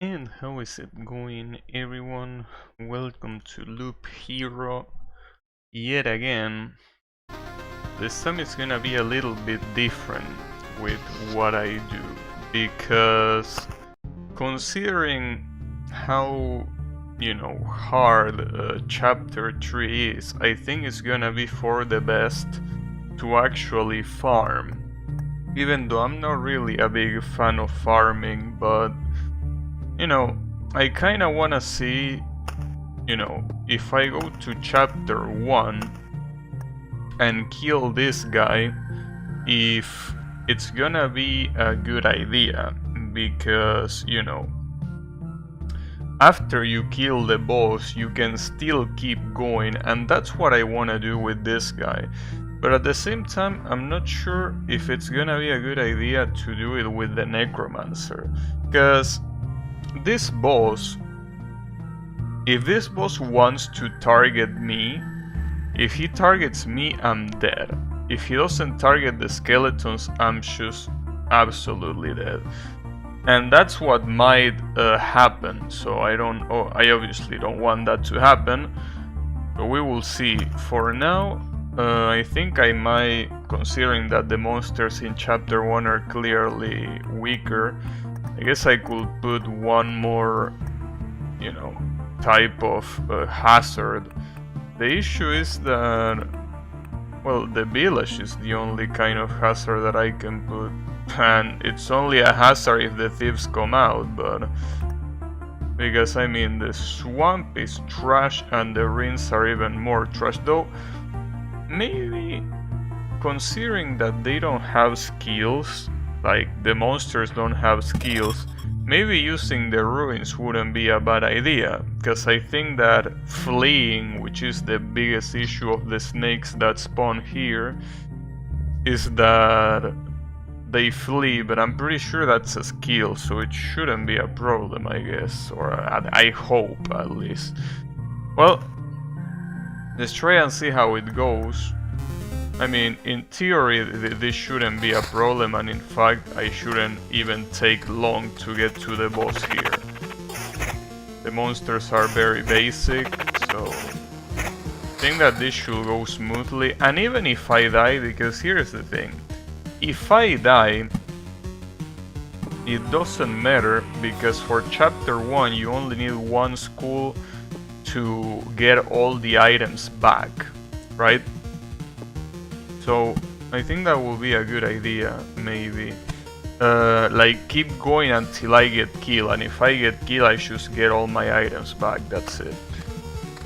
And how is it going, everyone? Welcome to Loop Hero yet again. This time it's gonna be a little bit different with what I do because considering how hard chapter 3 is, I think it's gonna be for the best to actually farm. Even though I'm not really a big fan of farming, but I kinda wanna see, if I go to chapter 1 and kill this guy, if it's gonna be a good idea, because, after you kill the boss, you can still keep going, and that's what I wanna do with this guy. But at the same time, I'm not sure if it's gonna be a good idea to do it with the Necromancer, because this boss, if this boss wants to target me, if he targets me, I'm dead. If he doesn't target the skeletons, I'm just absolutely dead. And that's what might happen, so I obviously don't want that to happen, but we will see. For now, I think I might, considering that the monsters in chapter 1 are clearly weaker, I guess I could put one more, type of hazard. The issue is that, well, the village is the only kind of hazard that I can put, and it's only a hazard if the thieves come out, but because I mean the swamp is trash and the ruins are even more trash, though maybe considering that they don't have skills, like the monsters don't have skills, maybe using the ruins wouldn't be a bad idea, because I think that fleeing, which is the biggest issue of the snakes that spawn here, is that they flee, but I'm pretty sure that's a skill, so it shouldn't be a problem, I guess, or I hope at least. Well, let's try and see how it goes. I mean, in theory, this shouldn't be a problem, and in fact, I shouldn't even take long to get to the boss here. The monsters are very basic, so I think that this should go smoothly. And even if I die, because here's the thing, if I die, it doesn't matter, because for chapter 1 you only need one skull to get all the items back, right? So I think that will be a good idea, maybe. Like, keep going until I get killed, and if I get killed I just get all my items back, that's it.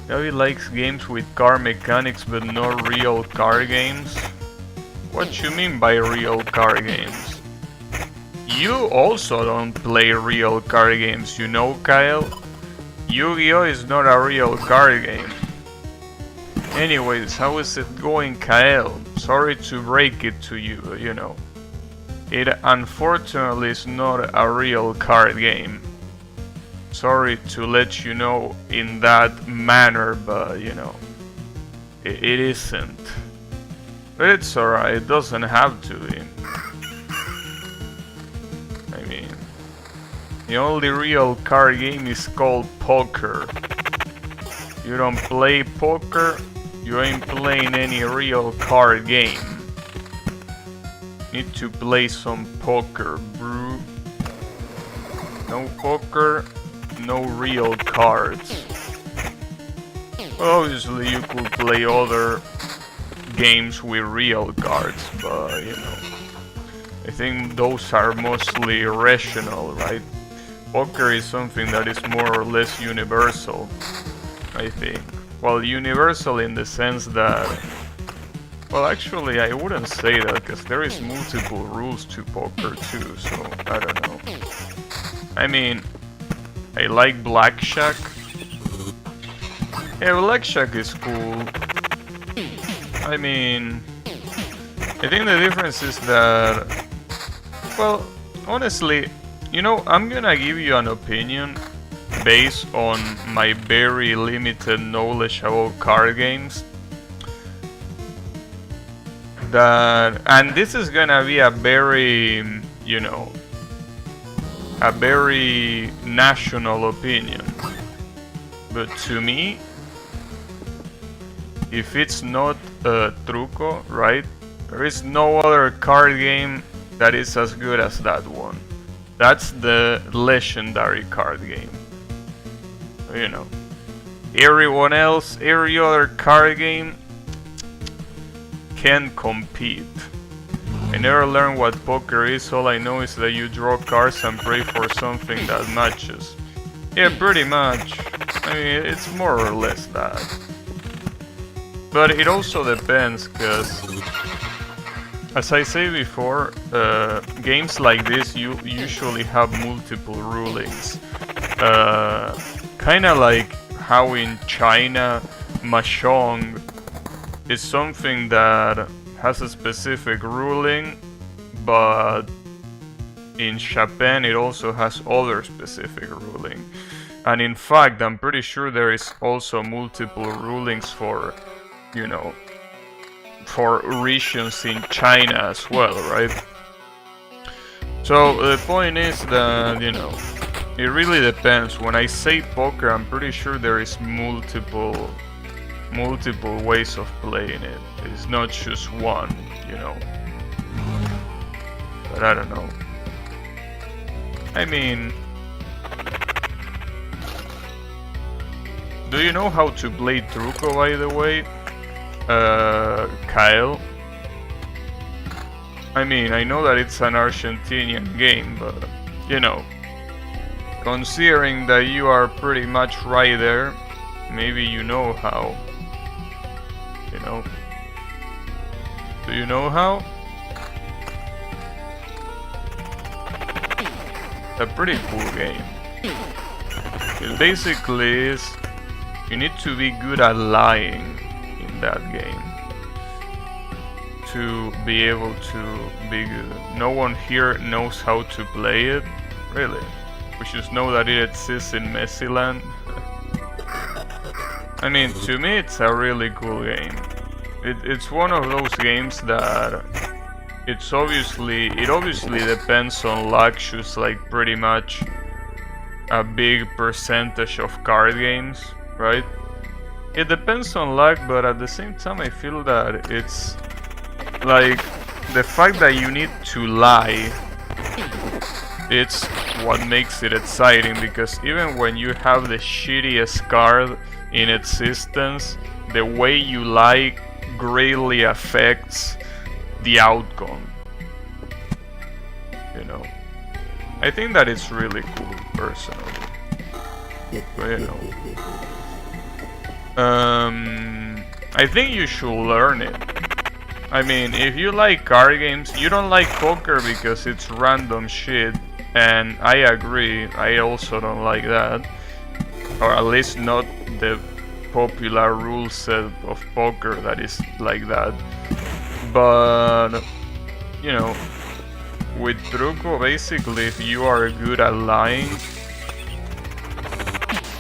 David likes games with car mechanics but not real car games. What you mean by real car games? You also don't play real car games, you know, Kyle? Yu-Gi-Oh! Is not a real card game. Anyways, how is it going, Kyle? Sorry to break it to you, It unfortunately is not a real card game. Sorry to let you know in that manner, but it isn't. But it's alright, it doesn't have to be. I mean, the only real card game is called poker. You don't play poker, you ain't playing any real card game. Need to play some poker, bro. No poker, no real cards. Well, obviously you could play other games with real cards, but I think those are mostly rational, right? Poker is something that is more or less universal, I think. Well, universal in the sense that... Well, actually, I wouldn't say that, because there is multiple rules to poker too, so I don't know. I mean, I like Blackjack. Yeah, Blackjack is cool. I mean, I think the difference is that... Well, honestly, I'm gonna give you an opinion based on my very limited knowledge about card games. And this is gonna be a very, a very national opinion. But to me, if it's not Truco, right? There is no other card game that is as good as that one. That's the legendary card game. You know, everyone else, every other card game can compete. I never learned what poker is. All I know is that you draw cards and pray for something that matches. Yeah, pretty much. I mean, it's more or less that. But it also depends, because as I say before, games like this you usually have multiple rulings. Kinda like how in China, Mahjong is something that has a specific ruling, but in Japan it also has other specific ruling. And in fact, I'm pretty sure there is also multiple rulings for, you know, for regions in China as well, right? So the point is that, you know, it really depends. When I say poker, I'm pretty sure there is multiple ways of playing it. It's not just one, you know. But I don't know. I mean, do you know how to play Truco, by the way? Kyle? I mean, I know that it's an Argentinian game, but, you know, considering that you are pretty much right there, maybe you know how. You know? Do you know how? A pretty cool game. It basically is, you need to be good at lying in that game to be able to be good. No one here knows how to play it, really. We just know that it exists in Messyland. I mean, to me it's a really cool game. It's one of those games that it obviously depends on luck, just like pretty much a big percentage of card games, right? It depends on luck, but at the same time I feel that it's like the fact that you need to lie, it's what makes it exciting, because even when you have the shittiest card in existence, the way you lie greatly affects the outcome. You know, I think that it's really cool, personally. But, you know, I think you should learn it. I mean, if you like card games, you don't like poker because it's random shit, and I agree, I also don't like that, or at least not the popular rule set of poker that is like that. But, you know, with Truco, basically, if you are good at lying,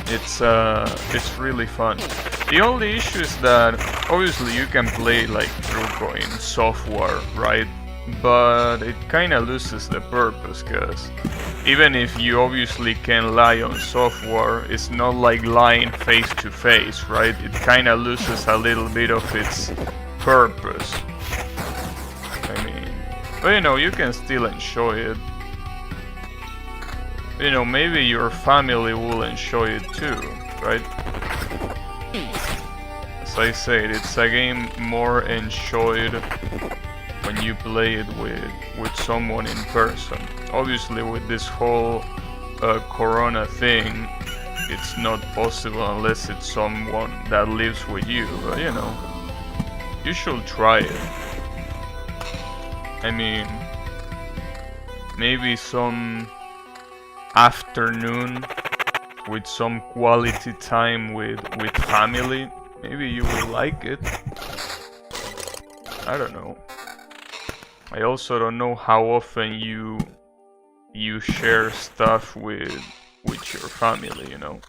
it's really fun. The only issue is that obviously you can play like Truco in software, right? But it kinda loses the purpose, because even if you obviously can lie on software, it's not like lying face to face, right? It kinda loses a little bit of its purpose. I mean, but you know, you can still enjoy it. You know, maybe your family will enjoy it too, right? As I said, it's a game more enjoyed when you play it with someone in person. Obviously, with this whole corona thing, it's not possible unless it's someone that lives with you, but you know, you should try it. I mean, maybe some afternoon with some quality time with family, maybe you will like it. I don't know. I also don't know how often you share stuff with your family, you know.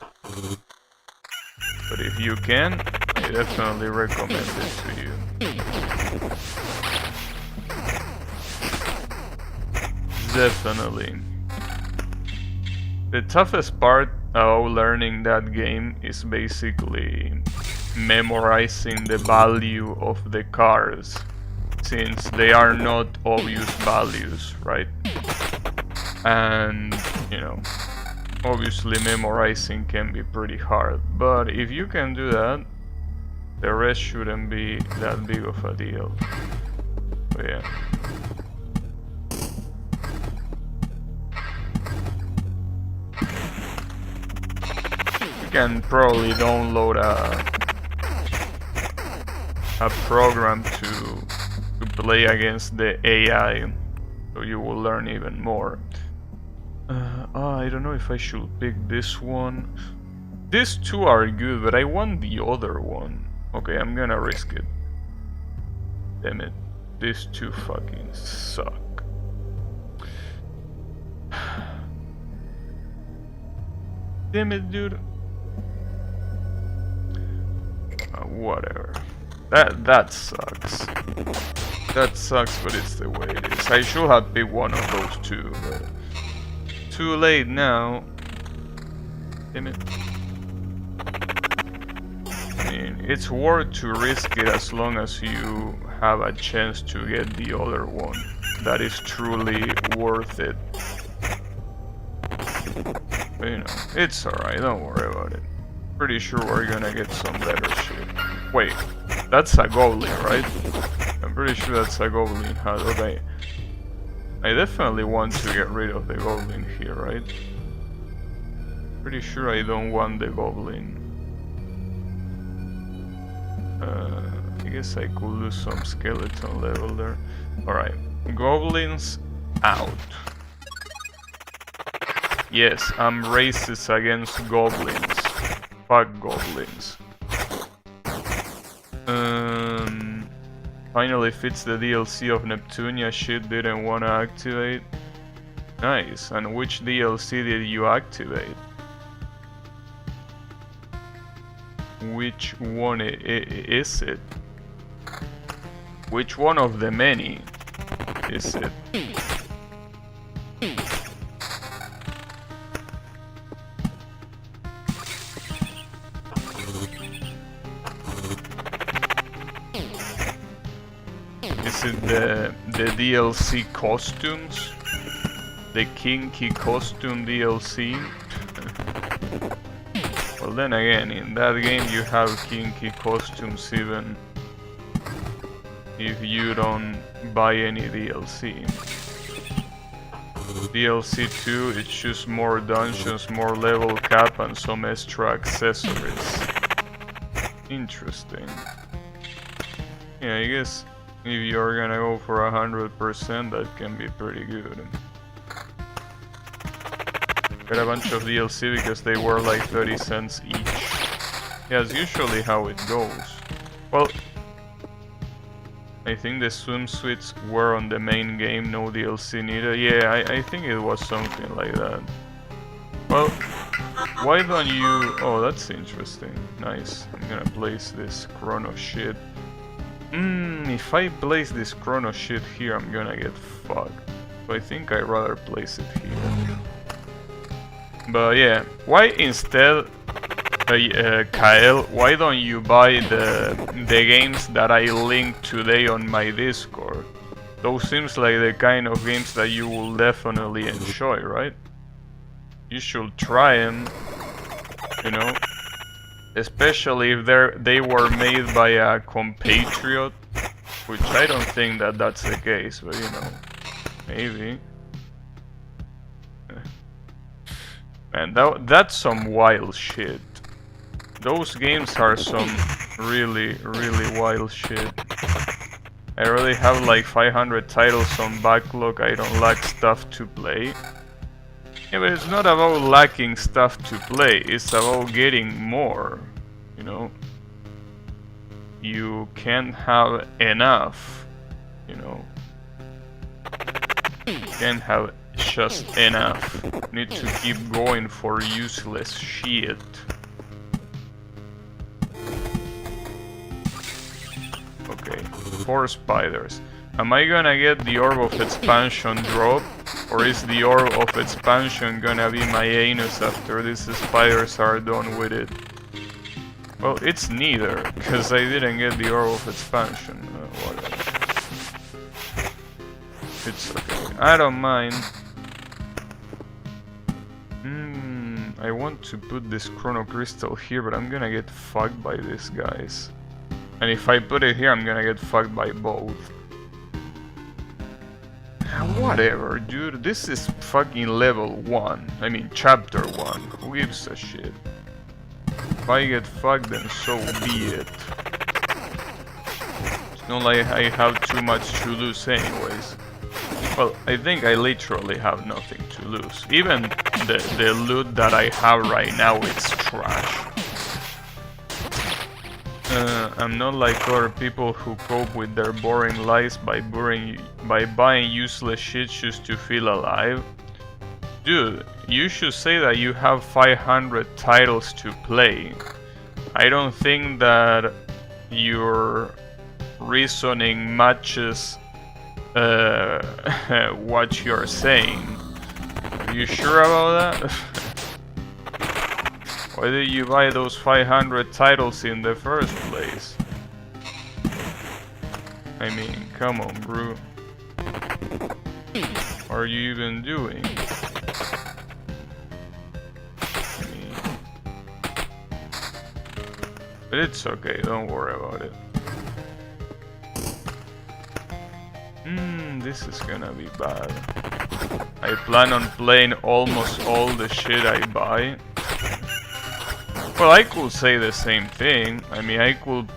But if you can, I definitely recommend it to you. Definitely. The toughest part of learning that game is basically memorizing the value of the cars, since they are not obvious values, right? And, you know, obviously memorizing can be pretty hard, but if you can do that, the rest shouldn't be that big of a deal. But yeah. You can probably download a program to play against the AI, so you will learn even more. I don't know if I should pick this one. These two are good, but I want the other one. Okay, I'm gonna risk it. Damn it. These two fucking suck. Damn it, dude. Whatever. That sucks. That sucks, but it's the way it is. I should have picked one of those two, but too late now. Damn it. I mean, it's worth to risk it as long as you have a chance to get the other one. That is truly worth it. But you know, it's alright, don't worry about it. Pretty sure we're gonna get some better shit. Wait, that's a goblin, right? I'm pretty sure that's a goblin hat. Okay. I definitely want to get rid of the goblin here, right? Pretty sure I don't want the goblin. I guess I could lose some skeleton level there. Alright, goblins out. Yes, I'm racist against goblins. Fuck goblins. Finally fits the DLC of Neptunia shit didn't wanna activate. Nice, and which DLC did you activate? Which one is it? Which one of the many is it? Is it the DLC costumes? The kinky costume DLC? Well, then again, in that game you have kinky costumes even if you don't buy any DLC. DLC 2, it's just more dungeons, more level cap, and some extra accessories. Interesting. Yeah, I guess if you're gonna go for 100%, that can be pretty good. Got a bunch of DLC because they were like 30 cents each. Yeah, it's usually how it goes. Well, I think the swimsuits were on the main game, no DLC needed. Yeah, I think it was something like that. Well, why don't you... Oh, that's interesting. Nice. I'm gonna place this chrono shit. If I place this chrono shit here, I'm gonna get fucked. So I think I'd rather place it here. But yeah, why instead, Kyle, why don't you buy the games that I linked today on my Discord? Those seems like the kind of games that you will definitely enjoy, right? You should try them, you know? Especially if they were made by a compatriot, which I don't think that that's the case, but you know, maybe. Man, that's some wild shit. Those games are some really, really wild shit. I already have like 500 titles on backlog, I don't lack stuff to play. Yeah, but it's not about lacking stuff to play, it's about getting more, you know? You can't have enough, you know? You can't have just enough. Need to keep going for useless shit. Okay, 4 spiders. Am I gonna get the Orb of Expansion drop? Or is the Orb of Expansion gonna be my anus after these spiders are done with it? Well, it's neither, because I didn't get the Orb of Expansion. Whatever. It's okay. I don't mind. I want to put this Chrono Crystal here, but I'm gonna get fucked by these guys. And if I put it here, I'm gonna get fucked by both. Whatever, dude. This is fucking level 1. I mean, chapter 1. Who gives a shit? If I get fucked, then so be it. It's not like I have too much to lose anyways. Well, I think I literally have nothing to lose. Even the loot that I have right now is trash. I'm not like other people who cope with their boring lives by buying useless shit just to feel alive. Dude, you should say that you have 500 titles to play. I don't think that your reasoning matches what you're saying. Are you sure about that? Why did you buy those 500 titles in the first place? I mean, come on, bro. What are you even doing? I mean, but it's okay, don't worry about it. This is gonna be bad. I plan on playing almost all the shit I buy. Well, I could say the same thing. I mean, I could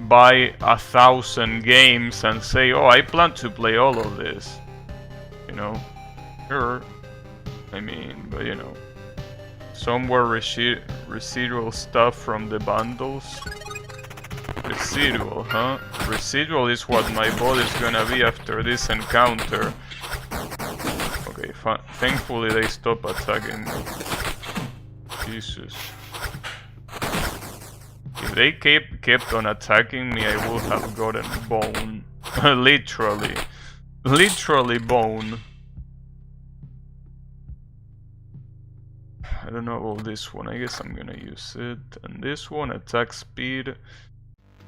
buy 1,000 games and say, oh, I plan to play all of this. You know? Sure. I mean, but you know. Somewhere residual stuff from the bundles. Residual, huh? Residual is what my body's gonna be after this encounter. Okay, thankfully they stop attacking me. Jesus. If they kept on attacking me, I would have gotten bone. Literally. Literally bone. I don't know about this one. I guess I'm gonna use it. And this one, attack speed.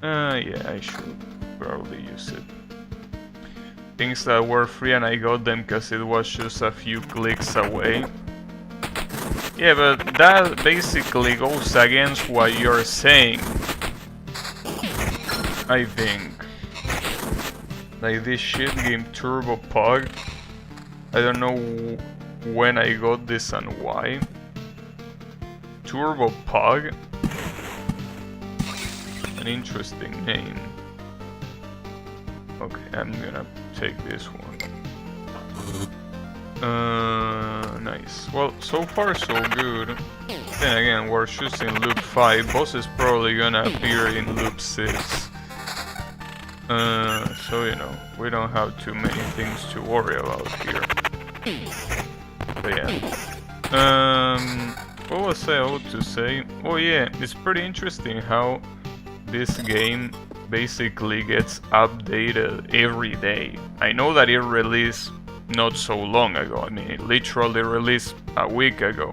Yeah, I should probably use it. Things that were free and I got them because it was just a few clicks away. Yeah, but that basically goes against what you're saying. I think. Like this shit game Turbo Pug. I don't know when I got this and why. Turbo Pug. An interesting name. Okay, I'm gonna take this one. Nice. Well, so far so good. Then again, we're just in loop 5. Boss is probably gonna appear in loop 6. So you know, we don't have too many things to worry about here. But yeah. What was I about to say? Oh yeah, it's pretty interesting how this game basically gets updated every day. I know that it released not so long ago. I mean, it literally released a week ago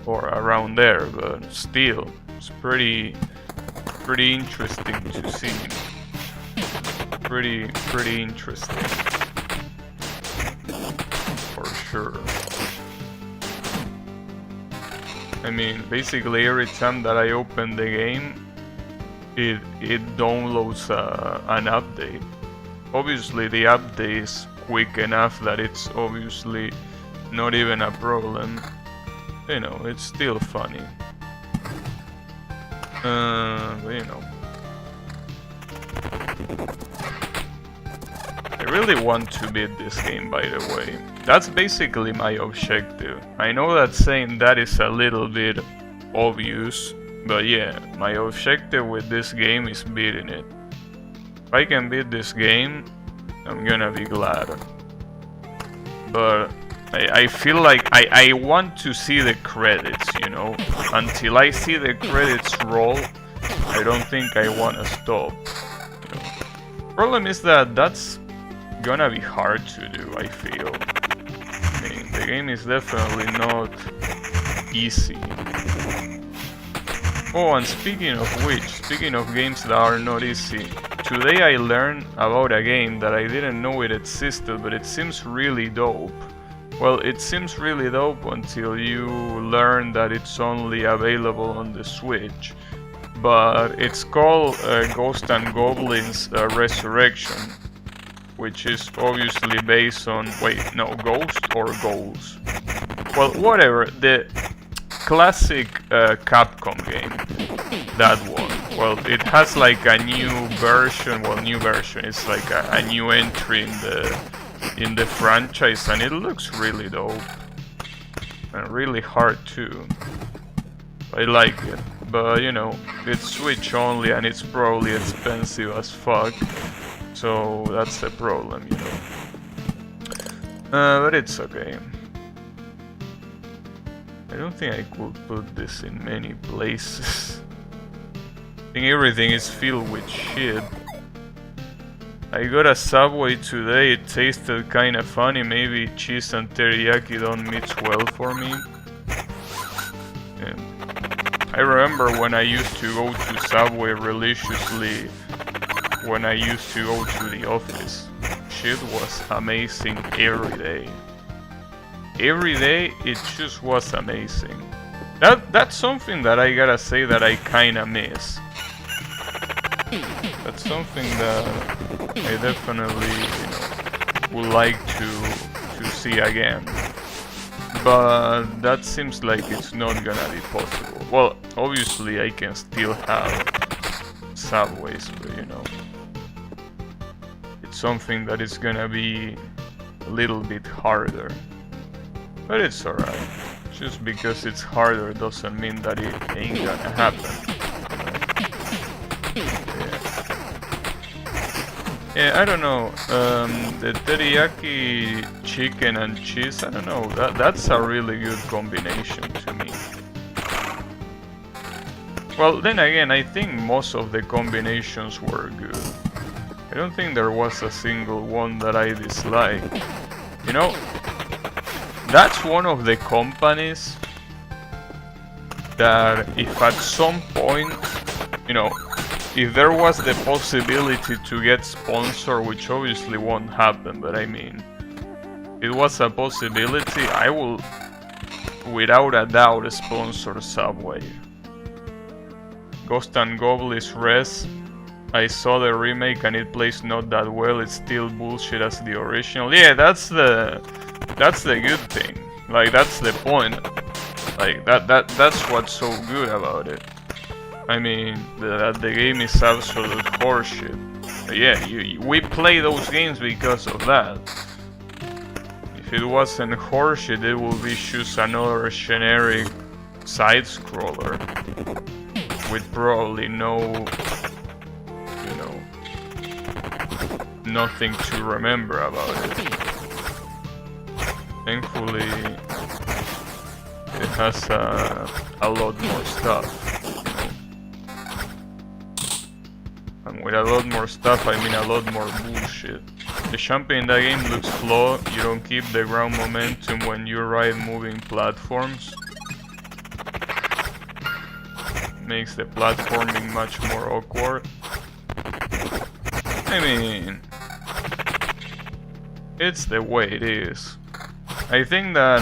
or around there, but still, it's pretty interesting to see. Pretty interesting, for sure. I mean, basically every time that I open the game, it downloads an update. Obviously the update is quick enough that it's obviously not even a problem. You know, it's still funny. But you know, I really want to beat this game, by the way. That's basically my objective. I know that saying that is a little bit obvious, but yeah, my objective with this game is beating it. If I can beat this game, I'm gonna be glad. But I feel like I want to see the credits, you know? Until I see the credits roll, I don't think I wanna stop. You know? Problem is that that's gonna be hard to do, I feel. The game is definitely not easy. Oh, and speaking of which, speaking of games that are not easy, today I learned about a game that I didn't know it existed, but it seems really dope. Well, it seems really dope until you learn that it's only available on the Switch. But it's called Ghosts and Goblins Resurrection, which is obviously based on... wait, no, Ghost or Goals? Well, whatever, the classic Capcom game, that one. Well, it has like a new version, well, new version, it's like a new entry in the franchise, and it looks really dope. And really hard too. I like it, but you know, it's Switch only and it's probably expensive as fuck. So that's the problem, you know. But it's okay. I don't think I could put this in many places. I think everything is filled with shit. I got a Subway today, it tasted kinda funny, maybe cheese and teriyaki don't mix well for me. Yeah. I remember when I used to go to Subway religiously when I used to go to the office. Shit was amazing every day. Every day it just was amazing. That's something that I gotta say that I kinda miss. That's something that I definitely, you know, would like to see again. But that seems like it's not gonna be possible. Well, obviously I can still have Subways, but you know, it's something that is gonna be a little bit harder. But it's alright. Just because it's harder doesn't mean that it ain't gonna happen. Yeah, I don't know. The teriyaki chicken and cheese, I don't know. That's a really good combination to me. Well, then again, I think most of the combinations were good. I don't think there was a single one that I disliked. You know, that's one of the companies that if at some point, you know, if there was the possibility to get sponsored, which obviously won't happen, but I mean, it was a possibility, I will, without a doubt, sponsor Subway. Ghost and Goblins Res, I saw the remake and it plays not that well, it's still bullshit as the original. Yeah, that's the good thing. Like, that's the point. Like, that's what's so good about it. I mean, the game is absolute horseshit. But yeah, we play those games because of that. If it wasn't horseshit, it would be just another generic side-scroller with probably no, you know, nothing to remember about it. Thankfully, it has a lot more stuff. And with a lot more stuff, I mean a lot more bullshit. The jumping in that game looks flawed, you don't keep the ground momentum when you ride moving platforms. Makes the platforming much more awkward. I mean, it's the way it is. I think that...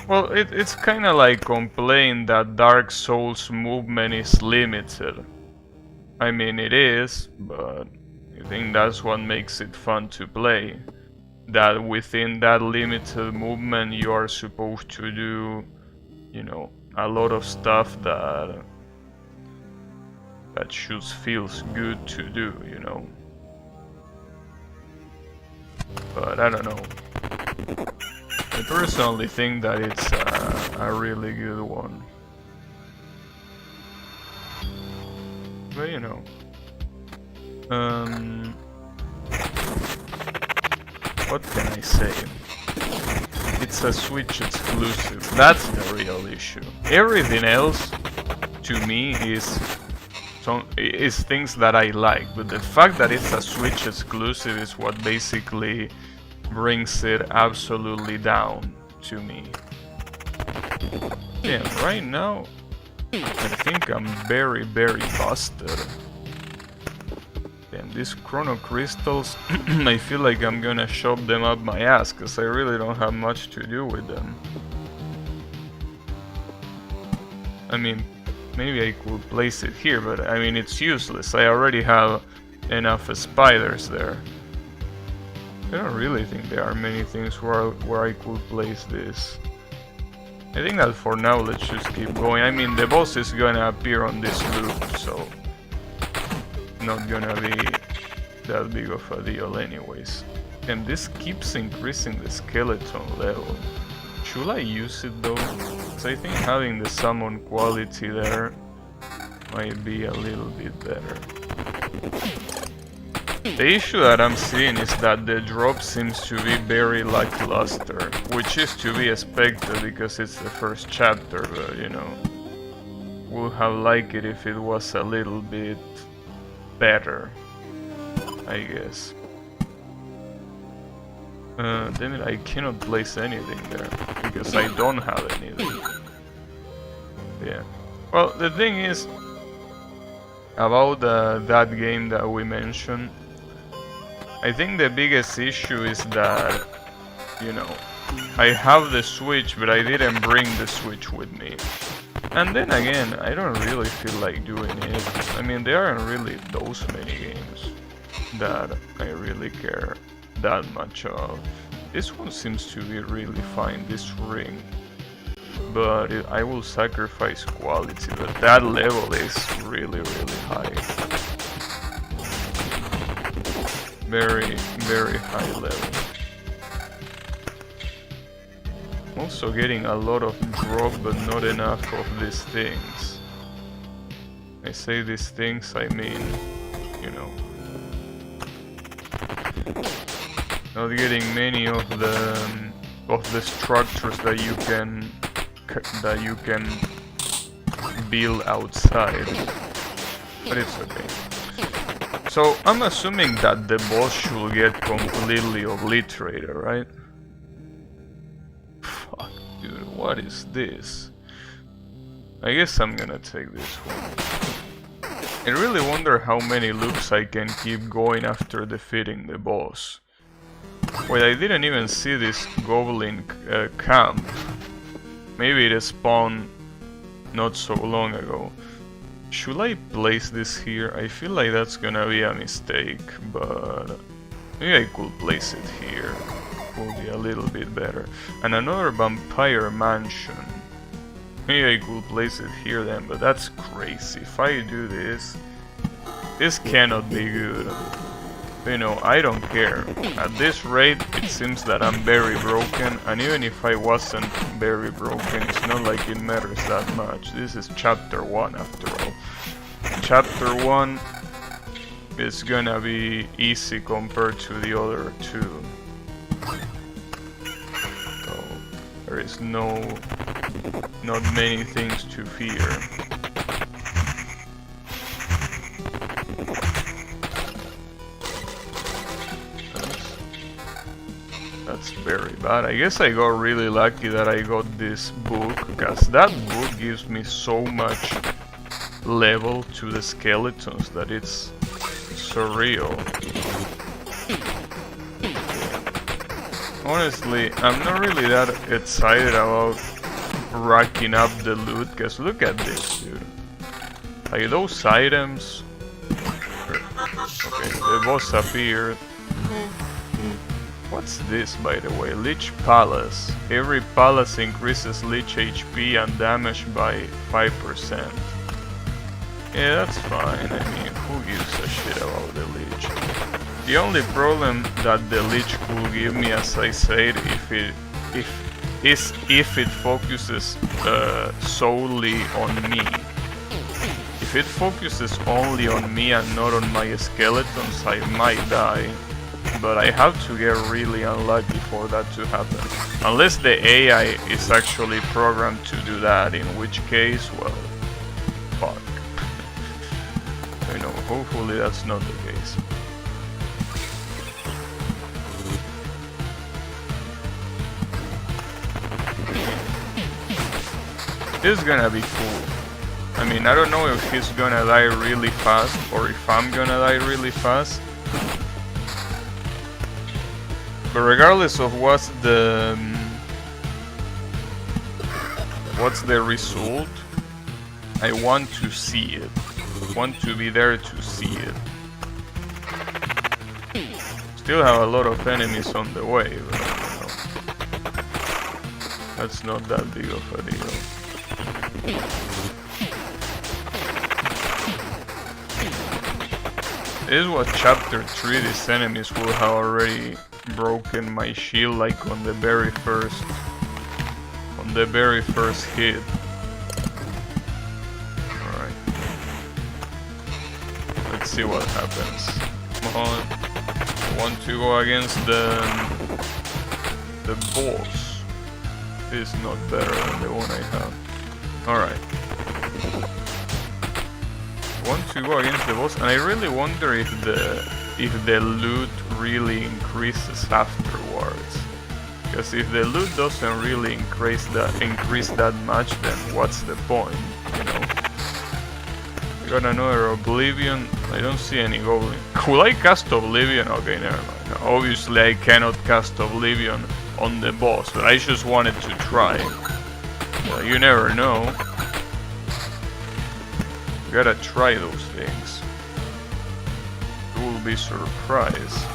well, it's kinda like complaining that Dark Souls movement is limited. I mean, it is, but I think that's what makes it fun to play. That within that limited movement you are supposed to do, you know, a lot of stuff that just feels good to do, you know. But I don't know. I personally think that it's a really good one. But you know, what can I say? It's a Switch exclusive, that's the real issue. Everything else, to me, is things that I like, but the fact that it's a Switch exclusive is what basically brings it absolutely down to me. Yeah, right now I think I'm very busted. And these chrono crystals, I feel like I'm gonna shove them up my ass, because I really don't have much to do with them. I mean, maybe I could place it here, but I mean, it's useless. I already have enough spiders there. I don't really think there are many things where I could place this. I think that for now, let's just keep going. I mean, the boss is gonna appear on this loop, so not gonna be that big of a deal anyways. And this keeps increasing the skeleton level. Should I use it though? Because I think having the summon quality there might be a little bit better. The issue that I'm seeing is that the drop seems to be very lackluster, which is to be expected because it's the first chapter, but you know, would have liked it if it was a little bit better, I guess. Damn it, I cannot place anything there because I don't have anything. Yeah. Well, the thing is about that game that we mentioned, I think the biggest issue is that, you know, I have the Switch, but I didn't bring the Switch with me. And then again, I don't really feel like doing it. I mean, there aren't really those many games that I really care that much of. This one seems to be really fine, this ring. But I will sacrifice quality, but that level is really high. Very high level. I'm also getting a lot of drop, but not enough of these things. I say these things, I mean, you know, not getting many of the structures that you can build outside, but it's okay. So I'm assuming that the boss should get completely obliterated, right? Fuck, dude, what is this? I guess I'm gonna take this one. I really wonder how many loops I can keep going after defeating the boss. Wait, I didn't even see this goblin camp. Maybe it spawned not so long ago. Should I place this here? I feel like that's gonna be a mistake, but maybe I could place it here. Would be a little bit better. And another vampire mansion. Maybe I could place it here then, but that's crazy. If I do this, this cannot be good. You know, I don't care. At this rate, it seems that I'm very broken, and even if I wasn't very broken, it's not like it matters that much. This is chapter 1 after all. Chapter 1 is gonna be easy compared to the other two. So, there is not many things to fear. That's very bad. I guess I got really lucky that I got this book, because that book gives me so much level to the skeletons that it's surreal. Honestly, I'm not really that excited about racking up the loot, because look at this, dude. Like, those items... Okay, the boss appeared. What's this, by the way? Lich Palace. Every palace increases Lich HP and damage by 5%. Yeah, that's fine. I mean, who gives a shit about the Lich? The only problem that the Lich could give me, as I said, if it focuses solely on me. If it focuses only on me and not on my skeletons, I might die. But I have to get really unlucky for that to happen. Unless the AI is actually programmed to do that, in which case, well, fuck. You know, hopefully that's not the case. This is gonna be cool. I mean, I don't know if he's gonna die really fast or if I'm gonna die really fast. But regardless of what's the result, I want to see it. Want to be there to see it. Still have a lot of enemies on the way, but you know, that's not that big of a deal. This is what chapter 3, these enemies will have already broken my shield like on the very first hit. Alright. Let's see what happens. Come on. I want to go against the boss. This is not better than the one I have. Alright. I want to go against the boss, and I really wonder if the loot really increases afterwards. Because if the loot doesn't really increase that much, then what's the point, you know? We got another Oblivion. I don't see any goblin. Could I cast Oblivion? Okay, never mind. Obviously I cannot cast Oblivion on the boss, but I just wanted to try. You never know. You gotta try those things. You will be surprised.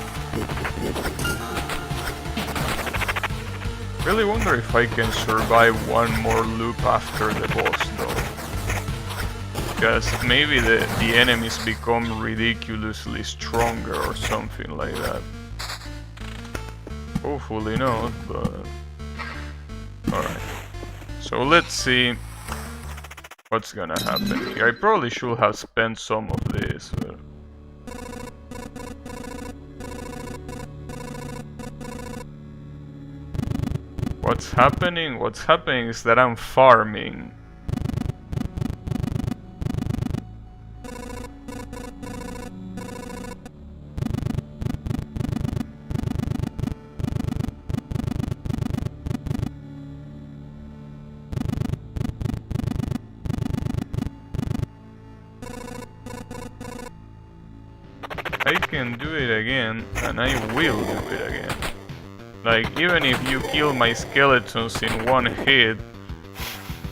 Really wonder if I can survive one more loop after the boss though. Because maybe the enemies become ridiculously stronger or something like that. Hopefully not, but... Alright. So let's see what's gonna happen here. I probably should have spent some of this, but... What's happening? What's happening is that I'm farming. I can do it again, and I will do it again. Like, even if you kill my skeletons in one hit,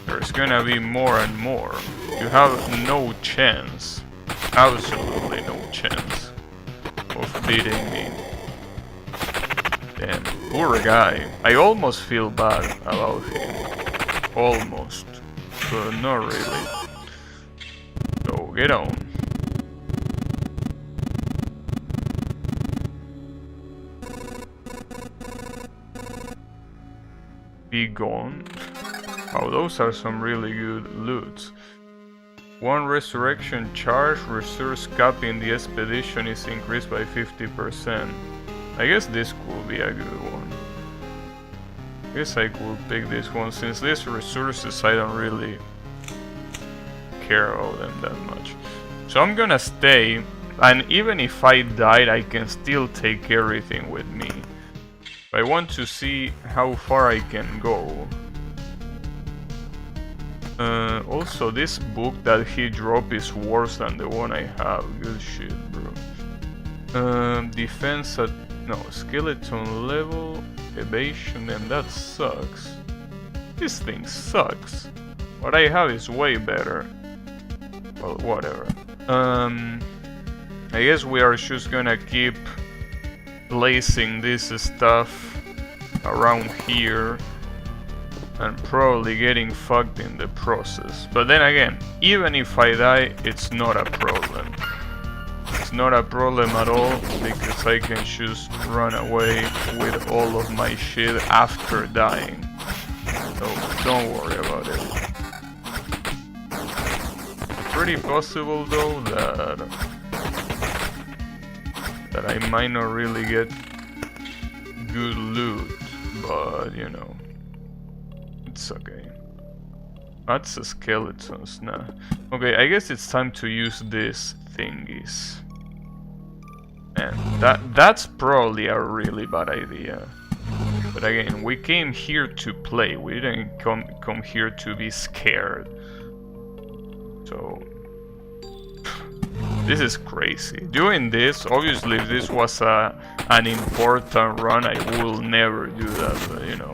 there's gonna be more and more. You have no chance, absolutely no chance, of beating me. Damn, poor guy. I almost feel bad about him. Almost. But not really. So, get on. Be gone. Oh, those are some really good loots. One resurrection charge, resource cap in the expedition is increased by 50%. I guess this could be a good one. I guess I could pick this one, since these resources I don't really care about them that much. So I'm gonna stay, and even if I died, I can still take everything with me. I want to see how far I can go. Also, this book that he dropped is worse than the one I have. Good shit, bro. Defense at... no, skeleton level, evasion, and that sucks. This thing sucks. What I have is way better. Well, whatever. I guess we are just gonna keep placing this stuff around here and probably getting fucked in the process. But then again, even if I die, it's not a problem. It's not a problem at all, because I can just run away with all of my shit after dying. So don't worry about it. Pretty possible though that I might not really get good loot, but you know, it's okay. That's a skeletons now. Okay, I guess it's time to use these thingies. And that's probably a really bad idea. But again, we came here to play. We didn't come here to be scared. So this is crazy. Doing this, obviously, if this was an important run, I will never do that. But, you know,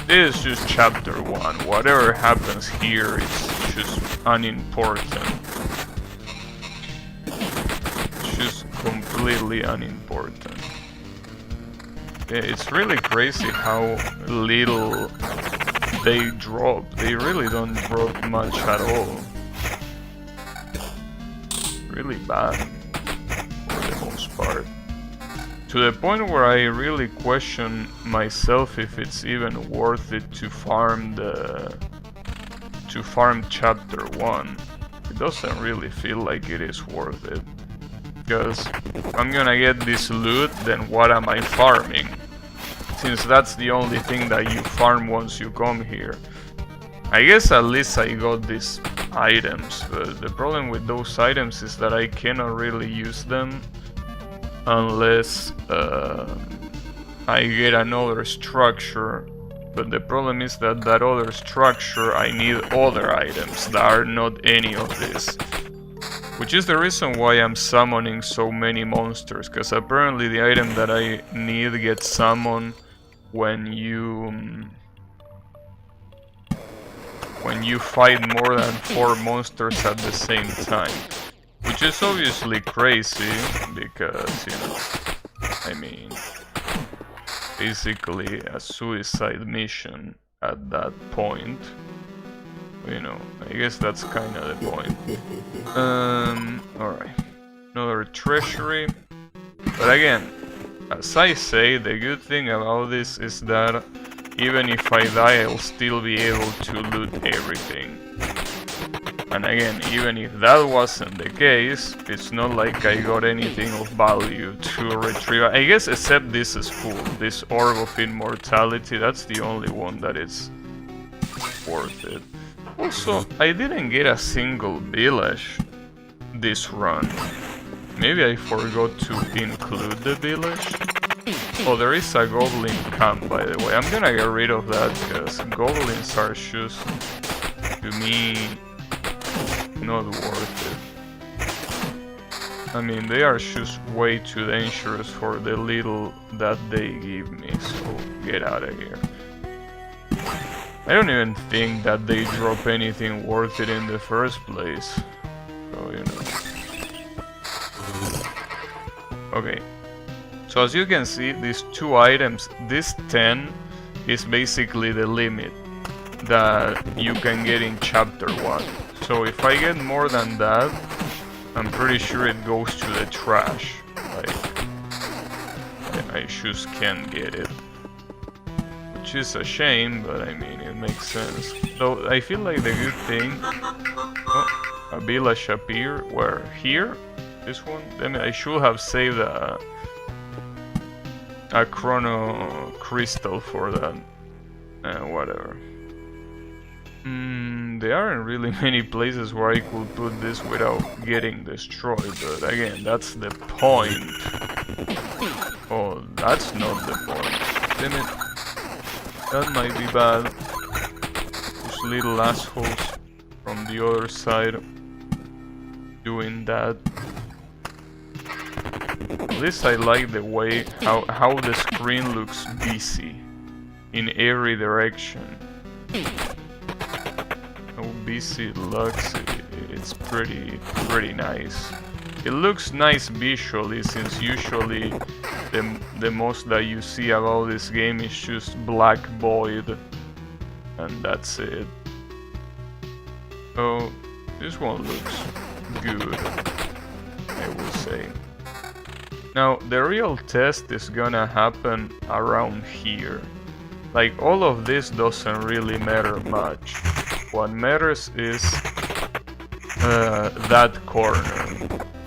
this is just chapter 1. Whatever happens here is just unimportant. It's just completely unimportant. It's really crazy how little they drop. They really don't drop much at all. Really bad for the most part. To the point where I really question myself if it's even worth it to farm chapter 1. It doesn't really feel like it is worth it. Because if I'm gonna get this loot, then what am I farming? Since that's the only thing that you farm once you come here. I guess at least I got these items, but the problem with those items is that I cannot really use them unless I get another structure. But the problem is that that other structure, I need other items that are not any of this. Which is the reason why I'm summoning so many monsters, because apparently the item that I need gets summoned when you fight more than 4 monsters at the same time. Which is obviously crazy, because, you know, I mean, basically a suicide mission at that point. You know, I guess that's kind of the point. Alright. Another treasury. But again, as I say, the good thing about this is that even if I die, I'll still be able to loot everything. And again, even if that wasn't the case, it's not like I got anything of value to retrieve. I guess except this is full. This Orb of Immortality, that's the only one that is worth it. Also, I didn't get a single village this run. Maybe I forgot to include the village. Oh, there is a goblin camp, by the way. I'm gonna get rid of that because goblins are just, to me, not worth it. I mean, they are just way too dangerous for the little that they give me, so get out of here. I don't even think that they drop anything worth it in the first place. So, you know. Okay. So as you can see, these 2 items, this 10 is basically the limit that you can get in chapter 1. So if I get more than that, I'm pretty sure it goes to the trash. Like, I just can't get it. Which is a shame, but I mean, it makes sense. So I feel like the good thing... Oh, a village appear. Where? Here? This one? Then I should have saved a chrono crystal for that. Whatever. There aren't really many places where I could put this without getting destroyed, but again, that's the point. Oh, that's not the point. Damn it. That might be bad. Those little assholes from the other side doing that. At least I like the way how the screen looks busy in every direction. How busy it looks, it's pretty nice. It looks nice visually, since usually the most that you see about this game is just black void, and that's it. So this one looks good, I will say. Now the real test is gonna happen around here. Like, all of this doesn't really matter much. What matters is that corner.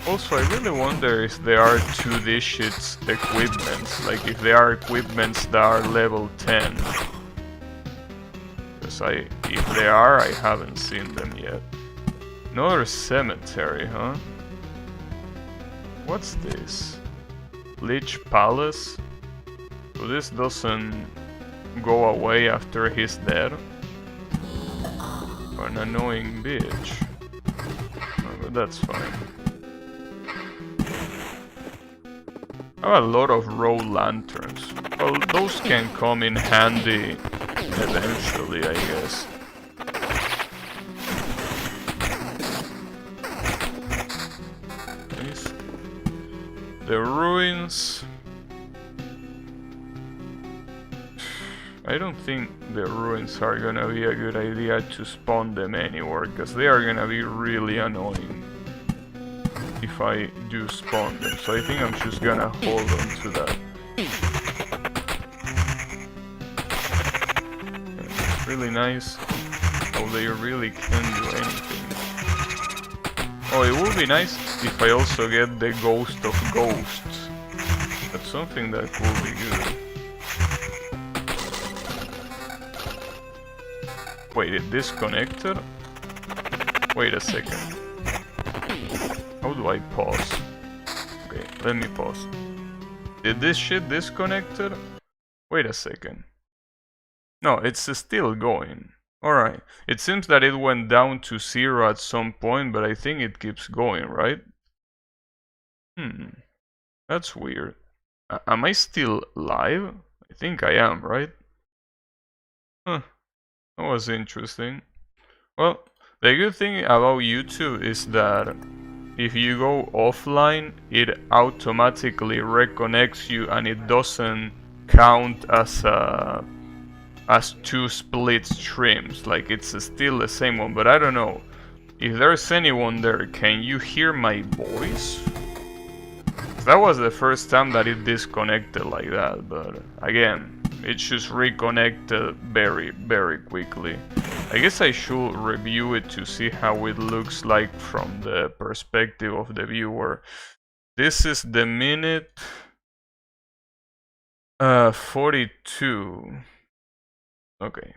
Also, I really wonder if there are 2 digits equipments, like if there are equipments that are level 10. Because if they are, I haven't seen them yet. Another cemetery, huh? What's this? Lich Palace? So this doesn't go away after he's dead. An annoying bitch. Oh, but that's fine. I have a lot of row lanterns. Well, those can come in handy eventually, I guess. Nice. The ruins. I don't think the ruins are gonna be a good idea to spawn them anywhere, because they are gonna be really annoying if I do spawn them. So I think I'm just gonna hold on to that. It's really nice how they really can do anything. Oh, it would be nice if I also get the Ghost of Ghosts. That's something that could be good. Wait, it disconnected? Wait a second. How do I pause? Okay, let me pause. Did this shit disconnected? Wait a second. No, it's still going. Alright. It seems that it went down to 0 at some point, but I think it keeps going, right? That's weird. Am I still live? I think I am, right? Huh. That was interesting. Well, the good thing about YouTube is that if you go offline, it automatically reconnects you and it doesn't count as two split streams. Like, it's still the same one, but I don't know. If there's anyone there, can you hear my voice? That was the first time that it disconnected like that, but again, it just reconnected very, very quickly. I guess I should review it to see how it looks like from the perspective of the viewer. This is the minute 42. Okay.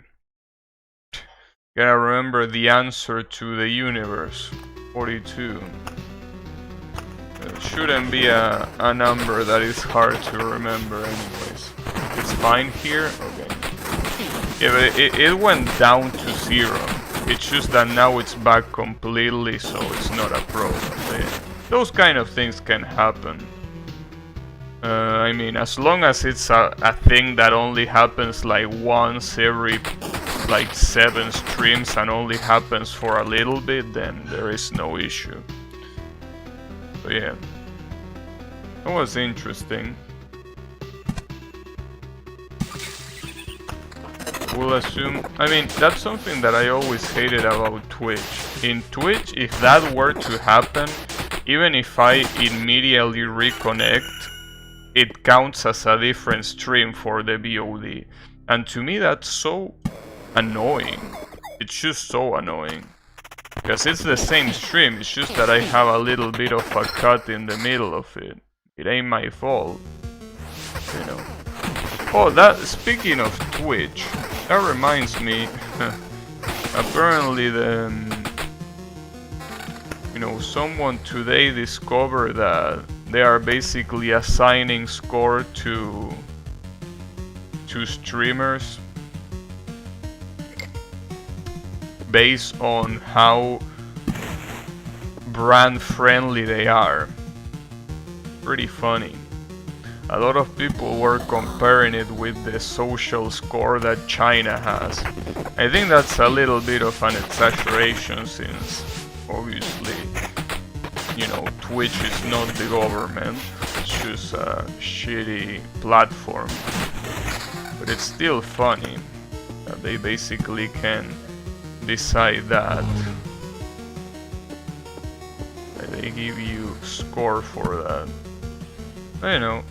Gotta remember the answer to the universe. 42. It shouldn't be a number that is hard to remember anyways. It's fine here? Okay. Yeah, but it went down to 0. It's just that now it's back completely, so it's not a problem. Those kind of things can happen. I mean, as long as it's a thing that only happens like once every like 7 streams and only happens for a little bit, then there is no issue. So yeah, that was interesting. We'll assume, I mean, that's something that I always hated about Twitch. In Twitch, if that were to happen, even if I immediately reconnect, it counts as a different stream for the VOD. And to me that's so annoying. It's just so annoying. Because it's the same stream, it's just that I have a little bit of a cut in the middle of it. It ain't my fault, you know. Oh, speaking of Twitch, that reminds me, apparently someone today discovered that they are basically assigning score to streamers based on how brand friendly they are. Pretty funny. A lot of people were comparing it with the social score that China has. I think that's a little bit of an exaggeration since obviously, Twitch is not the government, it's just a shitty platform. But it's still funny that they basically can decide that they give you score for that. I know,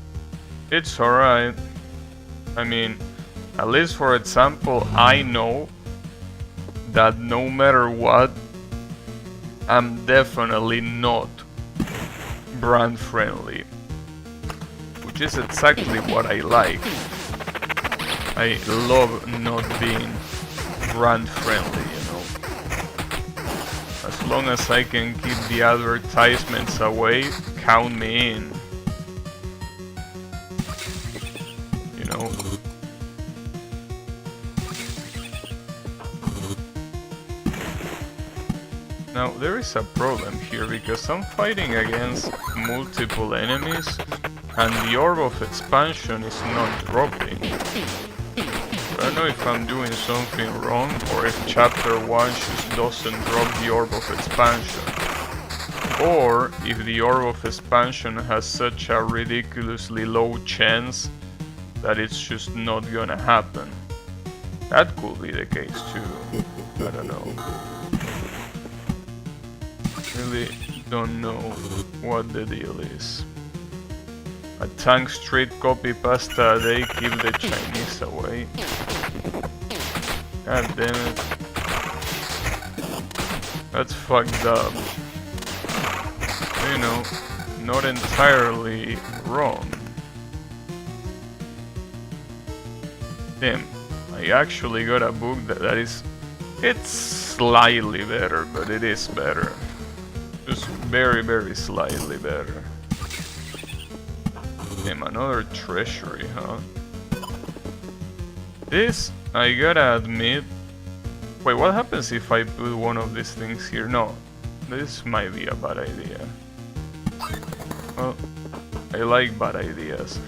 it's alright. I mean, at least for example, I know that no matter what, I'm definitely not brand friendly, which is exactly what I like. I love not being brand friendly, As long as I can keep the advertisements away, count me in. there is a problem here because I'm fighting against multiple enemies and the Orb of Expansion is not dropping. I don't know if I'm doing something wrong or if Chapter 1 just doesn't drop the Orb of Expansion. Or if the Orb of Expansion has such a ridiculously low chance that it's just not gonna happen. That could be the case too. I don't know. Really don't know what the deal is. A tank street copy pasta a day keep the Chinese away. God damn it. That's fucked up. You know, not entirely wrong. Damn, I actually got a book that is... It's slightly better, but it is better. Just very, very slightly better. Damn, another treasury, huh? This, I gotta admit... Wait, what happens if I put one of these things here? No, this might be a bad idea. Well, I like bad ideas.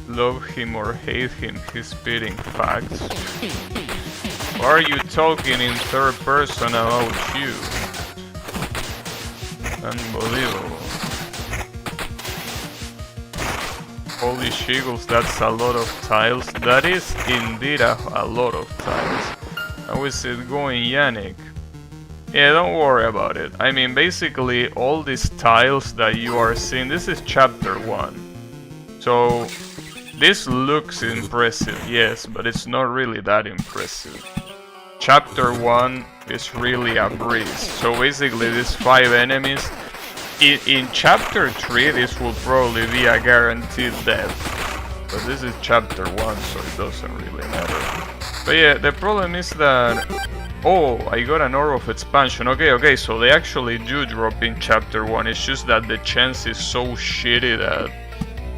Love him or hate him, he's spitting facts. Why are you talking in third person about you? Unbelievable. Holy shiggles, that's a lot of tiles. That is indeed a lot of tiles. How is it going, Yannick? Yeah, don't worry about it. I mean, basically, all these tiles that you are seeing, this is chapter 1. So, this looks impressive, yes, but it's not really that impressive. Chapter 1 is really a breeze. So basically, these 5 enemies... In chapter 3, this will probably be a guaranteed death. But this is chapter 1, so it doesn't really matter. But yeah, the problem is that... Oh, I got an Orb of Expansion. Okay, so they actually do drop in chapter 1. It's just that the chance is so shitty that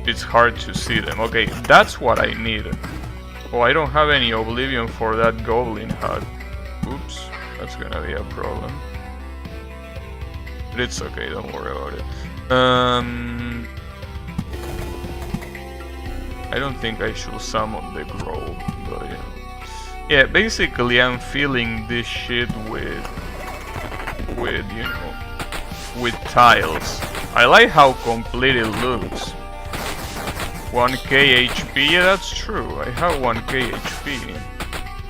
it's hard to see them. Okay, that's what I needed. Oh, I don't have any Oblivion for that Goblin hut. Oops, that's gonna be a problem. But it's okay, don't worry about it. I don't think I should summon the Grove, but yeah. Yeah, basically I'm feeling this shit with you know, with tiles. I like how complete it looks. 1k HP, yeah, that's true. I have 1k HP.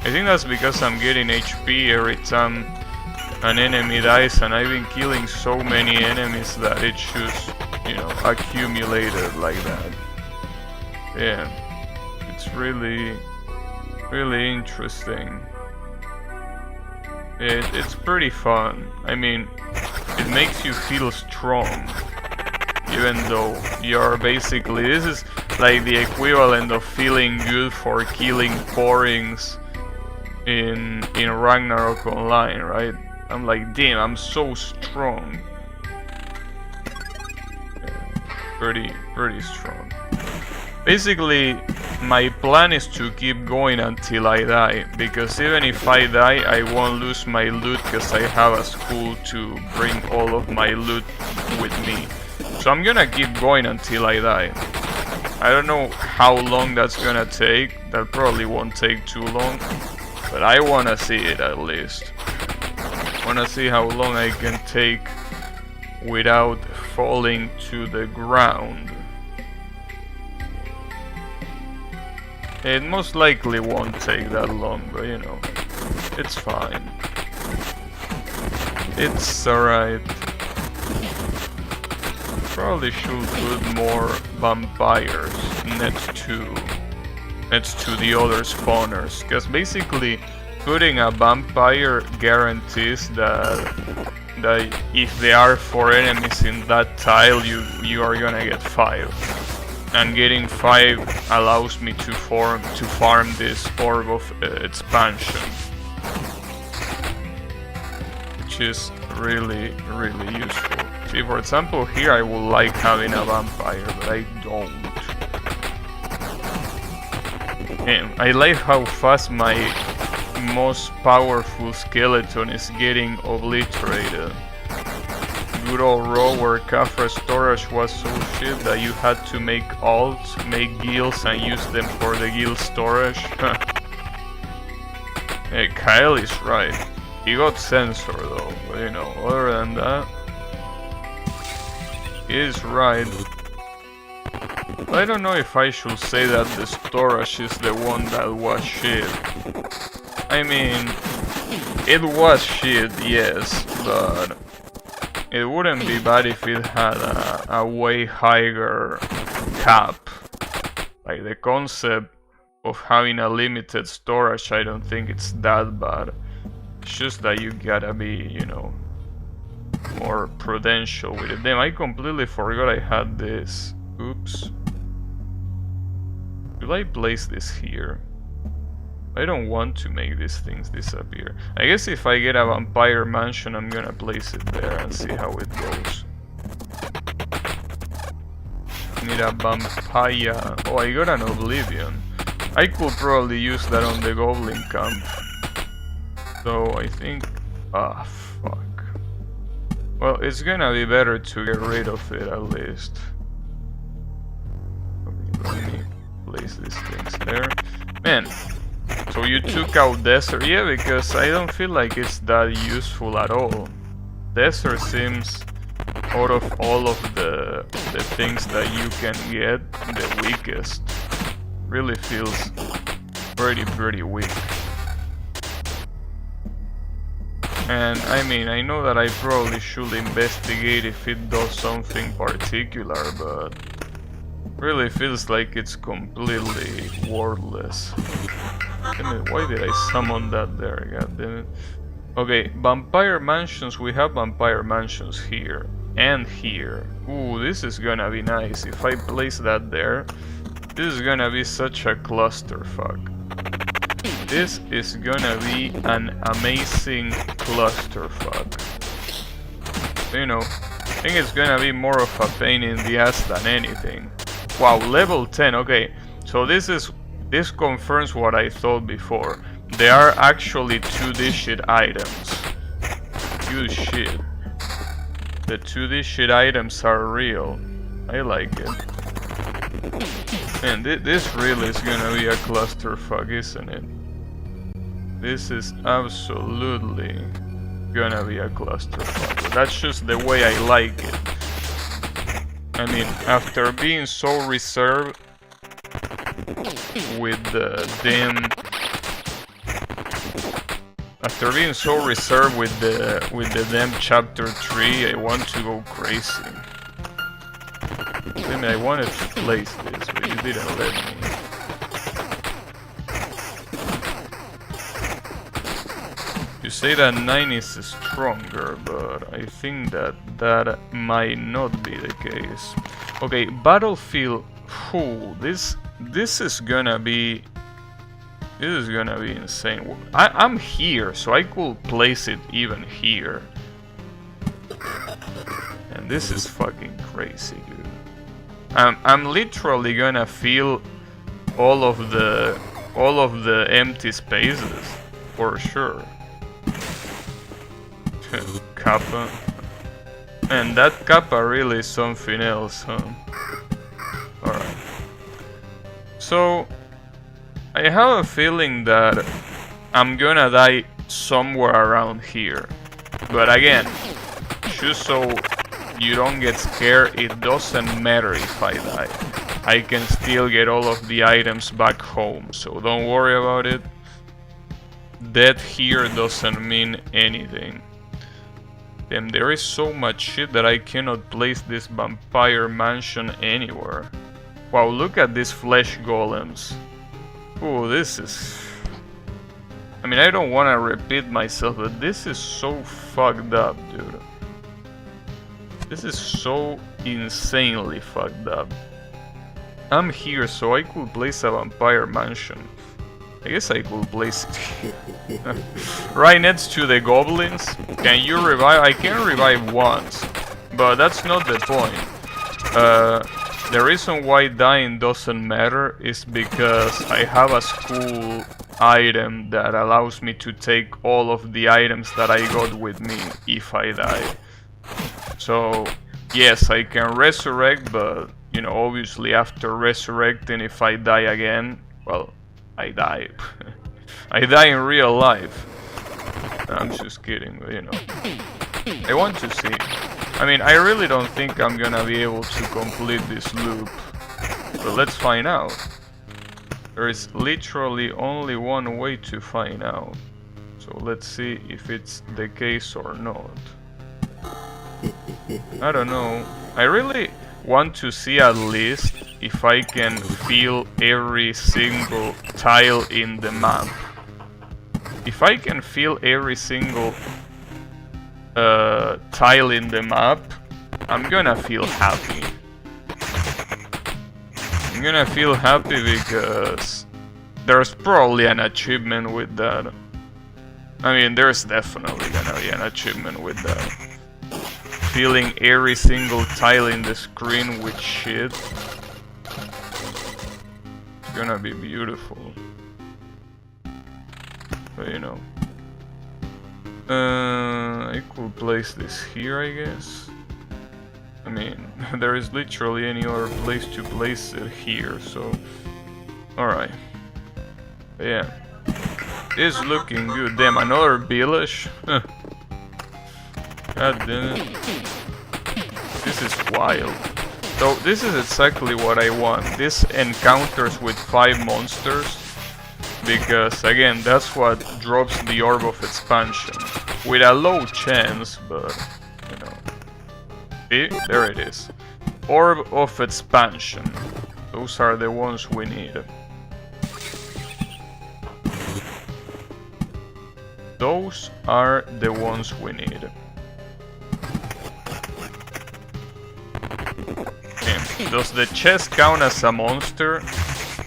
I think that's because I'm getting HP every time an enemy dies, and I've been killing so many enemies that it's just, you know, accumulated like that. Yeah, it's really interesting. It's pretty fun. I mean, it makes you feel strong, even though you're basically, this is like the equivalent of feeling good for killing Porings in Ragnarok Online, right? I'm like, damn, I'm so strong. Yeah, pretty strong. Basically, my plan is to keep going until I die, because even if I die, I won't lose my loot, because I have a school to bring all of my loot with me. So I'm gonna keep going until I die. I don't know how long that's gonna take. That probably won't take too long, but I wanna see it at least. Wanna see how long I can take without falling to the ground. It most likely won't take that long, but you know, it's fine. It's alright. Probably should put more vampires next to the other spawners, because basically putting a vampire guarantees that if there are 4 enemies in that tile, you are gonna get 5, and getting 5 allows me to farm this Orb of Expansion, which is really useful. See, for example, here I would like having a vampire, but I don't. And I like how fast my most powerful skeleton is getting obliterated. Good old raw where Khafra storage was so shit that you had to make alts, make guilds and use them for the guild storage. Hey, Kyle is right. He got censor though, but you know, other than that, he is right. I don't know if I should say that the storage is the one that was shit. I mean, it was shit, yes, but it wouldn't be bad if it had a way higher cap. Like the concept of having a limited storage, I don't think it's that bad. It's just that you gotta be, you know, more prudential with it. Damn, I completely forgot I had this. Oops. Should I place this here? I don't want to make these things disappear. I guess if I get a vampire mansion, I'm gonna place it there and see how it goes. Need a vampire. Oh, I got an oblivion. I could probably use that on the goblin camp. So I think... ah, fuck. Well, it's gonna be better to get rid of it at least. Okay, let me place these things there. Man, so you took out Desert? Yeah, because I don't feel like it's that useful at all. Desert seems, out of all of the things that you can get, the weakest. Really feels pretty weak. And I mean, I know that I probably should investigate if it does something particular, but really feels like it's completely worthless. Damn it, why did I summon that there? God damn it. Okay, vampire mansions. We have vampire mansions here and here. Ooh, this is gonna be nice. If I place that there, this is gonna be such a clusterfuck. This is gonna be an amazing clusterfuck. You know, I think it's gonna be more of a pain in the ass than anything. Wow, level 10, okay. So this confirms what I thought before. They are actually 2D shit items. Good shit. The 2D shit items are real. I like it. And this really is gonna be a clusterfuck, isn't it? This is absolutely gonna be a clusterfuck. That's just the way I like it. I mean, after being so reserved with the damn... After being so reserved with the damn chapter 3, I want to go crazy. I mean, I wanted to place this, but you didn't let me. You say that 9 is stronger, but I think that might not be the case. Okay, battlefield. Whew, this is gonna be insane. I'm here, so I could place it even here. And this is fucking crazy, dude. I'm literally gonna feel all of the empty spaces for sure. Kappa. And that Kappa really is something else, huh? Alright. So, I have a feeling that I'm gonna die somewhere around here. But again, just so you don't get scared, it doesn't matter if I die. I can still get all of the items back home, so don't worry about it. Death here doesn't mean anything. Damn, there is so much shit that I cannot place this vampire mansion anywhere. Wow, look at these flesh golems. Ooh, this is... I mean, I don't want to repeat myself, but this is so fucked up, dude. This is so insanely fucked up. I'm here, so I could place a vampire mansion. I guess I could place it here. Right next to the goblins. Can you revive? I can revive once, but that's not the point. The reason why dying doesn't matter is because I have a school item that allows me to take all of the items that I got with me if I die. So yes, I can resurrect, but you know, obviously after resurrecting, if I die again, well, I die. I die in real life. I'm just kidding, but you know, I want to see. I mean, I really don't think I'm gonna be able to complete this loop, but let's find out. There is literally only one way to find out, so let's see if it's the case or not. I don't know. I really want to see at least if I can feel every single tile in the map. If I can feel every single tile in the map, I'm gonna feel happy. I'm gonna feel happy because there's probably an achievement with that. I mean, there's definitely gonna be an achievement with that. Feeling every single tile in the screen with shit. It's gonna be beautiful. But you know. I could place this here, I guess. I mean, there is literally any other place to place it here, so... Alright. Yeah. It's looking good. Damn, another village? God damn it. This is wild. So, this is exactly what I want. This encounters with 5 monsters. Because, again, that's what drops the Orb of Expansion. With a low chance, but, you know. See? There it is. Orb of Expansion. Those are the ones we need. Those are the ones we need. Okay. Does the chest count as a monster?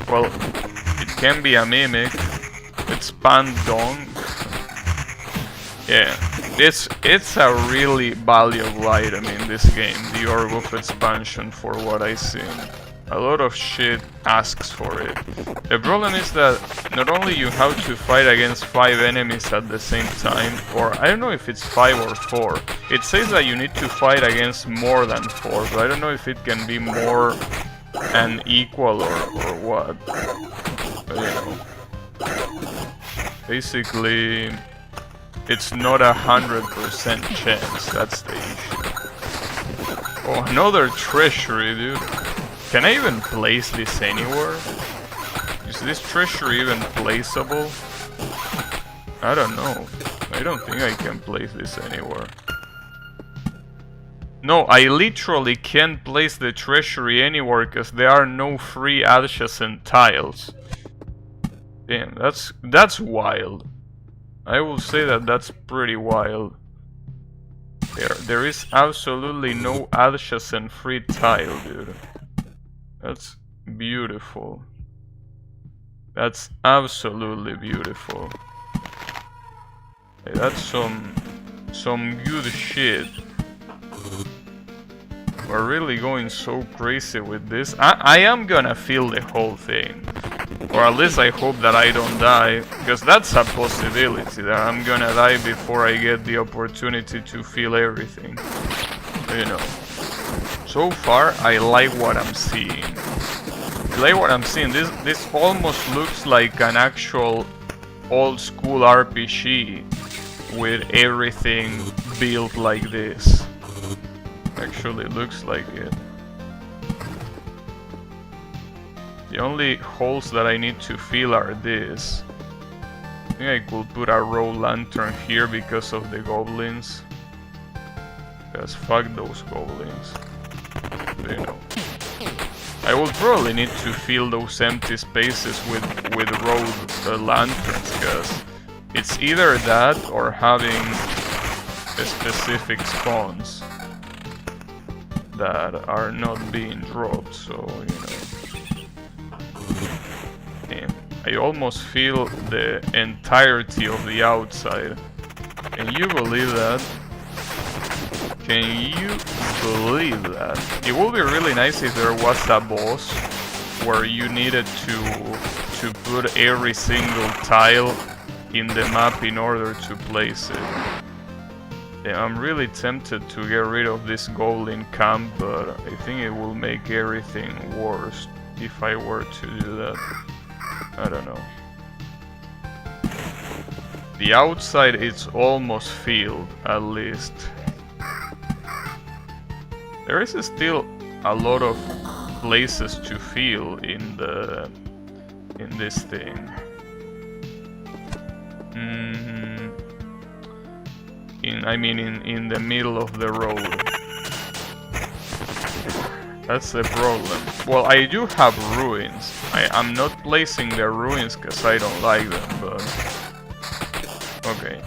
Well, it can be a mimic. Expand Dong. Yeah, it's a really valuable item in this game, the Orb of Expansion, for what I see. A lot of shit asks for it. The problem is that not only you have to fight against 5 enemies at the same time, or I don't know if it's 5 or 4. It says that you need to fight against more than 4, but I don't know if it can be more and equal or what. But you know. Basically, it's not 100% chance, that's the issue. Oh, another treasury, dude. Can I even place this anywhere? Is this treasury even placeable? I don't know. I don't think I can place this anywhere. No, I literally can't place the treasury anywhere because there are no free adjacent tiles. Damn, that's wild. I will say that that's pretty wild. There is absolutely no adjacent free tile, dude. That's beautiful. That's absolutely beautiful. Hey, that's some good shit. We're really going so crazy with this. I am gonna feel the whole thing. Or at least I hope that I don't die. Because that's a possibility, that I'm gonna die before I get the opportunity to feel everything. You know. So far, I like what I'm seeing. I like what I'm seeing. This almost looks like an actual old school RPG with everything built like this. Actually looks like it. The only holes that I need to fill are this. I think I could put a row lantern here because of the goblins. Because fuck those goblins. You know. I will probably need to fill those empty spaces with row lanterns, because it's either that or having specific spawns that are not being dropped, so you know. Damn. I almost feel the entirety of the outside. Can you believe that? Can you believe that? It would be really nice if there was a boss where you needed to to put every single tile in the map in order to place it. Yeah, I'm really tempted to get rid of this goblin camp, but I think it will make everything worse if I were to do that. I don't know. The outside is almost filled, at least. There is still a lot of places to fill in this thing. In the middle of the road. That's the problem. Well, I do have ruins. I'm not placing the ruins because I don't like them, but... Okay.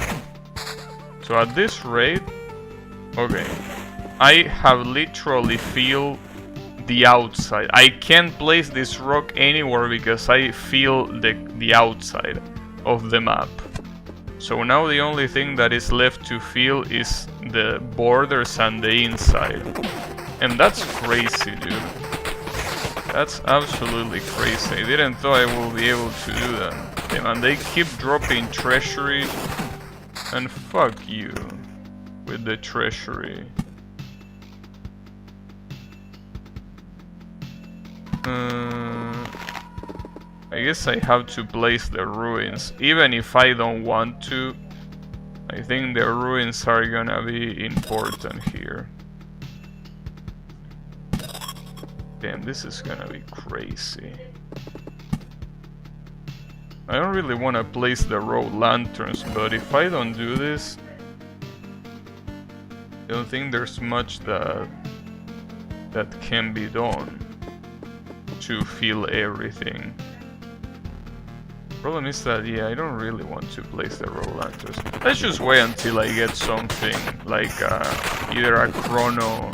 So at this rate... Okay. I have literally filled the outside. I can't place this rock anywhere because I feel the outside of the map. So now the only thing that is left to fill is the borders and the inside. And that's crazy, dude. That's absolutely crazy. I didn't thought I will be able to do that. Damn, and they keep dropping treasury. And fuck you with the treasury. I guess I have to place the ruins, even if I don't want to. I think the ruins are gonna be important here. Damn, this is gonna be crazy. I don't really want to place the road lanterns, but if I don't do this, I don't think there's much that can be done to fill everything. Problem is that, yeah, I don't really want to place the road lanterns. Let's just wait until I get something like either a chrono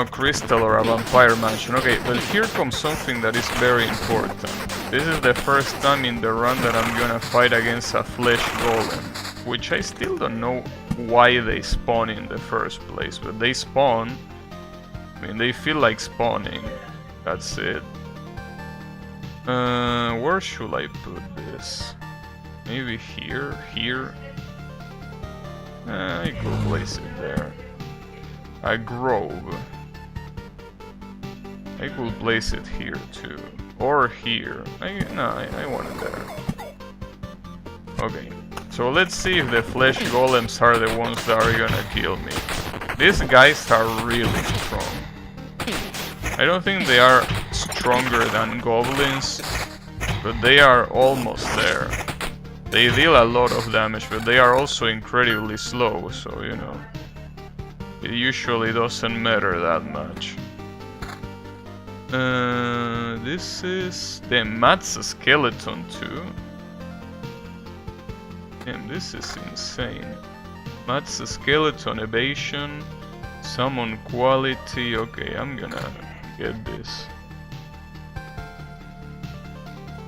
crystal or a vampire mansion. Okay, but here comes something that is very important. This is the first time in the run that I'm gonna fight against a flesh golem, which I still don't know why they spawn in the first place, but they spawn. I mean, they feel like spawning. That's it. Where should I put this? Maybe here? Here? I could place it there. A grove. I could place it here too. Or here. I want it there. Okay. So let's see if the flesh golems are the ones that are gonna kill me. These guys are really strong. I don't think they are stronger than goblins, but they are almost there. They deal a lot of damage, but they are also incredibly slow, so you know, it usually doesn't matter that much. This is the Mat's skeleton too. Damn, this is insane. Mat's skeleton evasion, summon quality. Okay, I'm gonna get this.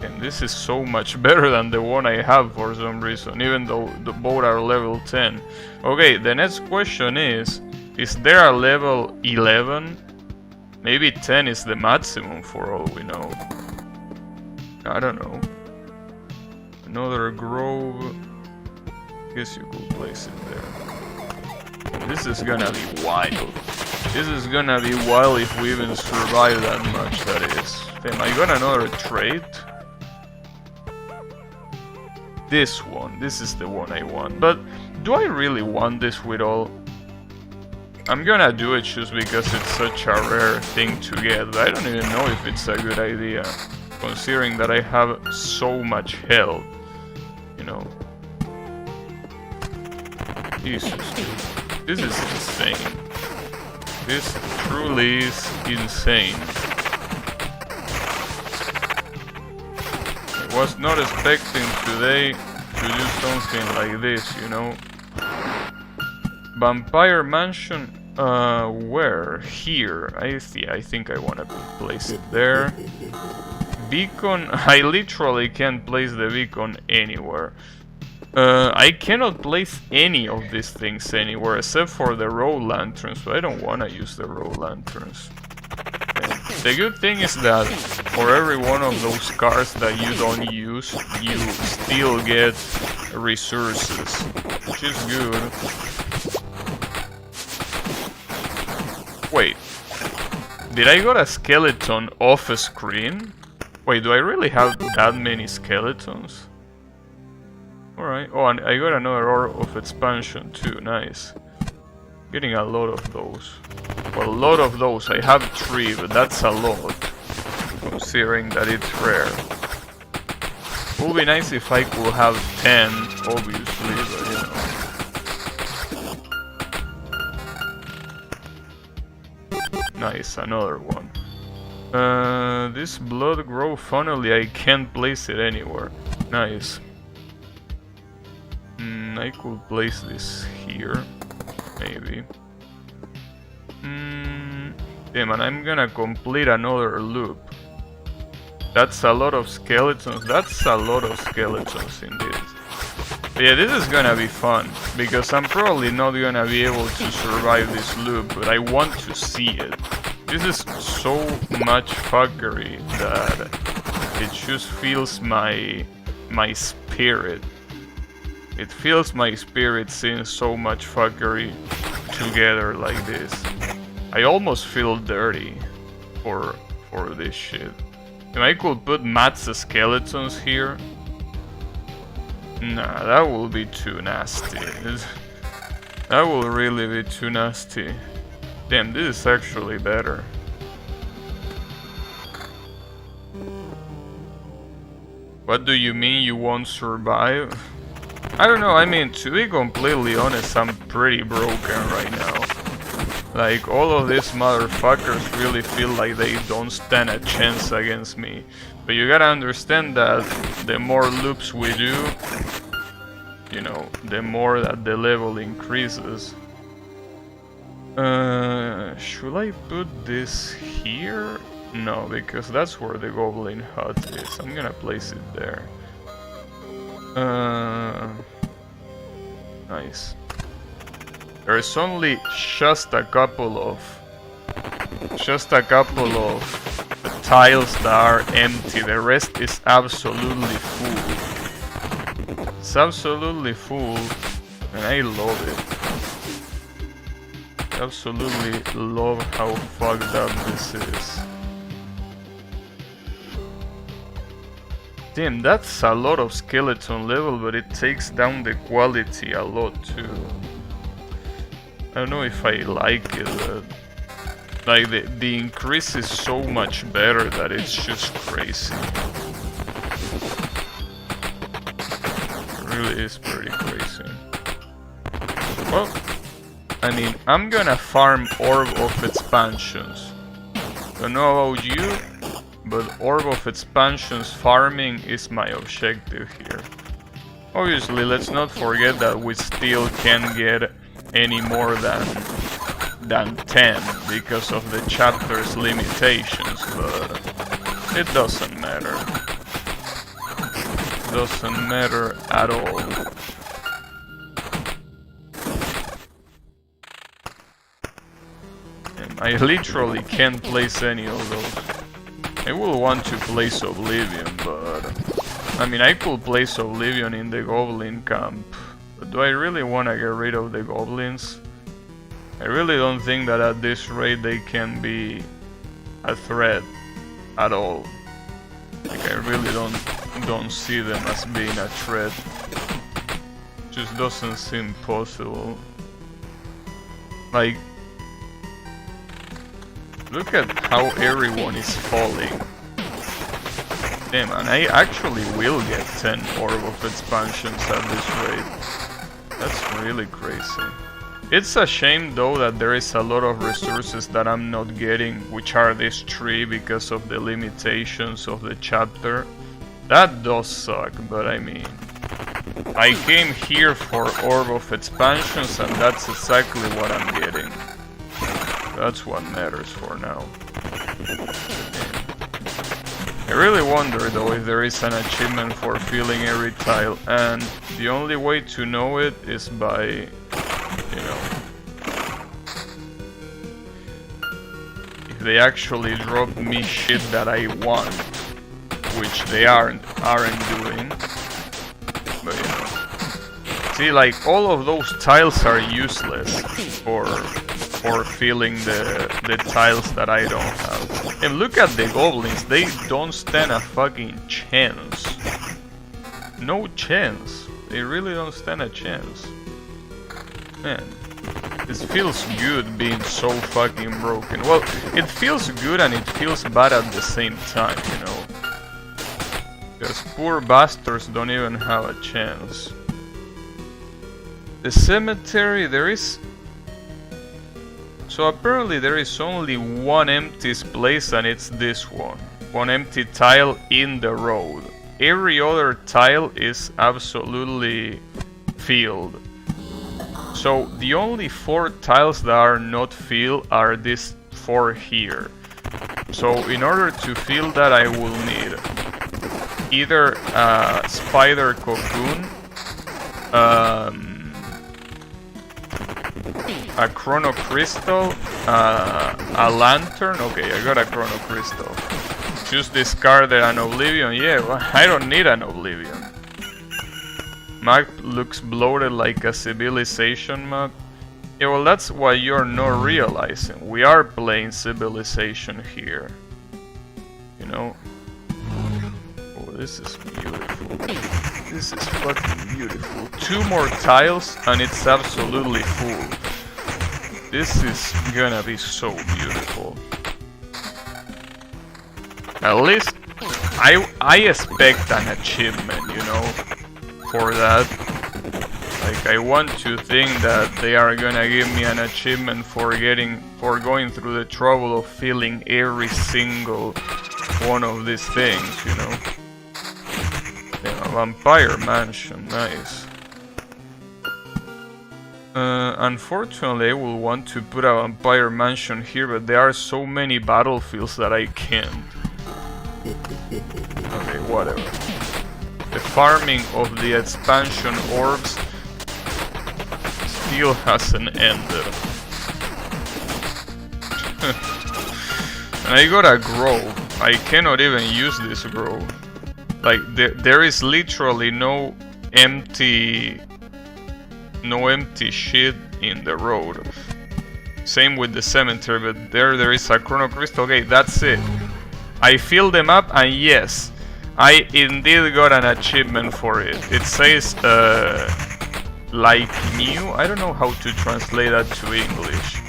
And this is so much better than the one I have for some reason, even though the both are level 10. Okay, the next question is there a level 11? Maybe 10 is the maximum for all we know. I don't know. Another grove. Guess you could place it there. This is gonna be wild. This is gonna be wild if we even survive that much, that is. Damn, I got another trait. This one. This is the one I want. But do I really want this with all? I'm gonna do it just because it's such a rare thing to get. But I don't even know if it's a good idea, considering that I have so much health. You know. Jesus, dude. This is insane. This truly is insane. I was not expecting today to do something like this, you know. Vampire Mansion, where? Here. I think I want to place it there. Beacon, I literally can't place the beacon anywhere. I cannot place any of these things anywhere except for the road lanterns, but I don't want to use the road lanterns. Okay. The good thing is that for every one of those cars that you don't use, you still get resources, which is good. Wait, did I got a skeleton off a screen? Wait, do I really have that many skeletons? Alright, oh, and I got another Orb of Expansion too, nice. Getting a lot of those. Well, a lot of those, I have 3, but that's a lot, considering that it's rare. It would be nice if I could have 10, obviously, but you know. Nice, another one. This blood grove funnily, I can't place it anywhere. Nice. I could place this here, maybe. Damn, and I'm gonna complete another loop. That's a lot of skeletons. That's a lot of skeletons indeed. But yeah, this is gonna be fun, because I'm probably not gonna be able to survive this loop, but I want to see it. This is so much fuckery that it just feels my spirit. It feels my spirit seeing so much fuckery together like this. I almost feel dirty for this shit. If I could put Matt's skeletons here. Nah, that will be too nasty. That will really be too nasty. Damn, this is actually better. What do you mean you won't survive? I don't know, I mean, to be completely honest, I'm pretty broken right now. Like, all of these motherfuckers really feel like they don't stand a chance against me. But you gotta understand that the more loops we do, you know, the more that the level increases. Should I put this here? No, because that's where the goblin hut is. I'm gonna place it there. Nice. There's only just a couple of tiles that are empty. The rest is absolutely full. It's absolutely full, and I love it. Absolutely love how fucked up this is. Damn, that's a lot of skeleton level, but it takes down the quality a lot too. I don't know if I like it, but like the increase is so much better that it's just crazy. It really is pretty crazy. Well, I mean, I'm gonna farm Orb of Expansions. Don't know about you, but Orb of Expansions farming is my objective here. Obviously, let's not forget that we still can't get any more than 10 because of the chapter's limitations, but it doesn't matter. It doesn't matter at all. And I literally can't place any of those. I will want to place Oblivion, but I mean, I could place Oblivion in the Goblin camp. But do I really want to get rid of the goblins? I really don't think that at this rate they can be a threat at all. Like, I really don't see them as being a threat. Just doesn't seem possible. Like, look at how everyone is falling. Damn, and I actually will get 10 Orb of Expansions at this rate. That's really crazy. It's a shame though that there is a lot of resources that I'm not getting, which are these 3 because of the limitations of the chapter. That does suck, but I mean, I came here for Orb of Expansions and that's exactly what I'm getting. That's what matters for now. I really wonder though if there is an achievement for filling every tile, and the only way to know it is by, you know, if they actually drop me shit that I want, which they aren't doing. But you know, see, like all of those tiles are useless for filling the tiles that I don't have. And look at the goblins, they don't stand a fucking chance. No chance. They really don't stand a chance. Man, it feels good being so fucking broken. Well, it feels good and it feels bad at the same time, you know. Because poor bastards don't even have a chance. The cemetery, there is... So apparently there is only one empty place and it's this one. One empty tile in the road. Every other tile is absolutely filled. So the only 4 tiles that are not filled are these 4 here. So in order to fill that I will need either a spider cocoon, a chrono crystal, a lantern. Okay, I got a chrono crystal. Just discarded an oblivion. Yeah, well, I don't need an oblivion. Map looks bloated like a civilization map. Yeah, well, that's what you're not realizing. We are playing civilization here. You know? Oh, this is beautiful. This is fucking beautiful. 2 more tiles and it's absolutely full. This is gonna be so beautiful. At least I expect an achievement, you know, for that. Like I want to think that they are gonna give me an achievement for going through the trouble of filling every single one of these things, you know. Yeah, vampire mansion, nice. Unfortunately, I will want to put a vampire mansion here, but there are so many battlefields that I can't. Okay, whatever. The farming of the expansion orbs still hasn't ended. And I got a grove. I cannot even use this grove. Like, there is literally no empty shit in the road. Same with the cemetery, but there is a chrono crystal. Okay, that's it. I filled them up, and yes, I indeed got an achievement for it. It says, like new. I don't know how to translate that to English.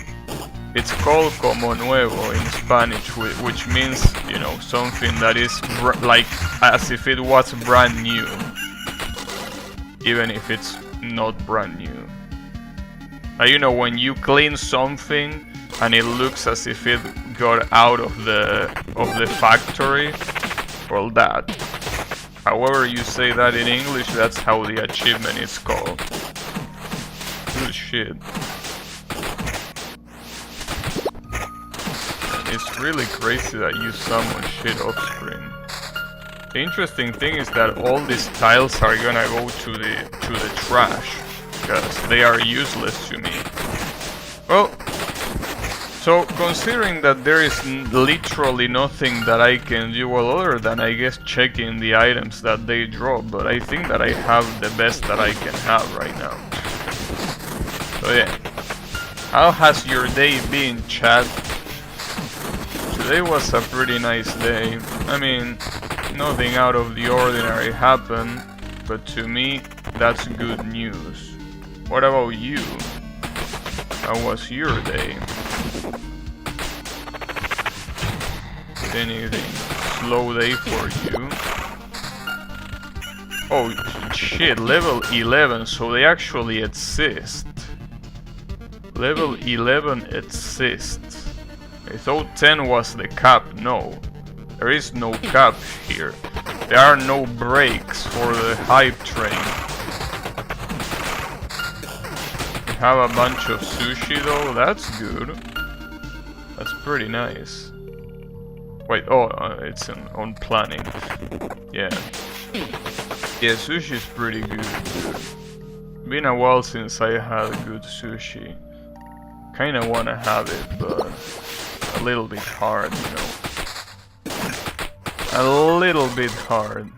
It's called como nuevo in Spanish, which means, you know, something that is like as if it was brand new, even if it's not brand new. You know, when you clean something and it looks as if it got out of the factory, well, that. However you say that in English, that's how the achievement is called. Good shit. It's really crazy that you summon shit off screen. The interesting thing is that all these tiles are gonna go to the trash, because they are useless to me. Well, so considering that there is literally nothing that I can do, well, other than I guess checking the items that they drop, but I think that I have the best that I can have right now. So yeah, how has your day been, chat? Today was a pretty nice day. I mean, nothing out of the ordinary happened, but to me, that's good news. What about you? How was your day? Anything slow day for you? Oh shit, level 11, so they actually exist. Level 11 exists. I thought 10 was the cap. No, there is no cap here. There are no brakes for the hype train. We have a bunch of sushi though, that's good. That's pretty nice. Wait, oh, it's on planning. Yeah. Yeah, sushi is pretty good, dude. Been a while since I had good sushi. Kinda wanna have it, but a little bit hard, you know. A little bit hard.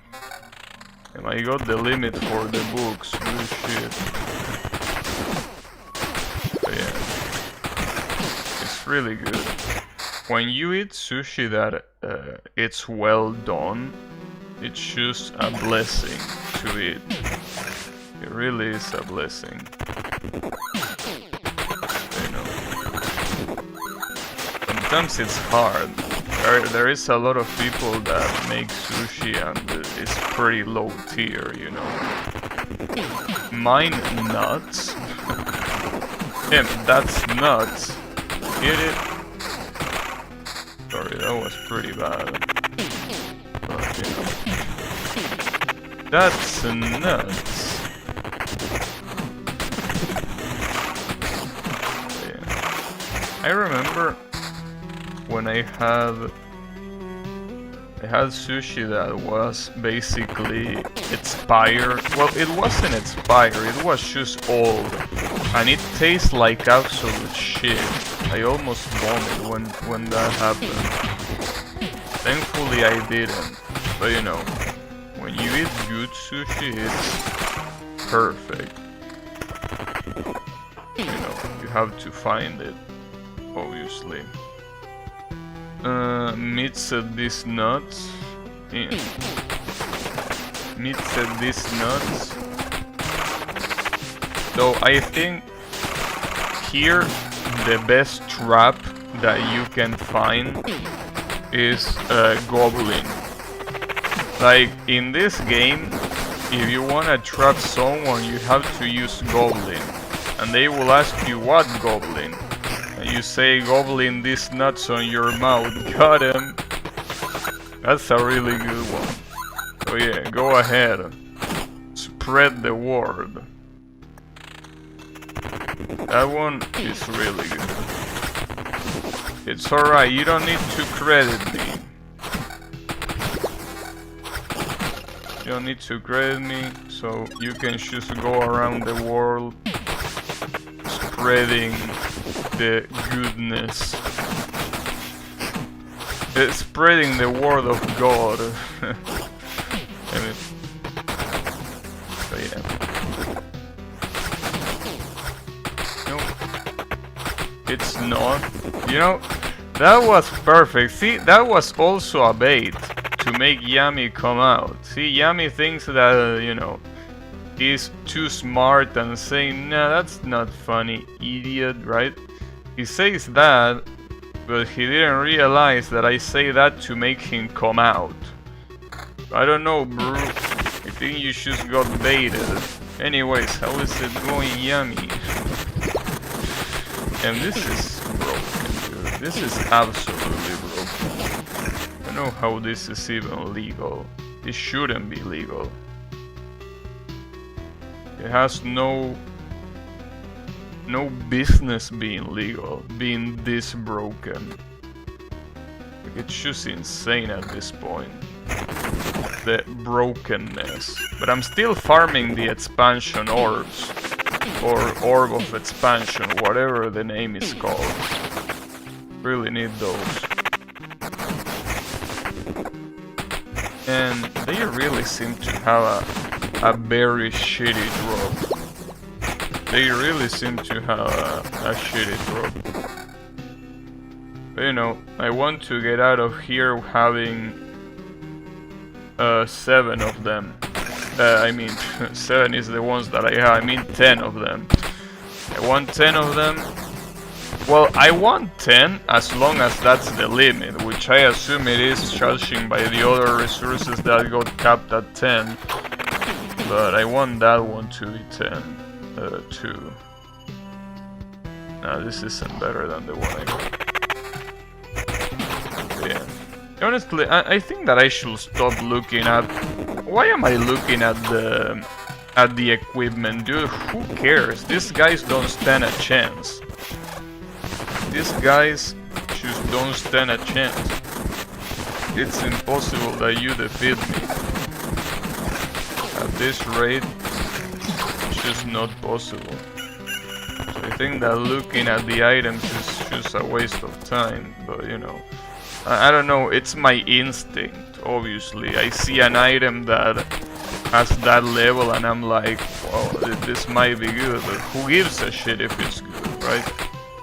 And I got the limit for the books. Good shit. But yeah, it's really good. When you eat sushi that it's well done, it's just a blessing to eat. It really is a blessing. You know. Sometimes it's hard. There is a lot of people that make sushi and it's pretty low tier, you know. Mine nuts. That's nuts. Get it? Sorry, that was pretty bad. But, you know. That's nuts. Yeah. I remember when I had sushi that was basically expired. Well, it wasn't expired, it was just old. And it tastes like absolute shit. I almost vomited when that happened. Thankfully I didn't. But you know, when you eat good sushi, it's perfect. You know, you have to find it, obviously. Meat said these nuts. Yeah. Meat said these nuts. So I think here the best trap that you can find is Goblin. Like in this game, if you wanna trap someone, you have to use Goblin, and they will ask you what Goblin. And you say Goblin these nuts on your mouth. Got him. That's a really good one. So yeah, go ahead. Spread the word. That one is really good. It's alright, you don't need to credit me. You don't need to credit me, so you can just go around the world spreading the goodness. Spreading the word of God. I mean, so yeah. No, it's not. You know, that was perfect. See, that was also a bait to make Yami come out. See, Yami thinks that, you know, he's too smart and saying, nah, that's not funny, idiot, right? He says that, but he didn't realize that I say that to make him come out. I don't know, bro. I think you just got baited. Anyways, how is it going, Yami? And this is broken, dude. This is absolutely broken. I don't know how this is even legal. This shouldn't be legal. It has no business being legal, being this broken. Like, it's just insane at this point. The brokenness. But I'm still farming the expansion orbs. Or orb of expansion, whatever the name is called. Really need those. And they really seem to have a very shitty drop. They really seem to have a shitty drop. But you know, I want to get out of here having 7 of them. I mean, 7 is the ones that I have. I mean 10 of them. I want 10 of them. Well, I want 10 as long as that's the limit, which I assume it is, judging by the other resources that got capped at 10. But I want that one to be 10 too. Nah, this isn't better than the one I got. Yeah. Honestly, I think that I should stop looking at... Why am I looking at the equipment, dude? Who cares? These guys don't stand a chance. These guys just don't stand a chance. It's impossible that you defeat me. At this rate, it's just not possible. So I think that looking at the items is just a waste of time, but you know, I don't know, it's my instinct, obviously. I see an item that has that level and I'm like, well, this might be good, but who gives a shit if it's good, right?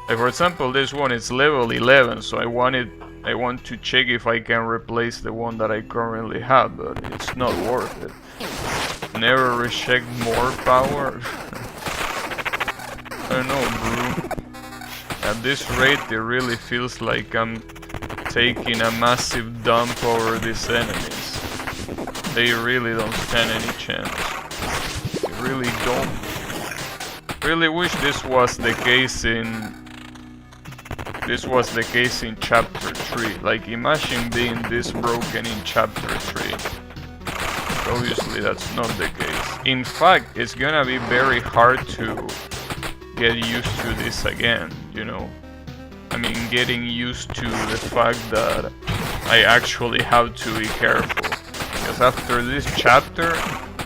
Like for example, this one is level 11, so I want to check if I can replace the one that I currently have, but it's not worth it. Never reject more power. I don't know, bro. At this rate, it really feels like I'm taking a massive dump over these enemies. They really don't stand any chance. They really don't. Really wish this was the case in chapter 3. Like, imagine being this broken in chapter 3. Obviously that's not the case. In fact, it's gonna be very hard to get used to this again, you know. I mean, getting used to the fact that I actually have to be careful. Because after this chapter,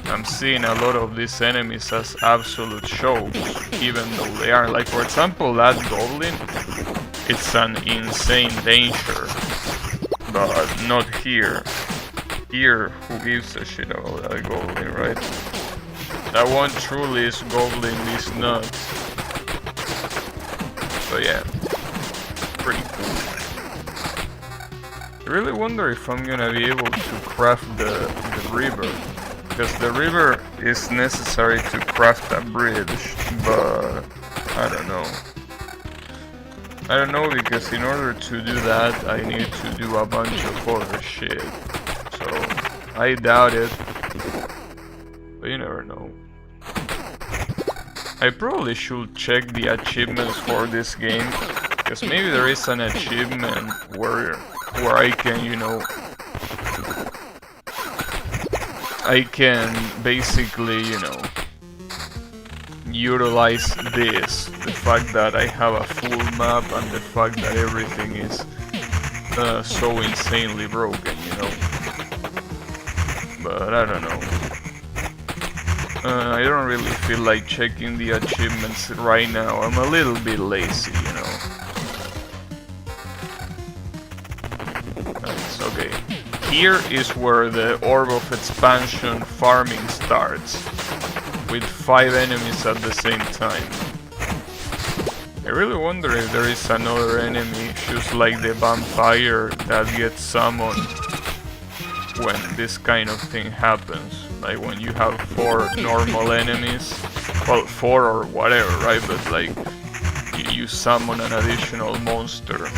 I'm seeing a lot of these enemies as absolute shows, even though they are. Like for example, that goblin, it's an insane danger, but not here. Here, who gives a shit about that goblin, right? That one truly is goblin these nuts. But yeah, pretty cool. I really wonder if I'm gonna be able to craft the river, because the river is necessary to craft a bridge, but I don't know. I don't know, because in order to do that I need to do a bunch of other shit. So I doubt it, but you never know. I probably should check the achievements for this game, because maybe there is an achievement where I can, you know, I can basically, you know, utilize this, the fact that I have a full map and the fact that everything is so insanely broken, you know. But I don't know. I don't really feel like checking the achievements right now. I'm a little bit lazy, you know. Nice, okay. Here is where the Orb of Expansion farming starts, with 5 enemies at the same time. I really wonder if there is another enemy just like the vampire that gets summoned when this kind of thing happens. Like when you have 4 normal enemies, well, 4 or whatever, right? But like you summon an additional monster.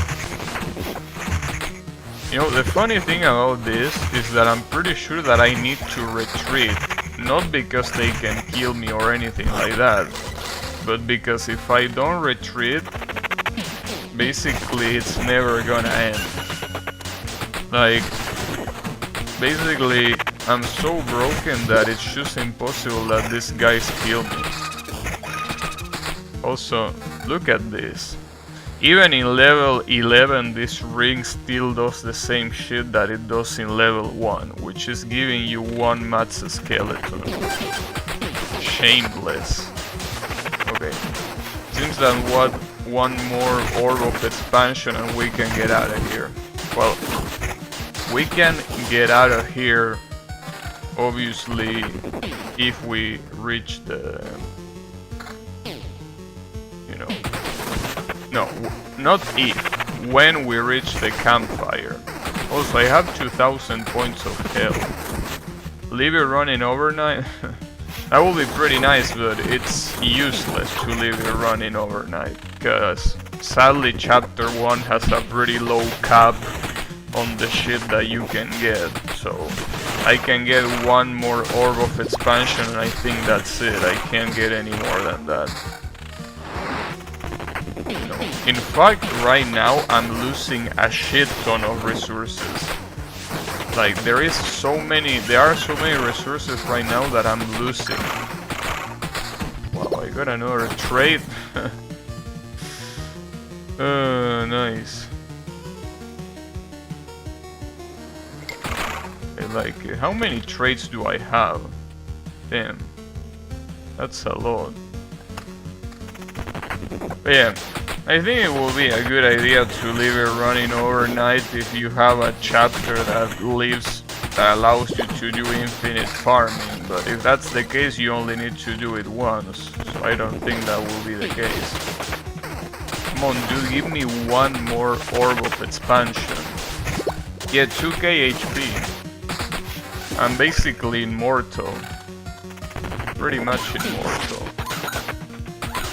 You know, the funny thing about this is that I'm pretty sure that I need to retreat, not because they can kill me or anything like that, but because if I don't retreat, basically it's never gonna end. Like, basically I'm so broken that it's just impossible that these guys kill me. Also, look at this. Even in level 11, this ring still does the same shit that it does in level 1, which is giving you 1 Matz skeleton. Shameless. Okay. Seems that one more Orb of Expansion and we can get out of here. Well, we can get out of here, obviously, if we reach the... you know... No, not if, when we reach the campfire. Also, I have 2000 points of health. Leave it running overnight? That would be pretty nice, but it's useless to leave it running overnight, because sadly chapter 1 has a pretty low cap on the shit that you can get, so I can get 1 more Orb of Expansion and I think that's it. I can't get any more than that. In fact, right now I'm losing a shit ton of resources. Like, there are so many resources right now that I'm losing. Wow, I got another trade. Nice. I like it. How many trades do I have? Damn. That's a lot. But yeah, I think it will be a good idea to leave it running overnight if you have a chapter that allows you to do infinite farming, but if that's the case you only need to do it once, so I don't think that will be the case. Come on dude, give me one more orb of expansion. Yeah, 2k HP. I'm basically immortal. Pretty much immortal.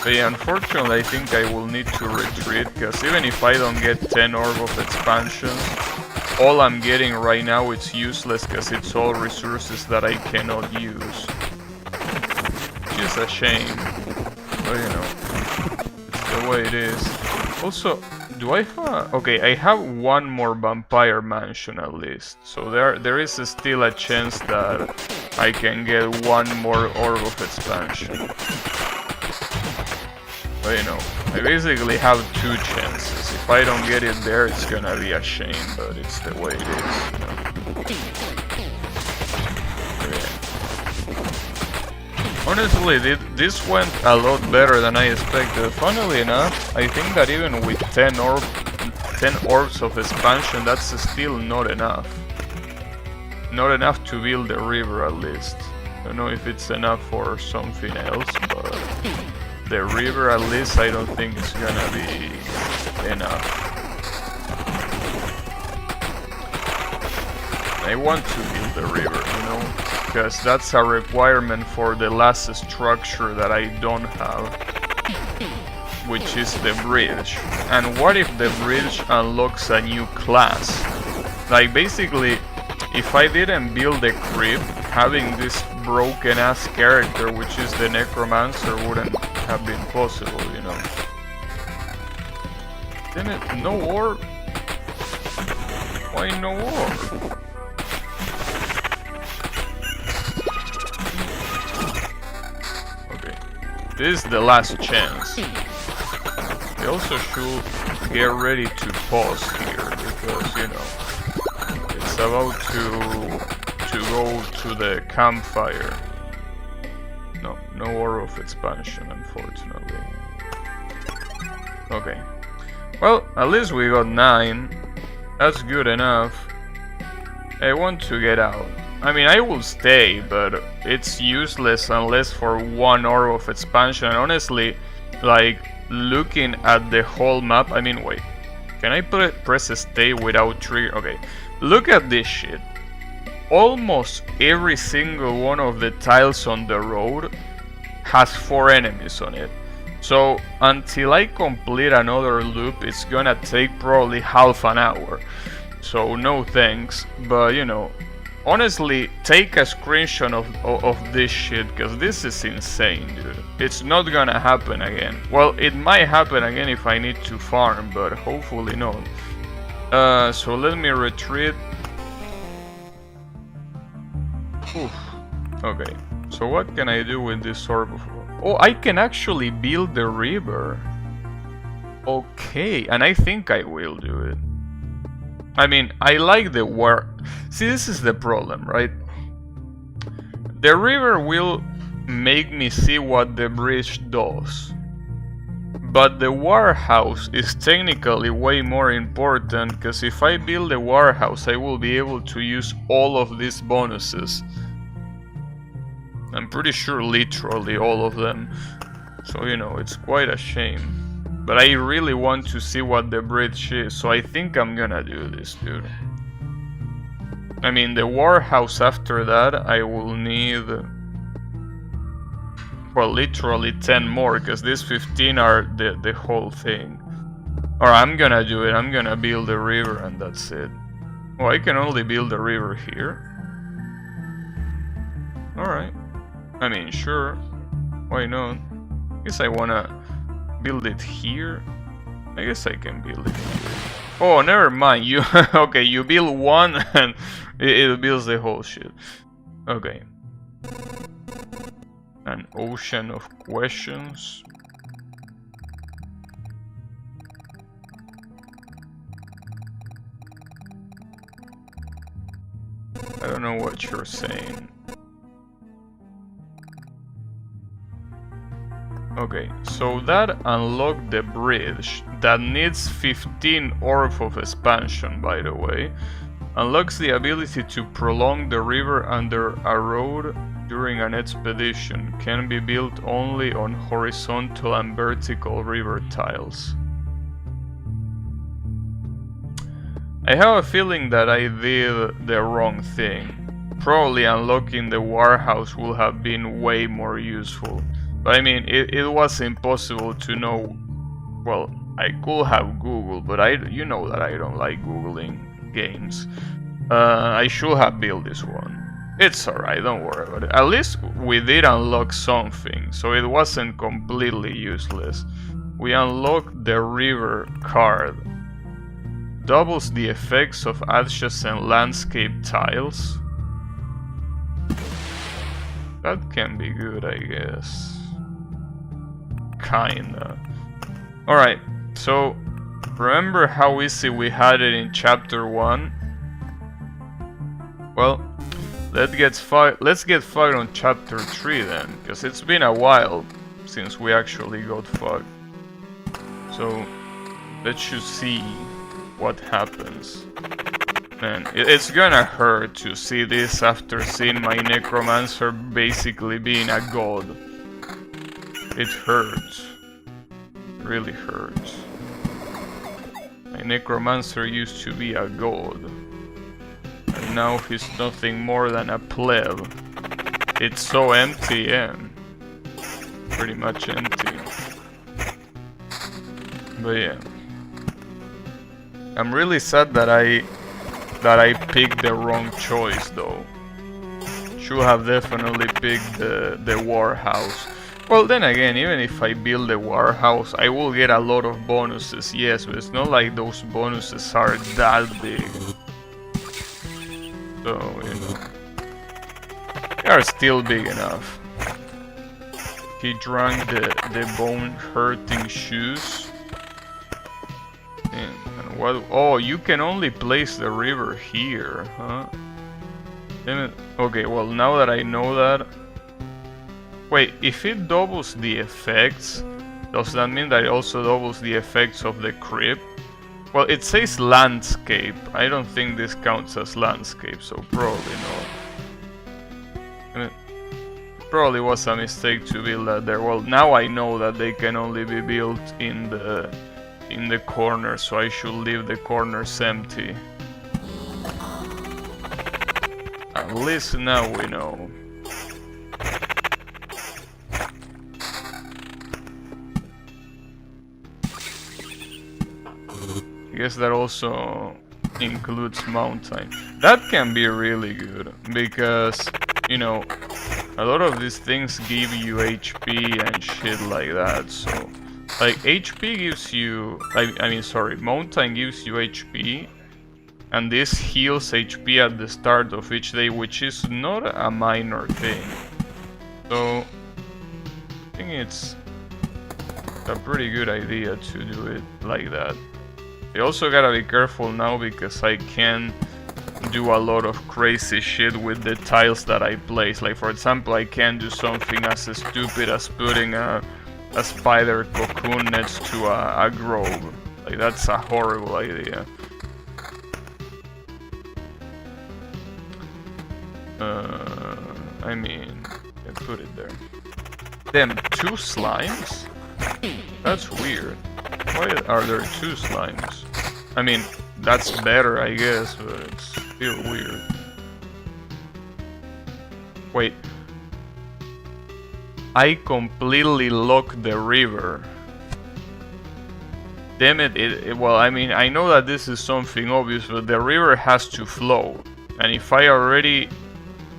But yeah, unfortunately I think I will need to retreat, because even if I don't get 10 orb of expansion, all I'm getting right now it's useless because it's all resources that I cannot use. Which is a shame. But you know, it's the way it is. Also, do I have... Okay, I have one more vampire mansion at least. So there is still a chance that I can get one more orb of expansion. But you know, I basically have two chances. If I don't get it there, it's gonna be a shame, but it's the way it is, you know. Okay. Honestly, this went a lot better than I expected. Funnily enough, I think that even with 10 orbs of expansion, that's still not enough. Not enough to build the river at least. I don't know if it's enough for something else, but... The river, at least, I don't think it's gonna be enough. I want to build the river, you know, because that's a requirement for the last structure that I don't have, which is the bridge. And what if the bridge unlocks a new class? Like, basically, if I didn't build the crypt, having this broken ass character, which is the necromancer, wouldn't have been possible, you know. Damn it, no orb? Why no orb? Okay, this is the last chance. We also should get ready to pause here, because, you know, it's about to go to the campfire. No orb of expansion, unfortunately. Okay. Well, at least we got 9. That's good enough. I want to get out. I mean, I will stay, but it's useless unless for one orb of expansion. Honestly, like, looking at the whole map... I mean, wait. Can I press stay without trigger? Okay. Look at this shit. Almost every single one of the tiles on the road has 4 enemies on it. So until I complete another loop, it's gonna take probably half an hour. So no thanks, but you know, honestly, take a screenshot of this shit, because this is insane, dude. It's not gonna happen again. Well, it might happen again if I need to farm, but hopefully not. So let me retreat. Oof. Okay. So what can I do with this orb of... Oh, I can actually build the river. Okay, and I think I will do it. I mean, I like the war... See, this is the problem, right? The river will make me see what the bridge does. But the warehouse is technically way more important, because if I build a warehouse, I will be able to use all of these bonuses. I'm pretty sure literally all of them. So, you know, it's quite a shame. But I really want to see what the bridge is, so I think I'm gonna do this, dude. I mean, the warehouse after that, I will need... Well, literally 10 more, because these 15 are the whole thing. Or I'm gonna do it, I'm gonna build a river and that's it. Oh, I can only build a river here? Alright. I mean, sure. Why not? I guess I wanna build it here. I guess I can build it here. Oh, never mind. You okay, you build one and it builds the whole shit. Okay. An ocean of questions. I don't know what you're saying. Okay, so that unlocked the bridge that needs 15 Orb of Expansion, by the way. Unlocks the ability to prolong the river under a road during an expedition. Can be built only on horizontal and vertical river tiles. I have a feeling that I did the wrong thing. Probably unlocking the warehouse would have been way more useful. But I mean, it was impossible to know. Well, I could have Googled, but you know that I don't like Googling games. I should have built this one. It's alright, don't worry about it. At least we did unlock something, so it wasn't completely useless. We unlocked the river card. Doubles the effects of adjacent landscape tiles. That can be good, I guess. Kinda. Alright, so remember how easy we had it in chapter 1? Well, let's get fucked on chapter 3 then, because it's been a while since we actually got fucked. So let's just see what happens. Man, it's gonna hurt to see this after seeing my necromancer basically being a god. It hurts. It really hurts. My necromancer used to be a god. And now he's nothing more than a pleb. It's so empty, yeah. Pretty much empty. But yeah. I'm really sad that I picked the wrong choice though. Should have definitely picked the warehouse. Well, then again, even if I build the warehouse, I will get a lot of bonuses, yes, but it's not like those bonuses are that big. So, you know, they are still big enough. He drank the bone-hurting shoes. And what? Oh, you can only place the river here, huh? Damn it. Okay, well, now that I know that... Wait, if it doubles the effects, does that mean that it also doubles the effects of the crypt? Well, it says landscape. I don't think this counts as landscape, so probably not. It probably was a mistake to build that there. Well, now I know that they can only be built in the corner, so I should leave the corners empty. At least now we know. I guess that also includes mountain. That can be really good, because, you know, a lot of these things give you HP and shit like that, so... Like, HP gives you... I mean, sorry, mountain gives you HP, and this heals HP at the start of each day, which is not a minor thing. So, I think it's a pretty good idea to do it like that. I also gotta be careful now because I can do a lot of crazy shit with the tiles that I place. Like, for example, I can do something as stupid as putting a spider cocoon next to a grove. Like, that's a horrible idea. I mean, I put it there. Damn, 2 slimes? That's weird. Why are there 2 slimes? I mean, that's better, I guess, but it's still weird. Wait. I completely locked the river. Damn it, well, I mean, I know that this is something obvious, but the river has to flow. And if I already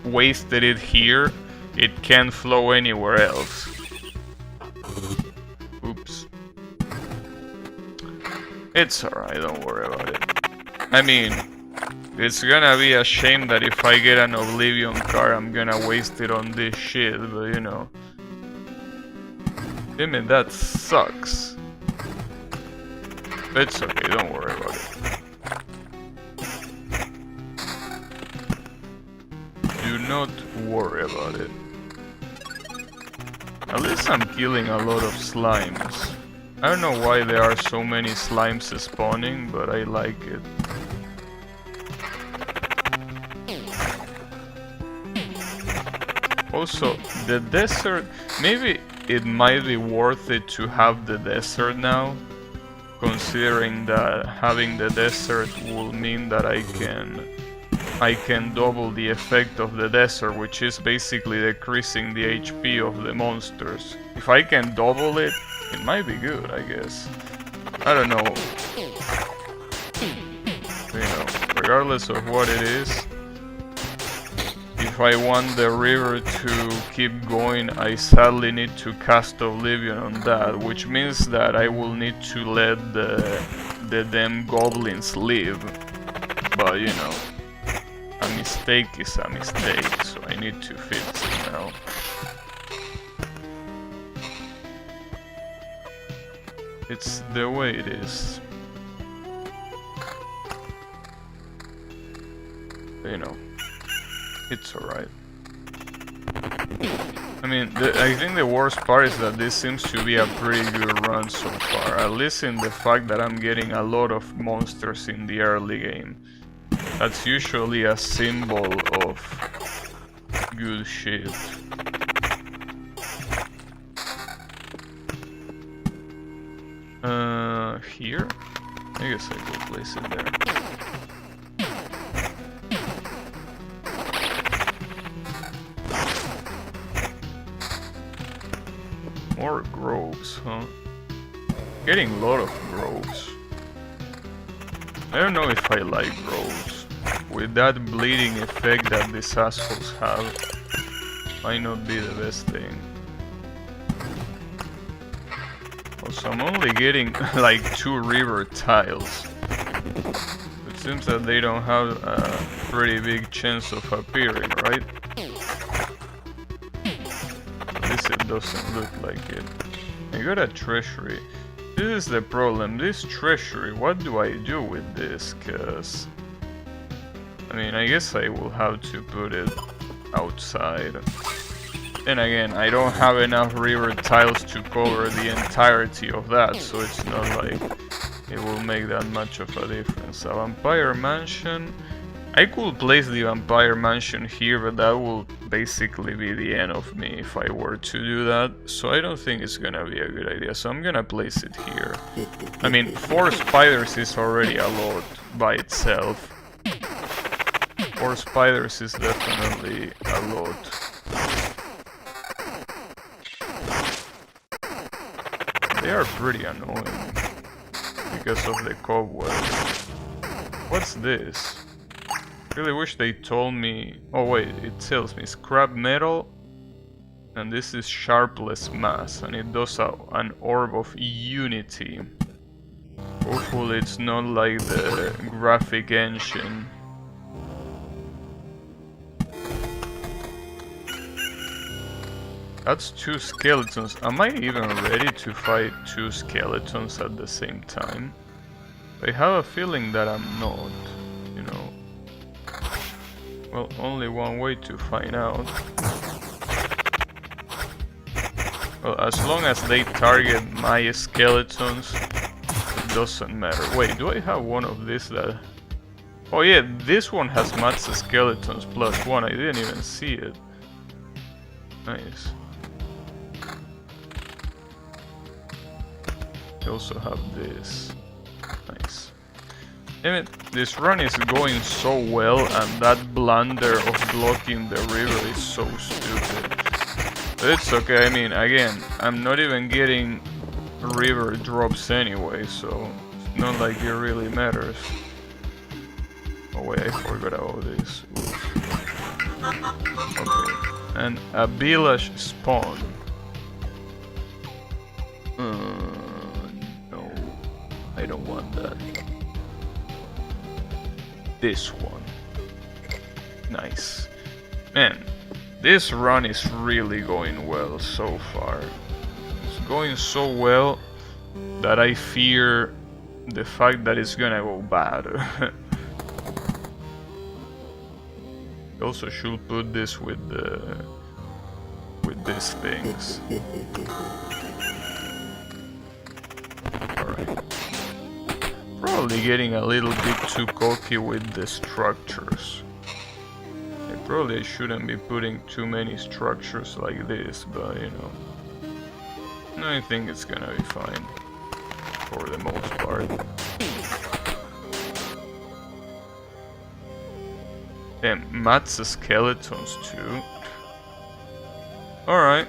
wasted it here, it can't flow anywhere else. Oops. It's alright, don't worry about it. I mean, it's gonna be a shame that if I get an Oblivion card, I'm gonna waste it on this shit, but you know. Damn it, that sucks. It's okay, don't worry about it. Do not worry about it. At least I'm killing a lot of slimes. I don't know why there are so many slimes spawning, but I like it. Also, the desert, maybe it might be worth it to have the desert now, considering that having the desert will mean that I can double the effect of the desert, which is basically decreasing the HP of the monsters. If I can double it, it might be good, I guess. I don't know. You know, regardless of what it is, if I want the river to keep going, I sadly need to cast Oblivion on that, which means that I will need to let the damn goblins live. But you know, a mistake is a mistake, so I need to fix it now. It's the way it is. You know, it's alright. I mean, I think the worst part is that this seems to be a pretty good run so far, at least in the fact that I'm getting a lot of monsters in the early game. That's usually a symbol of good shit. Here? I guess I could place it there. More groves, huh? Getting a lot of groves. I don't know if I like groves. With that bleeding effect that these assholes have, might not be the best thing. Also, I'm only getting like 2 river tiles. It seems that they don't have a pretty big chance of appearing, right? At least it doesn't look like it. I got a treasury. This is the problem. This treasury, what do I do with this? Cause I mean, I guess I will have to put it outside. Then again, I don't have enough river tiles to cover the entirety of that, so it's not like it will make that much of a difference. A vampire mansion. I could place the vampire mansion here, but that will basically be the end of me if I were to do that. So I don't think it's gonna be a good idea, so I'm gonna place it here. I mean, 4 spiders is already a lot by itself. 4 spiders is definitely a lot. They are pretty annoying because of the cobwebs. What's this? Really wish they told me. Oh wait, it tells me scrap metal, and this is sharpless mass, and it does an orb of unity. Hopefully it's not like the graphic engine. That's 2 skeletons. Am I even ready to fight 2 skeletons at the same time? I have a feeling that I'm not, you know. Well, only one way to find out. Well, as long as they target my skeletons, it doesn't matter. Wait, do I have one of these that... Oh yeah, this one has Matza skeletons +1. I didn't even see it. Nice. I also have this. Nice. Damn it, this run is going so well, and that blunder of blocking the river is so stupid. But it's okay, I mean, again, I'm not even getting river drops anyway, so it's not like it really matters. Oh wait, I forgot about this. Okay. And a village spawn. No, I don't want that. This one. Nice. Man, this run is really going well so far. It's going so well that I fear the fact that it's gonna go bad. I also should put this with the these things. Alright. Probably getting a little bit too cocky with the structures. Probably I shouldn't be putting too many structures like this, but you know. I think it's gonna be fine. For the most part. Damn, Matt's skeletons too. Alright.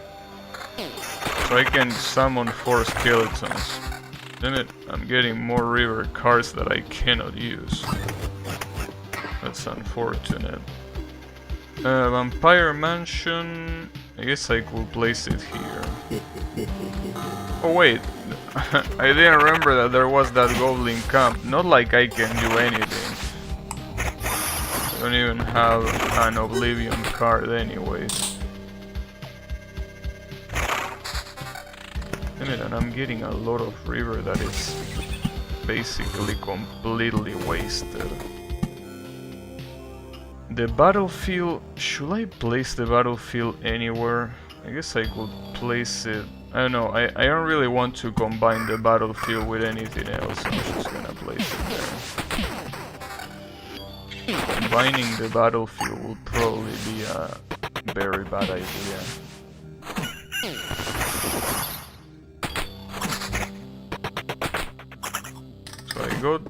So I can summon 4 skeletons. Damn it, I'm getting more river cards that I cannot use. That's unfortunate. Vampire Mansion... I guess I could place it here. Oh wait, I didn't remember that there was that goblin camp. Not like I can do anything. I don't even have an Oblivion card anyways. And I'm getting a lot of river that is basically completely wasted. The battlefield, should I place the battlefield anywhere? I guess I could place it, I don't know, I don't really want to combine the battlefield with anything else, I'm just gonna place it there. Combining the battlefield would probably be a very bad idea. So I got...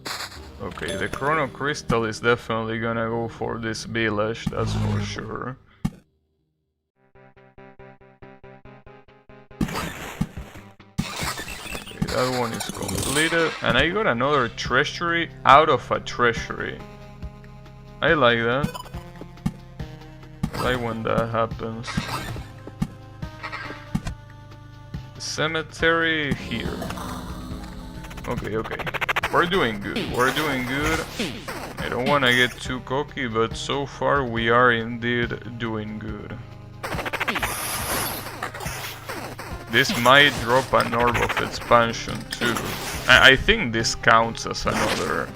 Okay, the Chrono Crystal is definitely gonna go for this village, that's for sure. Okay, that one is completed, and I got another treasury out of a treasury. I like that. I like when that happens. The cemetery here. Okay, okay. We're doing good, we're doing good. I don't want to get too cocky, but so far we are indeed doing good. This might drop an Orb of Expansion too. I think this counts as another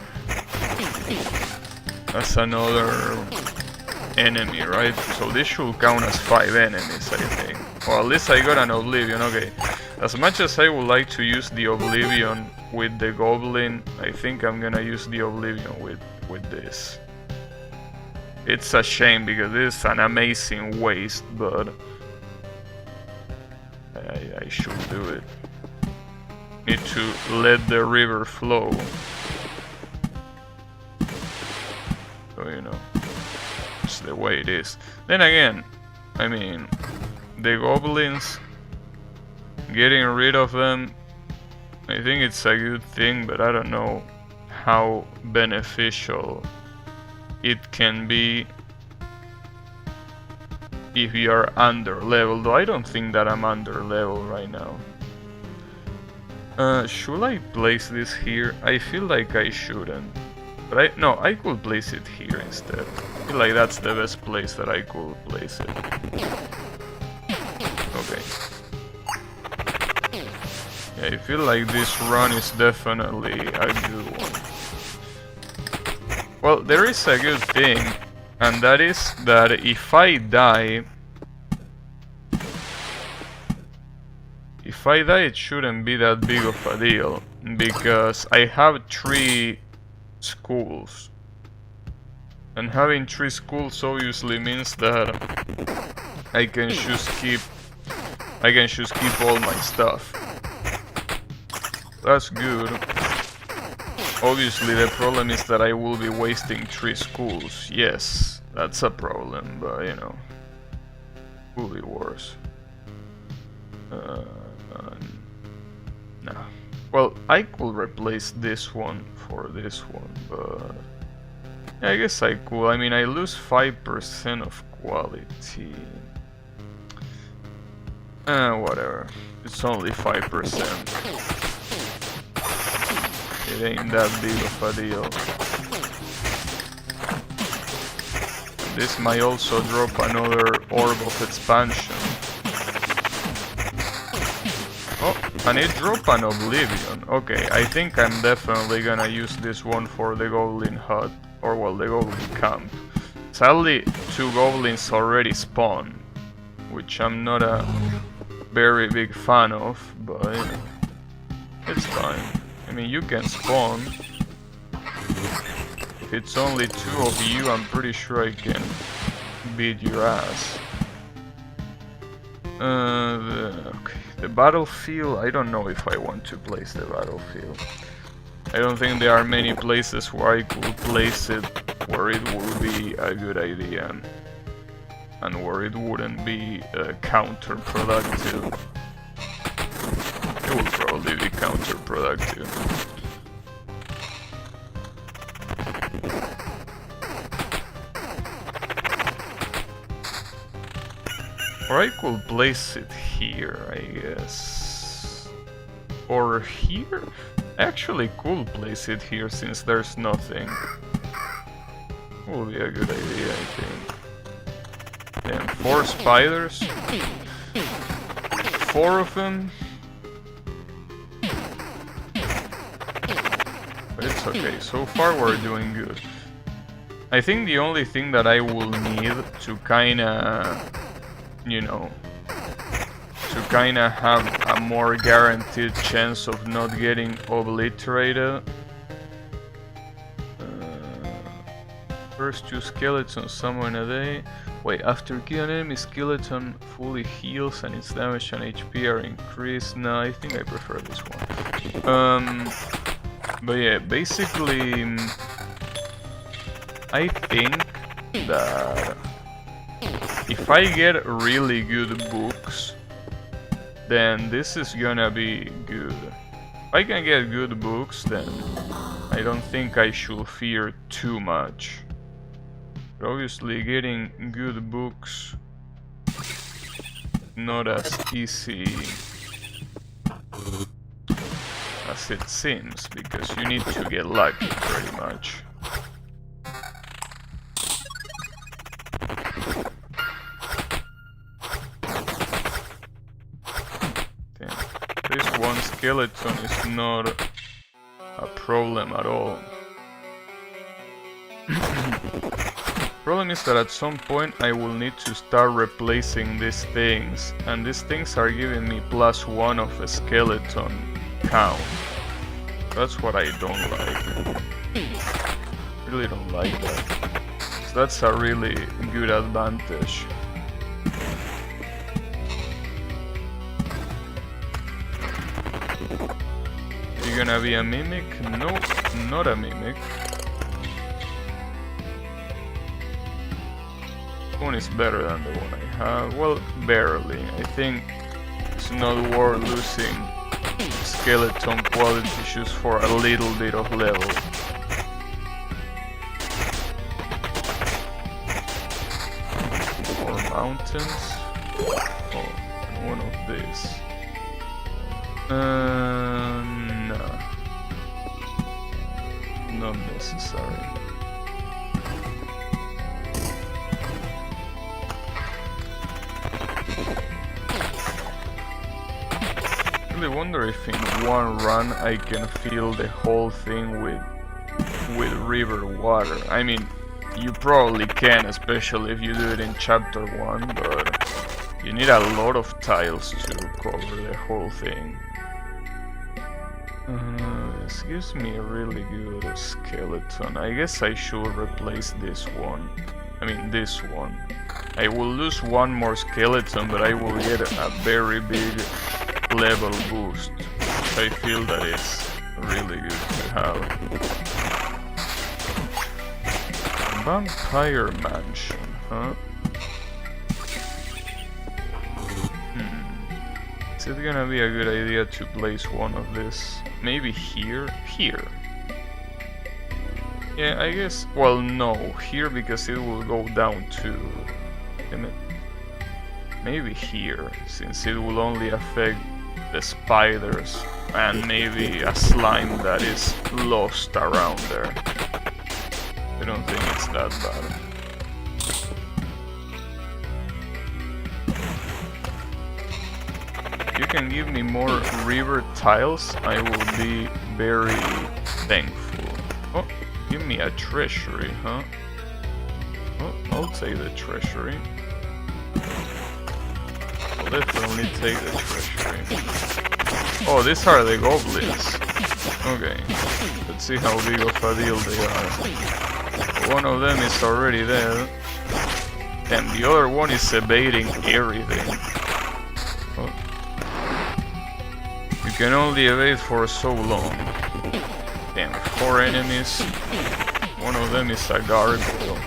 enemy, right? So this should count as 5 enemies, I think. Or at least I got an Oblivion, okay. As much as I would like to use the Oblivion with the Goblin, I think I'm gonna use the Oblivion with this. It's a shame because it's an amazing waste, but I should do it. Need to let the river flow. So you know, it's the way it is. Then again, I mean, the goblins, getting rid of them, I think it's a good thing, but I don't know how beneficial it can be if you are under level, though I don't think that I'm under level right now. Should I place this here? I feel like I shouldn't. But no, I could place it here instead. I feel like that's the best place that I could place it. Okay. Yeah, I feel like this run is definitely a good one. Well, there is a good thing, and that is that if I die, it shouldn't be that big of a deal, because I have 3 schools. And having 3 schools obviously means that I can just keep all my stuff. That's good. Obviously the problem is that I will be wasting 3 schools. Yes, that's a problem, but you know, could be worse. No. Well, I could replace this one for this one, but yeah, I guess I could. I mean, I lose 5% of quality. Whatever. It's only 5%. It ain't that big of a deal. This might also drop another Orb of Expansion. Oh, and it dropped an Oblivion. Okay, I think I'm definitely gonna use this one for the Goblin Hut. Or well, the Goblin Camp. Sadly, 2 Goblins already spawned. which I'm not a very big fan of, but it's fine. I mean, you can spawn. If it's only 2 of you, I'm pretty sure I can beat your ass. Okay. The battlefield, I don't know if I want to place the battlefield. I don't think there are many places where I could place it where it would be a good idea and where it wouldn't be counterproductive. It would probably be counterproductive. Or I could place it here, I guess. Or here? I actually could place it here since there's nothing. Will be a good idea, I think. Then 4 spiders. 4 of them. But it's okay, so far we're doing good. I think the only thing that I will need to kinda, you know, to kinda have a more guaranteed chance of not getting obliterated. First 2 skeletons summon a day. Wait, after killing an enemy, skeleton fully heals and its damage and HP are increased. No, I think I prefer this one. But yeah, basically, I think that if I get really good books, then this is gonna be good. If I can get good books, then I don't think I should fear too much. But obviously getting good books not as easy as it seems, because you need to get lucky pretty much. This one skeleton is not a problem at all. Problem is that at some point I will need to start replacing these things, and these things are giving me +1 of a skeleton count. That's what I don't like. Really don't like that. So that's a really good advantage. You gonna be a mimic? No, not a mimic. One is better than the one I have. Well, barely. I think it's not worth losing skeleton quality issues for a little bit of level. Or mountains. Oh, one of these. No. Not necessary. I wonder if in one run I can fill the whole thing with river water. I mean, you probably can, especially if you do it in chapter 1, but you need a lot of tiles to cover the whole thing. This gives me a really good skeleton. I guess I should replace this one. I mean, this one. I will lose one more skeleton, but I will get a very big level boost. I feel that it's really good to have. Vampire Mansion, huh? Is it gonna be a good idea to place one of this? Maybe here? Here. Yeah, I guess... Well, no. Here, because it will go down to... Damn it. Maybe here, since it will only affect the spiders and maybe a slime that is lost around there. I don't think it's that bad. If you can give me more river tiles, I will be very thankful. Oh, give me a treasury, huh? Oh, I'll take the treasury. I'll definitely take the treasury. Oh, these are the goblins. Okay, let's see how big of a deal they are. One of them is already dead, and the other one is evading everything. Oh. You can only evade for so long. Damn, 4 enemies. One of them is a gargoyle.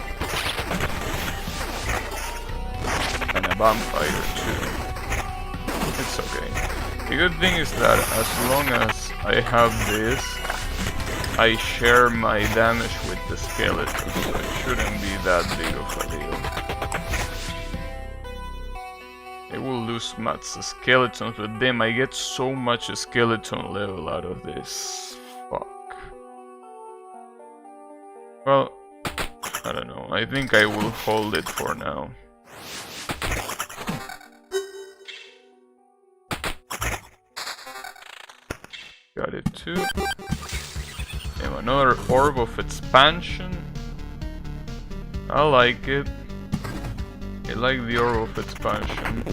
And a vampire too. It's okay. The good thing is that as long as I have this, I share my damage with the skeletons, so it shouldn't be that big of a deal. I will lose Mats skeletons, but damn, I get so much skeleton level out of this. Fuck. Well, I don't know. I think I will hold it for now. Got it too. And another orb of expansion. I like it. I like the orb of expansion.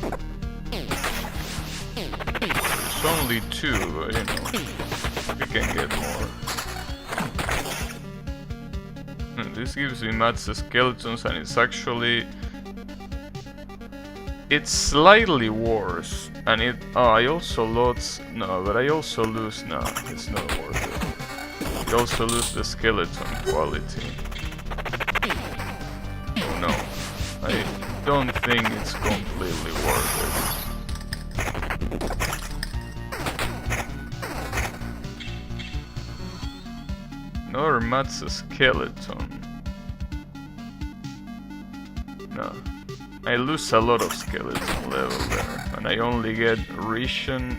There's only 2, but you know, we can get more. This gives me Mats skeletons, and it's actually... It's slightly worse, and it... Oh, I also lost... No, but I also lose... No, it's not worth it. I also lose the skeleton quality. Oh no. I don't think it's completely worth it. Another Mats skeleton. No. I lose a lot of skeleton level there, and I only get Rishan.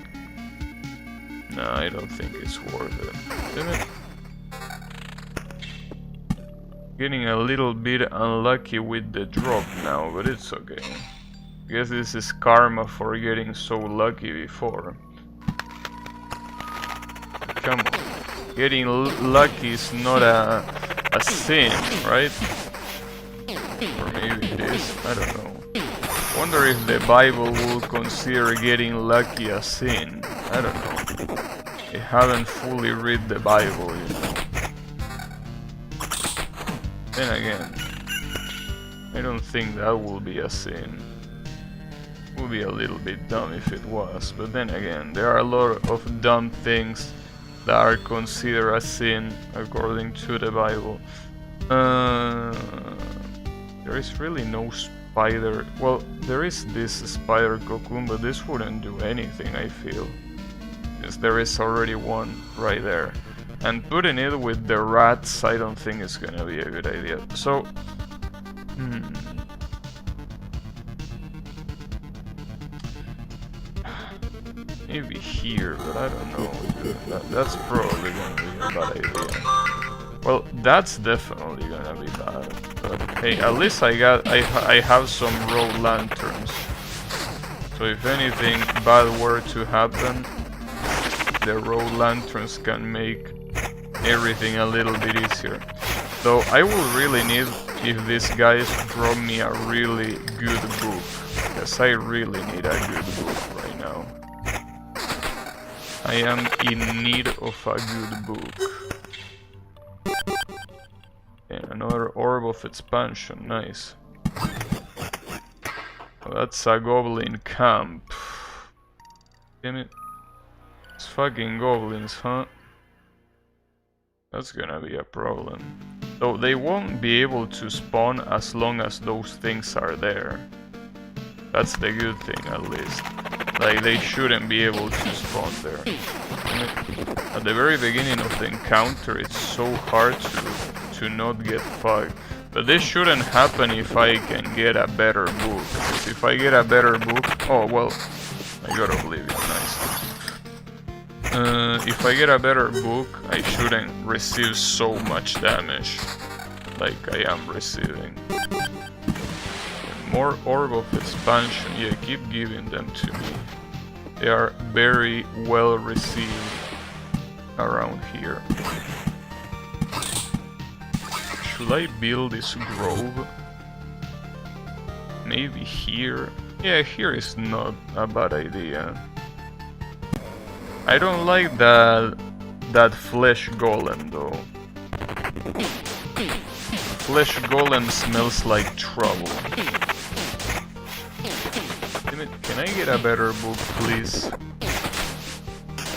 No, I don't think it's worth it. Damn it. Getting a little bit unlucky with the drop now, but it's okay. I guess this is karma for getting so lucky before. Come on. Getting lucky is not a sin, right? Or maybe it is, I don't know. Wonder if the Bible will consider getting lucky a sin. I don't know. I haven't fully read the Bible, you know. Then again, I don't think that will be a sin. It would be a little bit dumb if it was, but then again, there are a lot of dumb things that are considered a sin according to the Bible. There is really no spider. Well, there is this spider cocoon, but this wouldn't do anything, I feel. Because there is already one right there. And putting it with the rats, I don't think it's gonna be a good idea. So, maybe here, but I don't know. That's probably gonna be a bad idea. Well, that's definitely gonna be bad. But hey, at least I have some road lanterns. So if anything bad were to happen, the road lanterns can make everything a little bit easier. Though I will really need if these guys drop me a really good book. Because I really need a good book right now. I am in need of a good book. And another orb of expansion, nice. Well, that's a goblin camp. Damn it. It's fucking goblins, huh? That's gonna be a problem. So they won't be able to spawn as long as those things are there. That's the good thing, at least. Like, they shouldn't be able to spawn there. At the very beginning of the encounter, it's so hard to not get fucked. But this shouldn't happen if I can get a better book. Because if I get a better book... Oh, well, I got Oblivion, nice. If I get a better book, I shouldn't receive so much damage like I am receiving. More Orb of Expansion, yeah, keep giving them to me. They are very well received around here. Should I build this grove? Maybe here? Yeah, here is not a bad idea. I don't like that flesh golem though. Flesh golem smells like trouble. Damn it, can I get a better book, please?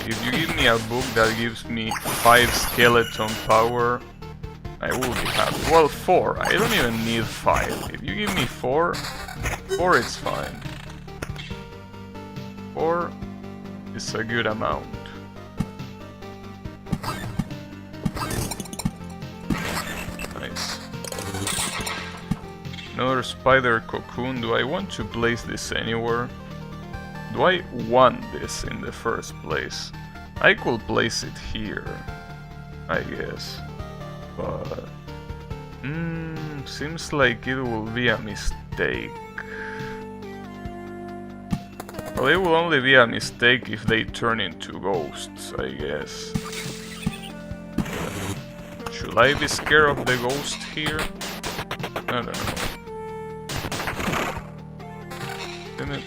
If you give me a book that gives me 5 skeleton power, I will be happy. Well, 4. I don't even need 5. If you give me 4, 4 it's fine. 4 is a good amount. Nice. Another spider cocoon. Do I want to place this anywhere? Do I want this in the first place? I could place it here, I guess. But seems like it will be a mistake. Well, it will only be a mistake if they turn into ghosts, I guess. Should I be scared of the ghost here? I don't know. Damn it.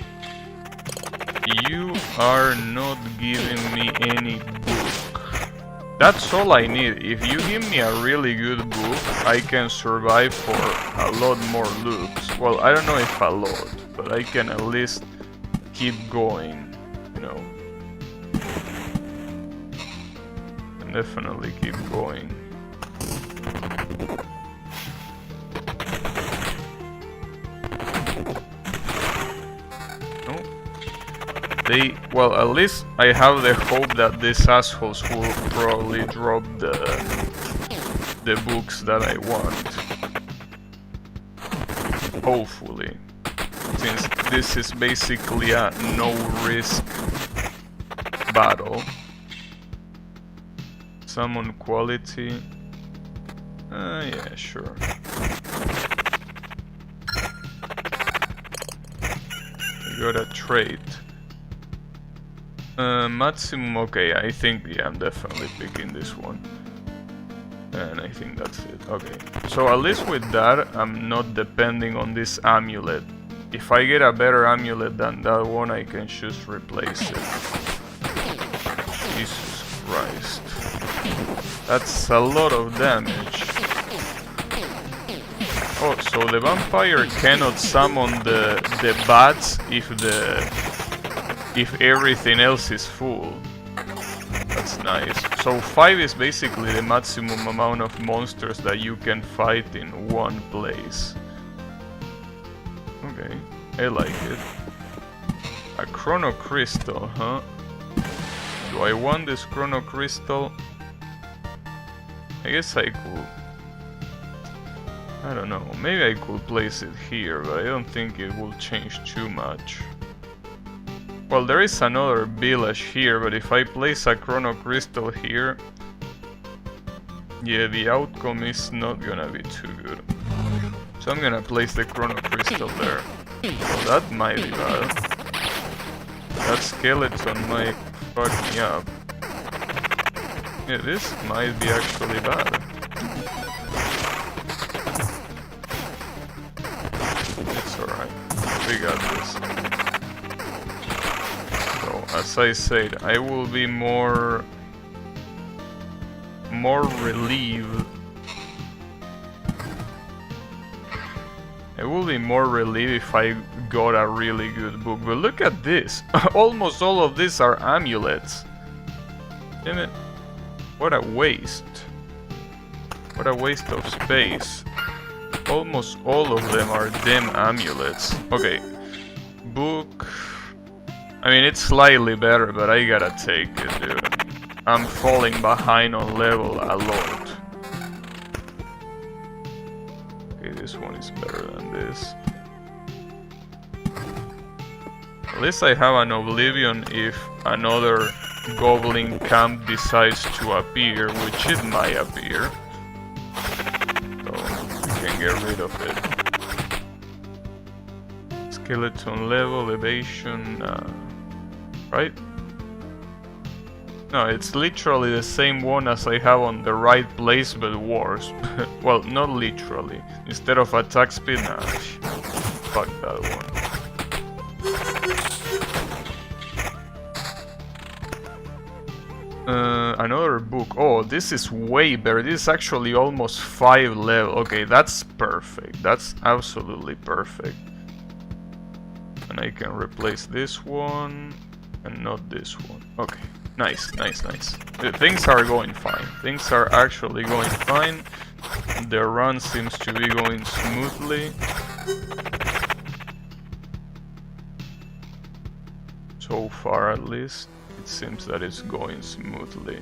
You are not giving me any book. That's all I need. If you give me a really good book, I can survive for a lot more loops. Well, I don't know if a lot, but I can at least keep going, you know. And definitely keep going. Well, at least I have the hope that these assholes will probably drop the books that I want. Hopefully. Since this is basically a no-risk battle. Summon quality. Yeah, sure. I got a trait. Maximum, okay, I think, yeah, I'm definitely picking this one. And I think that's it, okay. So at least with that, I'm not depending on this amulet. If I get a better amulet than that one, I can just replace it. Jesus Christ. That's a lot of damage. Oh, so the vampire cannot summon the bats if everything else is full. That's nice. So 5 is basically the maximum amount of monsters that you can fight in one place. Okay, I like it. A chrono crystal, huh? Do I want this chrono crystal? I guess I could. I don't know, maybe I could place it here, but I don't think it will change too much. Well, there is another village here, but if I place a chrono crystal here, yeah, the outcome is not gonna be too good. So I'm gonna place the chrono crystal there. Well, that might be bad. That skeleton might fuck me up. Yeah, this might be actually bad. It's alright. We got this. As I said, I will be more relieved. I will be more relieved if I got a really good book. But look at this! Almost all of these are amulets. Damn it! What a waste! What a waste of space! Almost all of them are damn amulets. Okay, book. I mean, it's slightly better, but I gotta take it, dude. I'm falling behind on level a lot. Okay, this one is better than this. At least I have an Oblivion if another goblin camp decides to appear, which it might appear. So, we can get rid of it. Skeleton level, evasion, right? No, it's literally the same one as I have on the right place, but worse. Well, not literally. Instead of attack speed, nah, fuck that one. Another book. Oh, this is way better. This is actually almost 5 level. Okay, that's perfect. That's absolutely perfect. And I can replace this one and not this one. Okay, nice, nice, nice. Things are going fine. Things are actually going fine. The run seems to be going smoothly. So far, at least. It seems that it's going smoothly.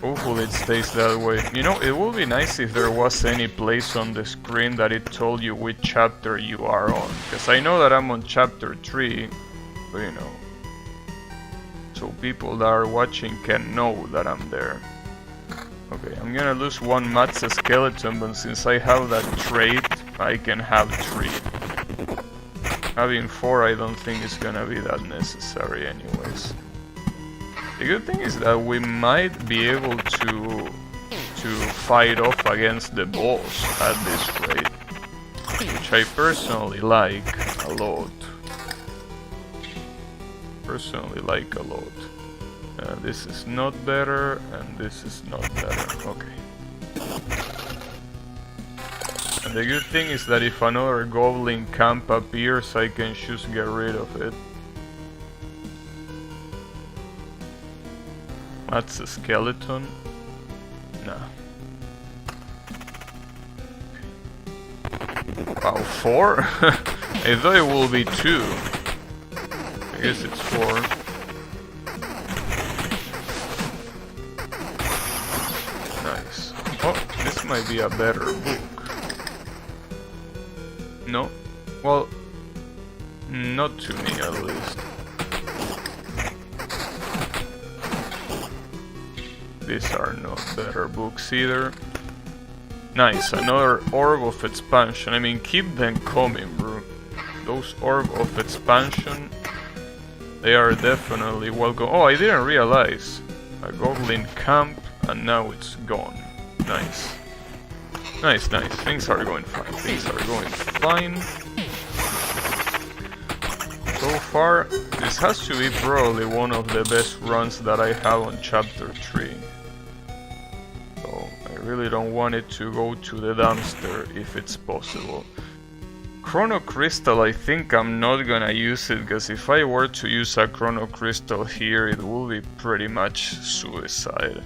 Hopefully it stays that way. You know, it would be nice if there was any place on the screen that it told you which chapter you are on. Because I know that I'm on chapter 3, but you know. So people that are watching can know that I'm there. Okay, I'm gonna lose 1 Matze skeleton, but since I have that trait, I can have 3. Having 4 I don't think is gonna be that necessary anyways. The good thing is that we might be able to fight off against the boss at this rate, which I personally like a lot. This is not better, and this is not better. Okay. And the good thing is that if another goblin camp appears, I can just get rid of it. That's a skeleton. Nah. Wow, 4? I thought it would be 2. I guess it's 4. Nice. Oh, this might be a better book. No? Well, not to me at least. These are not better books either. Nice, another Orb of Expansion. I mean, keep them coming, bro. Those Orb of Expansion, they are definitely welcome. Oh, I didn't realize. A Goblin camp, and now it's gone. Nice. Nice, nice. Things are going fine. Things are going fine. So far, this has to be probably one of the best runs that I have on chapter 3. So, I really don't want it to go to the dumpster if it's possible. Chrono Crystal, I think I'm not gonna use it, because if I were to use a Chrono Crystal here, it will be pretty much suicide.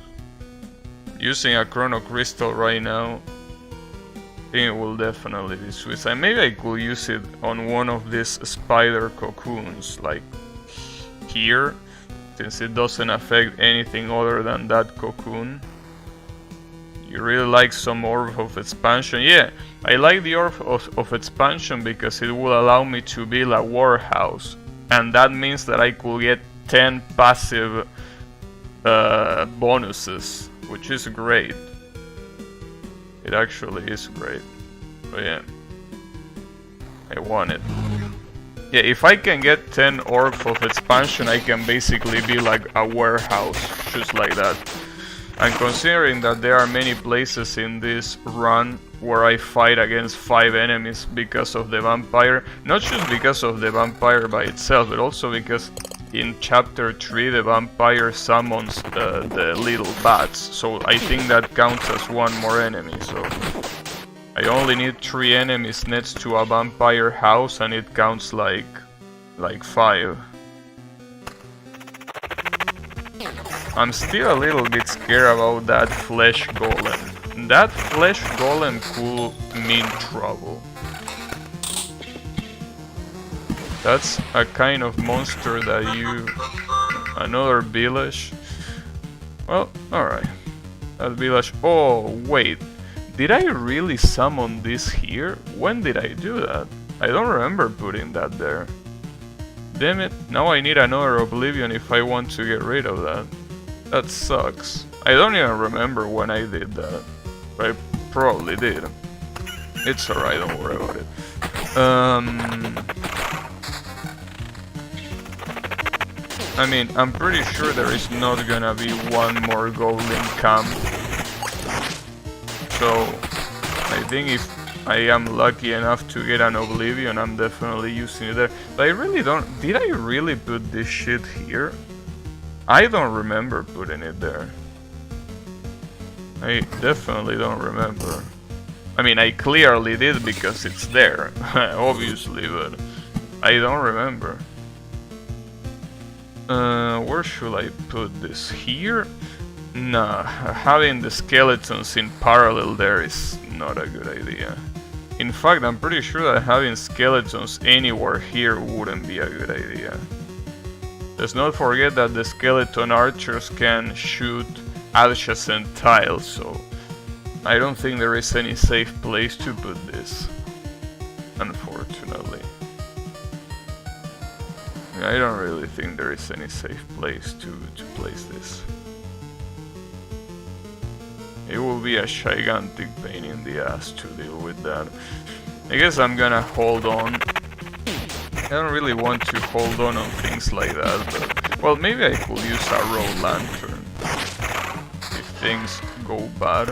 Using a Chrono Crystal right now, I think it will definitely be suicide. Maybe I could use it on one of these spider cocoons, like here, since it doesn't affect anything other than that cocoon. You really like some Orb of Expansion? Yeah, I like the Orb of Expansion because it will allow me to build a warehouse, and that means that I could get 10 passive bonuses, which is great. It actually is great. But yeah, I want it. Yeah, if I can get 10 Orbs of Expansion, I can basically be like a warehouse, just like that. And considering that there are many places in this run where I fight against 5 enemies because of the vampire, not just because of the vampire by itself, but also because in chapter 3 the vampire summons the little bats, so I think that counts as 1 more enemy. So I only need 3 enemies next to a vampire house and it counts like 5. I'm still a little bit scared about that flesh golem. That flesh golem could mean trouble. That's a kind of monster that you... Another village. Well, alright. That village... Oh, wait. Did I really summon this here? When did I do that? I don't remember putting that there. Damn it. Now I need another Oblivion if I want to get rid of that. That sucks. I don't even remember when I did that. But I probably did. It's alright, don't worry about it. I mean, I'm pretty sure there is not gonna be 1 more Goblin camp. So, I think if I am lucky enough to get an Oblivion, I'm definitely using it there. But I really don't... Did I really put this shit here? I don't remember putting it there. I definitely don't remember. I mean, I clearly did because it's there, obviously, but I don't remember. Where should I put this? Here? Nah, having the skeletons in parallel there is not a good idea. In fact, I'm pretty sure that having skeletons anywhere here wouldn't be a good idea. Let's not forget that the skeleton archers can shoot adjacent tiles, so I don't think there is any safe place to put this, unfortunately. I don't really think there is any safe place to place this. It will be a gigantic pain in the ass to deal with that. I guess I'm gonna hold on. I don't really want to hold on things like that, but... Well, maybe I could use a row lantern if things go bad.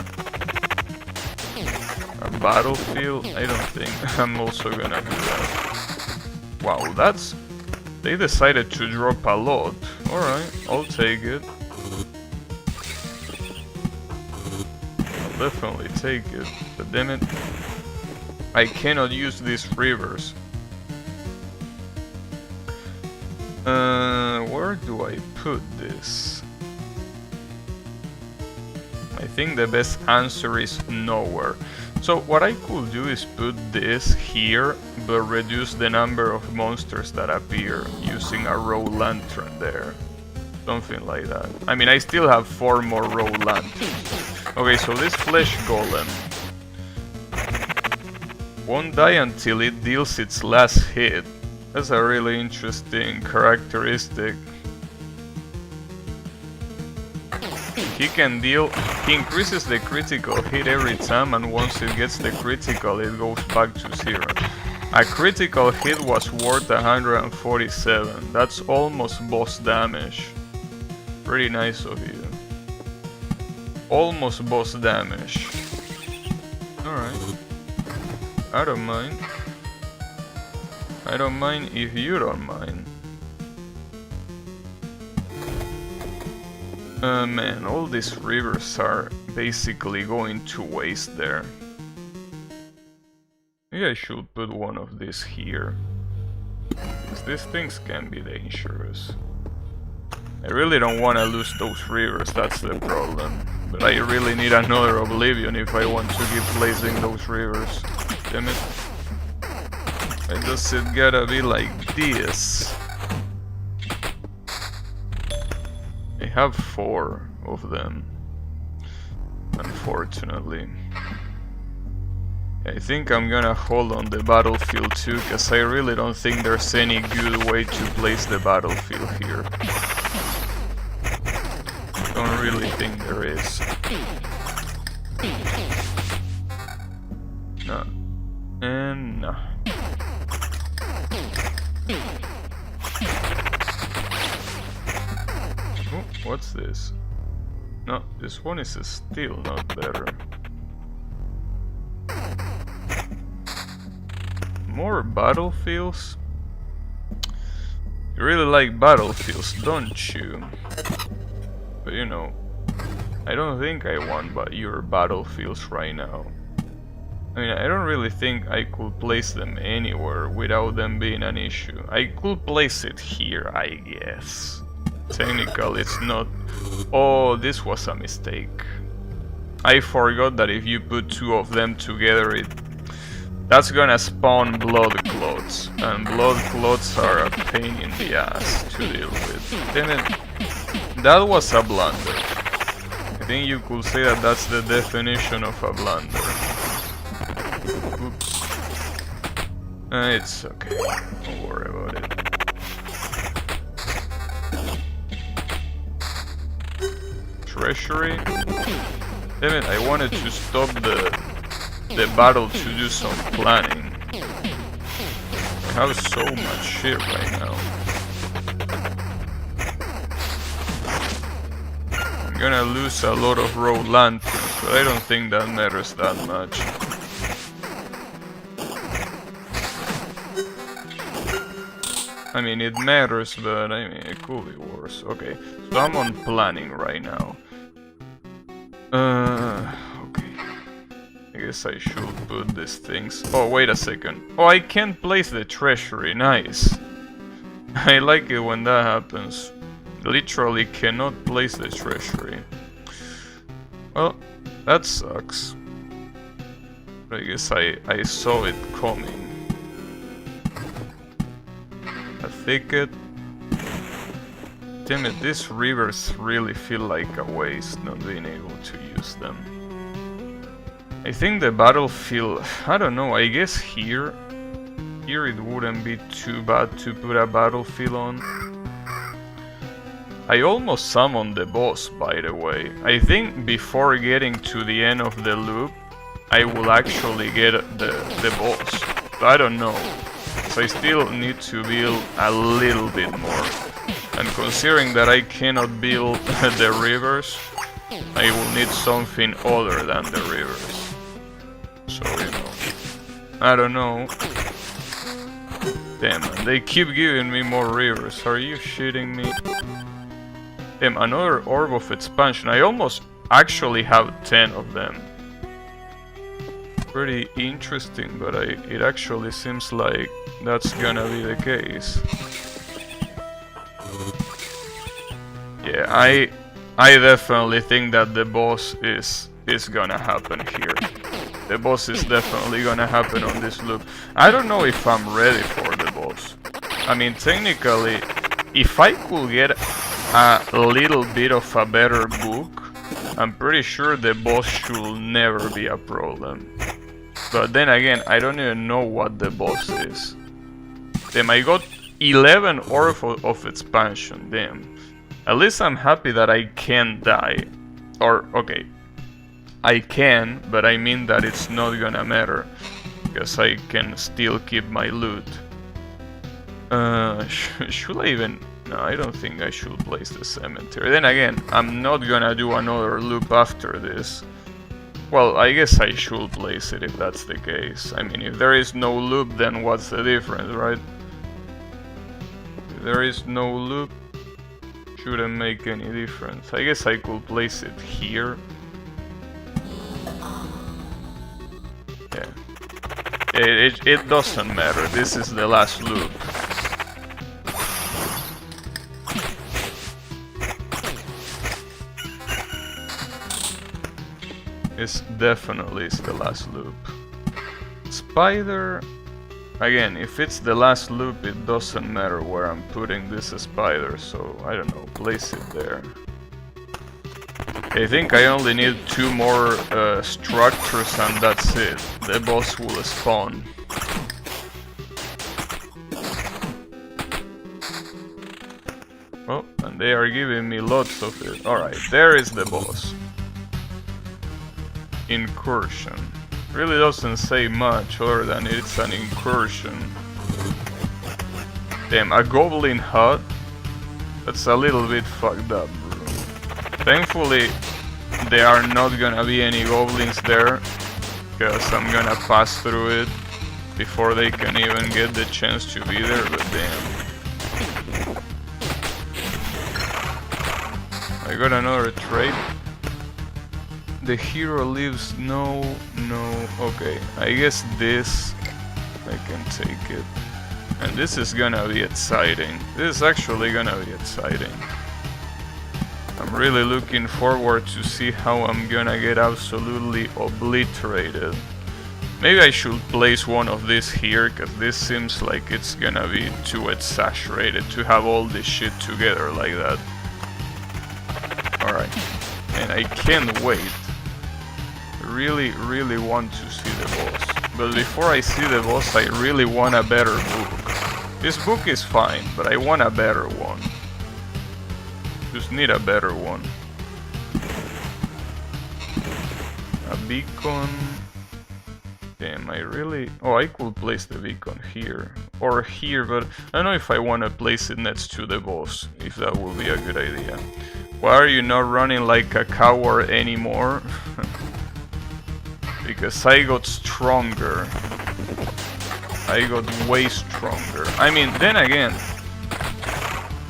A battlefield? I don't think I'm also gonna do that. Wow, that's... They decided to drop a lot. Alright, I'll take it. I'll definitely take it. But damn it, I cannot use these rivers. Where do I put this? I think the best answer is nowhere. So what I could do is put this here, but reduce the number of monsters that appear using a row lantern there. Something like that. I mean, I still have 4 more row lanterns. Okay, so this flesh golem won't die until it deals its last hit. That's a really interesting characteristic. He increases the critical hit every time, and once it gets the critical, it goes back to 0. A critical hit was worth 147. That's almost boss damage. Pretty nice of you. Almost boss damage. Alright. I don't mind. I don't mind if you don't mind. Man, all these rivers are basically going to waste there. Maybe I should put one of these here. Because these things can be dangerous. I really don't want to lose those rivers, that's the problem. But I really need another Oblivion if I want to keep placing those rivers. Damn it. Why does it gotta be like this? I have 4 of them, unfortunately. I think I'm gonna hold on the battlefield too, cause I really don't think there's any good way to place the battlefield here. Don't really think there is. No. And no. Oh, what's this? No, this one is still not better. More battlefields? You really like battlefields, don't you? But you know, I don't think I want your battlefields right now. I mean, I don't really think I could place them anywhere without them being an issue. I could place it here, I guess. Technically, it's not... Oh, this was a mistake. I forgot that if you put 2 of them together, that's gonna spawn blood clots. And blood clots are a pain in the ass to deal with. Damn it. That was a blunder. I think you could say that that's the definition of a blunder. Oops. It's okay. Don't worry about it. Treasury? Damn it, I wanted to stop the battle to do some planning. I have so much shit right now. I'm gonna lose a lot of road lanterns, but I don't think that matters that much. I mean, it matters, but I mean, it could be worse. Okay, so I'm on planning right now. Okay. I guess I should put these things. Oh, wait a second. Oh, I can't place the treasury. Nice. I like it when that happens. Literally cannot place the treasury. Well, that sucks. I guess I saw it coming. A thicket. Damn it, these rivers really feel like a waste not being able to use them. I think the battlefield, I don't know, I guess here it wouldn't be too bad to put a battlefield on. I almost summoned the boss, by the way. I think before getting to the end of the loop, I will actually get the boss. I don't know. So I still need to build a little bit more. And considering that I cannot build the rivers, I will need something other than the rivers. So, you know, I don't know. Damn, man, they keep giving me more rivers. Are you shitting me? Damn, another orb of expansion. I almost actually have 10 of them. Pretty interesting, but it actually seems like that's gonna be the case. Yeah, I definitely think that the boss is gonna happen here. The boss is definitely gonna happen on this loop. I don't know if I'm ready for the boss. I mean, technically, if I could get a little bit of a better book, I'm pretty sure the boss should never be a problem. But then again, I don't even know what the boss is. Damn, I got 11 Orbs of Expansion, damn. At least I'm happy that I can die. Or, okay, I can, but I mean that it's not gonna matter, because I can still keep my loot. Should I even... No, I don't think I should place the cemetery. Then again, I'm not gonna do another loop after this. Well, I guess I should place it if that's the case. I mean, if there is no loop, then what's the difference, right? If there is no loop, shouldn't make any difference. I guess I could place it here. Yeah. It doesn't matter. This is the last loop. This definitely is the last loop. Spider... Again, if it's the last loop, it doesn't matter where I'm putting this spider, so I don't know, place it there. I think I only need 2 more structures and that's it. The boss will spawn. Oh, and they are giving me lots of it. Alright, there is the boss. Incursion. Really doesn't say much other than it's an incursion. Damn, a goblin hut? That's a little bit fucked up, bro. Thankfully, there are not gonna be any goblins there, because I'm gonna pass through it before they can even get the chance to be there, but damn. I got another trait. The hero lives, no, okay, I guess this, I can take it, and this is gonna be exciting, this is actually gonna be exciting. I'm really looking forward to see how I'm gonna get absolutely obliterated. Maybe I should place one of these here, cause this seems like it's gonna be too exaggerated to have all this shit together like that. Alright, and I can't wait. Really want to see the boss. But before I see the boss, I really want a better book. This book is fine, but I want a better one. Just need a better one. A beacon. Damn, I really... Oh, I could place the beacon here. Or here, but I don't know if I want to place it next to the boss. If that would be a good idea. Why are you not running like a coward anymore? Because I got stronger. I got way stronger. I mean, then again,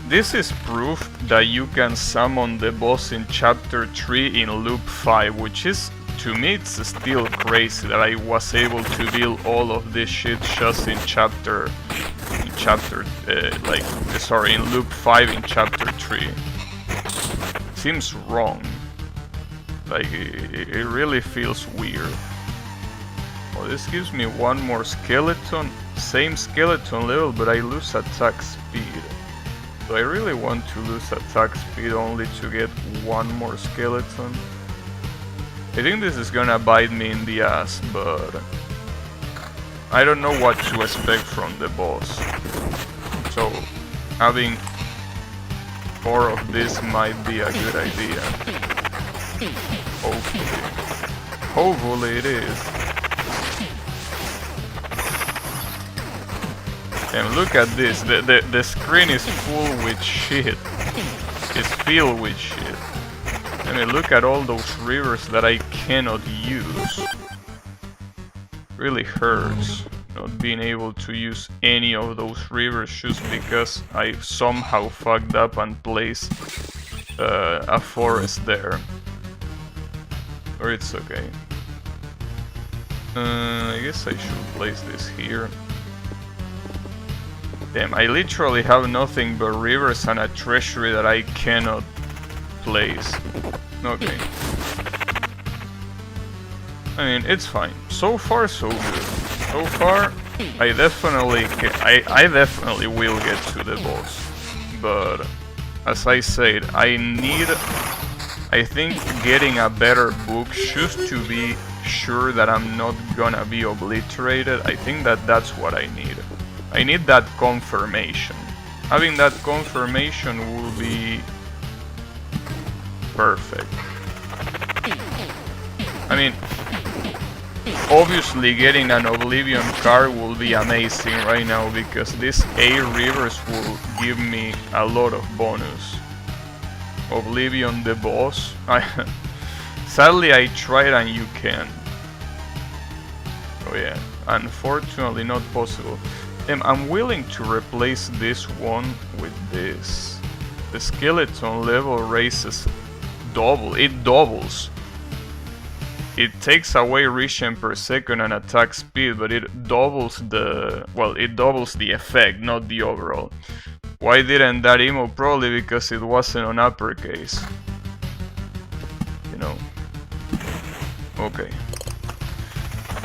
This is proof that you can summon the boss in chapter 3 in loop 5, which is, to me, it's still crazy that I was able to build all of this shit just in in loop 5 in chapter 3. Seems wrong. Like, it really feels weird. Oh, this gives me one more skeleton, same skeleton level, but I lose attack speed. Do I really want to lose attack speed only to get one more skeleton? I think this is gonna bite me in the ass, but I don't know what to expect from the boss. So having 4 of this might be a good idea. Hopefully. Hopefully it is. And look at this, the screen is full with shit. It's filled with shit. I mean, look at all those rivers that I cannot use. Really hurts not being able to use any of those rivers just because I somehow fucked up and placed a forest there. Or it's okay. I guess I should place this here. Damn, I literally have nothing but rivers and a treasury that I cannot place. Okay. I mean, it's fine. So far, so good. So far, I definitely will get to the boss. But, as I said, I think getting a better book just to be sure that I'm not gonna be obliterated, I think that's what I need. I need that confirmation. Having that confirmation will be perfect. I mean, obviously getting an Oblivion card will be amazing right now because these 8 rivers will give me a lot of bonus. Oblivion the boss. Sadly I tried and you can. Oh yeah, unfortunately not possible. I'm willing to replace this one with this. The skeleton level raises double. It doubles. It takes away regen per second and attack speed, but it doubles the... well, it doubles the effect, not the overall. Why didn't that emo? Probably because it wasn't on uppercase. You know. Okay.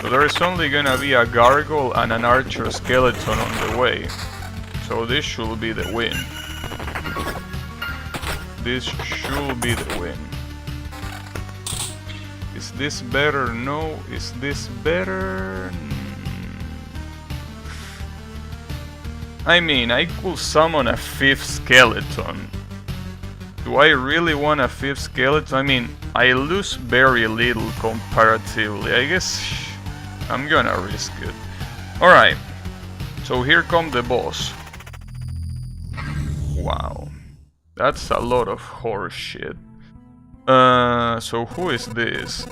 So there is only gonna be a gargoyle and an archer skeleton on the way. So this should be the win. This should be the win. Is this better? No. Is this better? I mean, I could summon a 5th skeleton. Do I really want a 5th skeleton? I mean, I lose very little comparatively. I guess I'm gonna risk it. Alright, so here comes the boss. Wow, that's a lot of horse shit. So who is this?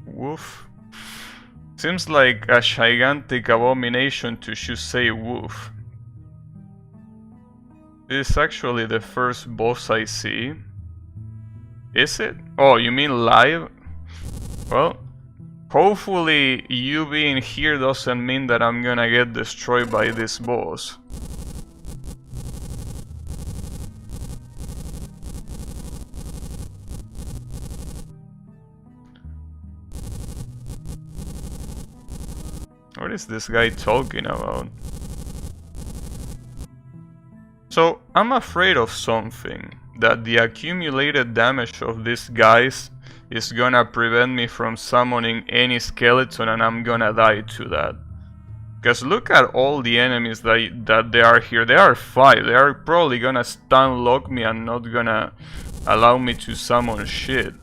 Woof. Seems like a gigantic abomination to just say woof. This is actually the first boss I see. Is it? Oh, you mean live? Well, hopefully you being here doesn't mean that I'm gonna get destroyed by this boss. What is this guy talking about? So, I'm afraid of something. That the accumulated damage of these guys is gonna prevent me from summoning any skeleton and I'm gonna die to that. Because look at all the enemies that there are here. There are 5. They are probably gonna stun lock me and not gonna allow me to summon shit.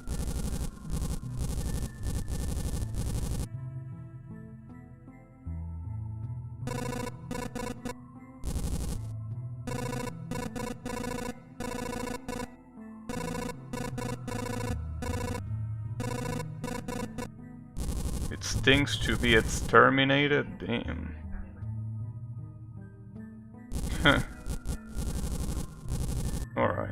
things to be exterminated? Damn. Huh. Alright.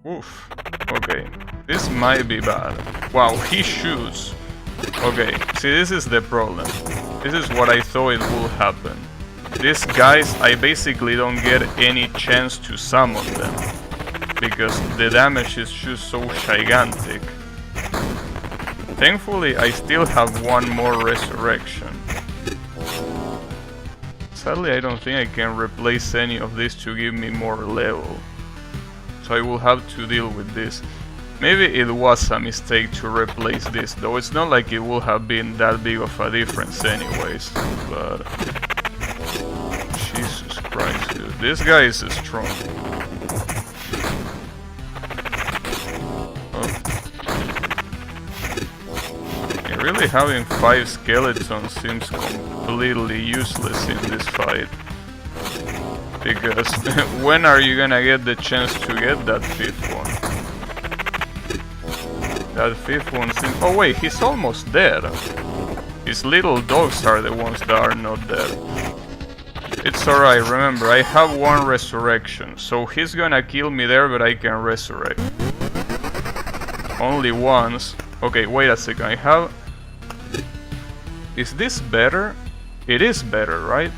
Oof. Okay. This might be bad. Wow, he shoots. Okay, see, this is the problem. This is what I thought it would happen. These guys, I basically don't get any chance to summon them. Because the damage is just so gigantic. Thankfully, I still have one more resurrection. Sadly, I don't think I can replace any of this to give me more level. So I will have to deal with this. Maybe it was a mistake to replace this, though it's not like it would have been that big of a difference anyways. But Jesus Christ, dude. This guy is strong. Really, having 5 skeletons seems completely useless in this fight. Because when are you gonna get the chance to get that 5th one? That 5th one seems... Oh wait, he's almost dead. His little dogs are the ones that are not dead. It's alright, remember, I have 1 resurrection. So he's gonna kill me there, but I can resurrect. Only once. Okay, wait a second, I have... Is this better? It is better, right?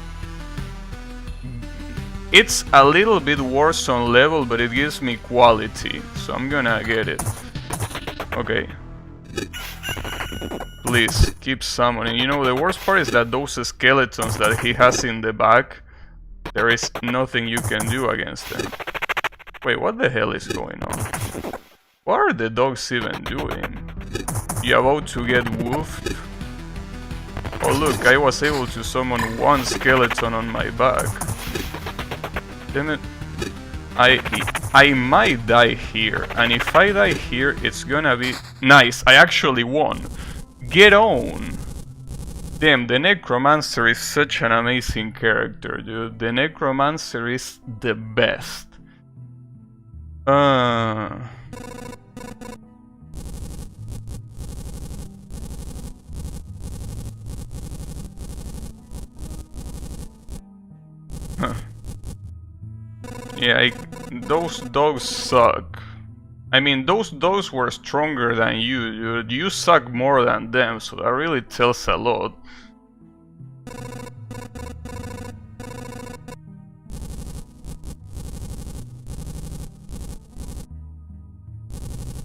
It's a little bit worse on level, but it gives me quality, so I'm gonna get it. Okay. Please, keep summoning. You know, the worst part is that those skeletons that he has in the back, there is nothing you can do against them. Wait, what the hell is going on? What are the dogs even doing? You about to get woofed? Oh look, I was able to summon 1 skeleton on my back. Damn it. I might die here, and if I die here, it's gonna be... Nice, I actually won. Get on! Damn, the Necromancer is such an amazing character, dude. The Necromancer is the best. Huh. Yeah, those dogs suck. I mean, those dogs were stronger than you, dude. You suck more than them, so that really tells a lot.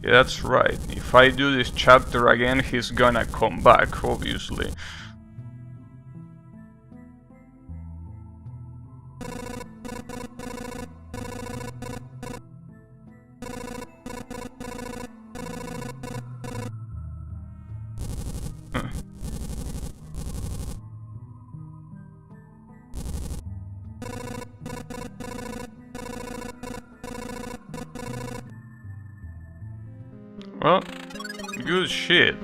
Yeah, that's right. If I do this chapter again, he's gonna come back, obviously. Well, good shit.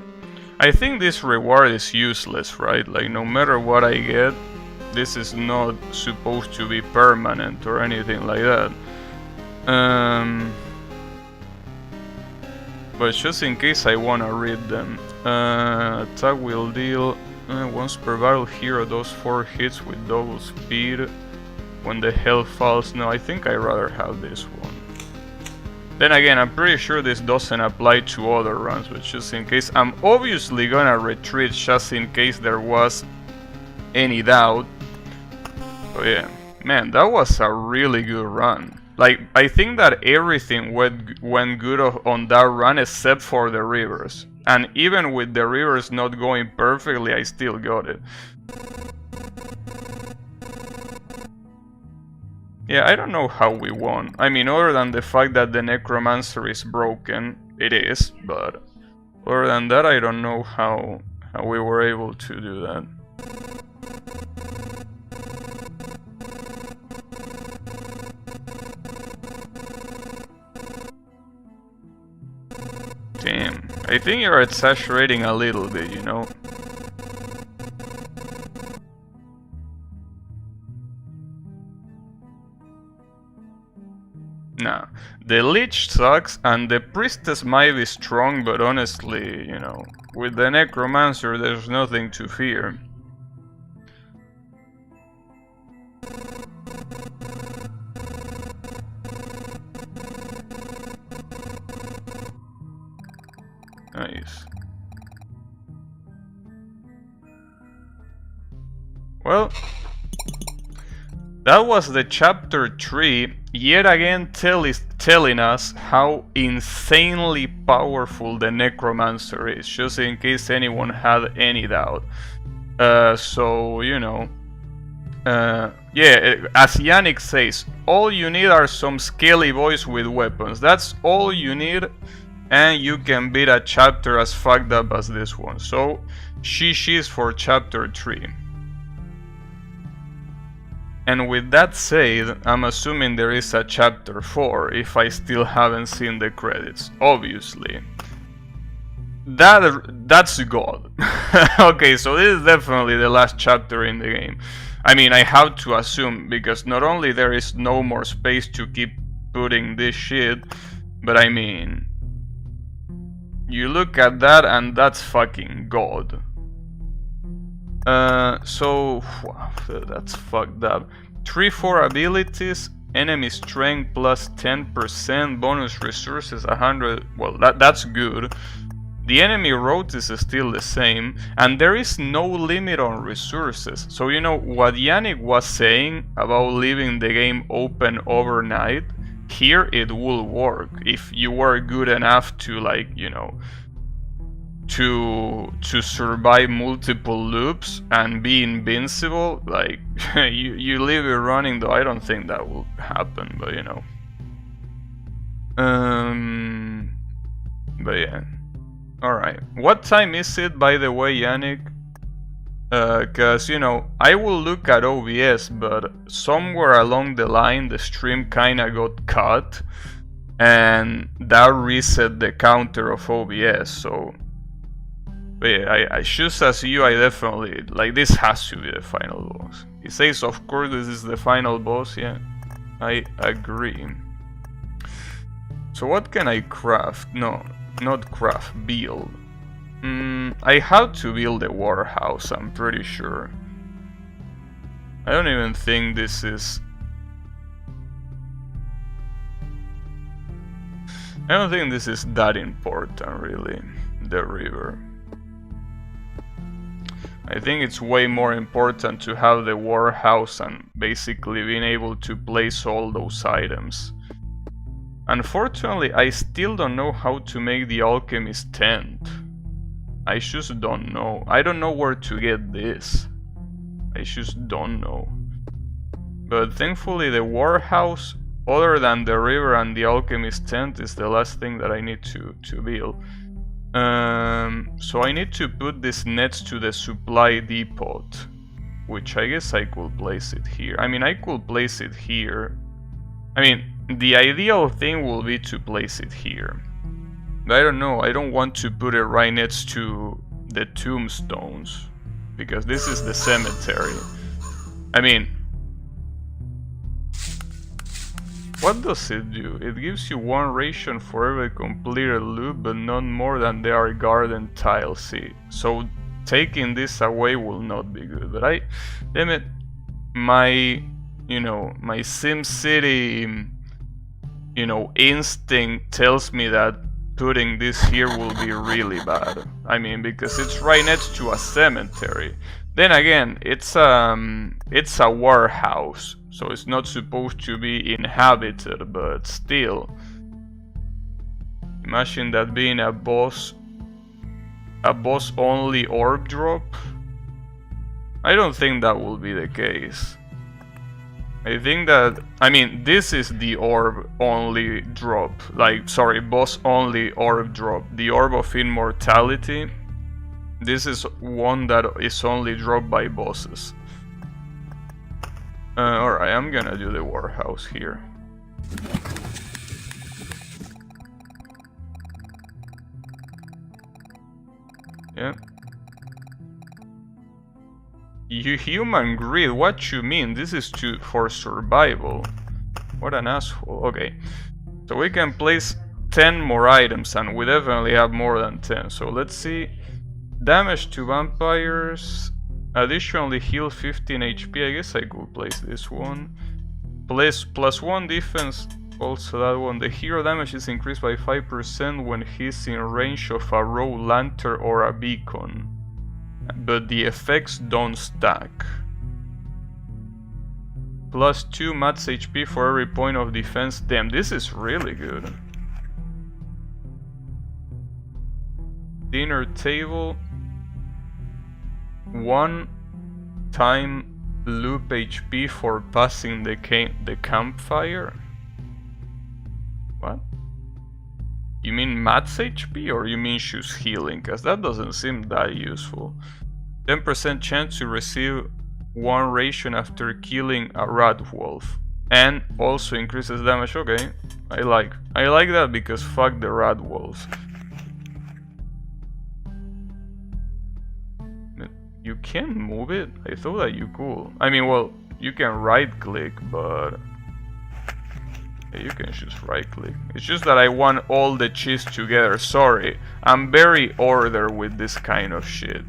I think this reward is useless, right? Like, no matter what I get, this is not supposed to be permanent or anything like that. But just in case I wanna read them. Attack will deal once per battle. Hero does 4 hits with double speed. When the health falls. No, I think I'd rather have this one. Then again, I'm pretty sure this doesn't apply to other runs, but just in case, I'm obviously gonna retreat just in case there was any doubt. So yeah, man, that was a really good run. Like, I think that everything went good on that run except for the rivers. And even with the rivers not going perfectly, I still got it. Yeah, I don't know how we won. I mean, other than the fact that the Necromancer is broken, it is, but other than that, I don't know how we were able to do that. Damn, I think you're exaggerating a little bit, you know? Nah. The Lich sucks, and the Priestess might be strong, but honestly, you know, with the Necromancer there's nothing to fear. Nice. Well, that was the chapter 3, yet again telling us how insanely powerful the Necromancer is, just in case anyone had any doubt. So, you know, yeah, as Yannick says, all you need are some scaly boys with weapons. That's all you need, and you can beat a chapter as fucked up as this one. So, GG's for chapter 3. And with that said, I'm assuming there is a chapter 4 if I still haven't seen the credits, obviously. That's God. Okay, so this is definitely the last chapter in the game. I mean, I have to assume, because not only there is no more space to keep putting this shit, but I mean, you look at that and that's fucking God. So that's fucked up. 3-4 abilities, enemy strength plus 10%, bonus resources 100. Well, that's good. The enemy route is still the same, and there is no limit on resources. So you know what Yannick was saying about leaving the game open overnight. Here it will work if you were good enough to, like, you know, to survive multiple loops and be invincible. Like, you leave it running, though I don't think that will happen, but you know. But yeah. Alright, what time is it, by the way, Yannick? Cause, you know, I will look at OBS, but somewhere along the line the stream kinda got cut, and that reset the counter of OBS, so... But yeah, I just as you, I definitely, like, this has to be the final boss. He says, of course, this is the final boss, yeah. I agree. So what can I craft? No, not craft, build. I have to build a warehouse, I'm pretty sure. I don't even think this is... I don't think this is that important, really, the river. I think it's way more important to have the warehouse and basically being able to place all those items. Unfortunately, I still don't know how to make the alchemist tent. I just don't know. I don't know where to get this. I just don't know. But thankfully the warehouse, other than the river and the alchemist tent, is the last thing that I need to build. So I need to put this next to the supply depot, which I guess I could place it here. I mean, I could place it here. I mean, the ideal thing will be to place it here. But I don't know, I don't want to put it right next to the tombstones, because this is the cemetery. I mean, what does it do? It gives you 1 ration for every completed loop, but not more than there are garden tiles. See, so taking this away will not be good. But damn it, my, you know, my SimCity, you know, instinct tells me that putting this here will be really bad. I mean, because it's right next to a cemetery. Then again, it's a warehouse. So it's not supposed to be inhabited, but still. Imagine that being a boss only orb drop. I don't think that will be the case. I think that, I mean, this is the orb only drop. Like, sorry, boss only orb drop. The orb of immortality. This is one that is only dropped by bosses. Alright, I'm gonna do the warehouse here. Yeah. You human greed, what you mean? This is for survival. What an asshole. Okay. So we can place 10 more items, and we definitely have more than 10. So let's see. Damage to vampires. Additionally heal 15 HP. I guess I could place this one. Plus 1 defense. Also that one. The hero damage is increased by 5% when he's in range of a row lantern or a beacon. But the effects don't stack. Plus 2 max HP for every point of defense. Damn, this is really good. Dinner table. 1 time loop HP for passing the campfire. What? You mean max HP or you mean choose healing? Cause that doesn't seem that useful. 10% chance to receive 1 ration after killing a rat wolf, and also increases damage. Okay, I like that because fuck the rat wolves. You can move it? I thought that you could. I mean, well, you can right click, but yeah, you can just right click. It's just that I want all the cheese together. Sorry, I'm very ordered with this kind of shit.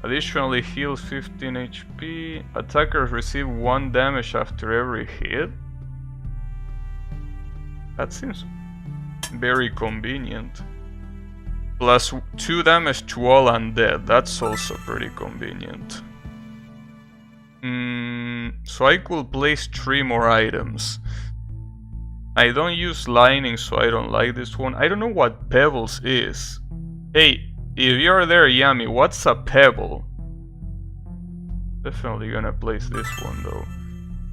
Additionally heals 15 HP. Attackers receive 1 damage after every hit. That seems very convenient. Plus 2 damage to all undead. That's also pretty convenient. So I could place 3 more items. I don't use lining, so I don't like this one. I don't know what pebbles is. Hey, if you're there, Yami, what's a pebble? Definitely gonna place this one though.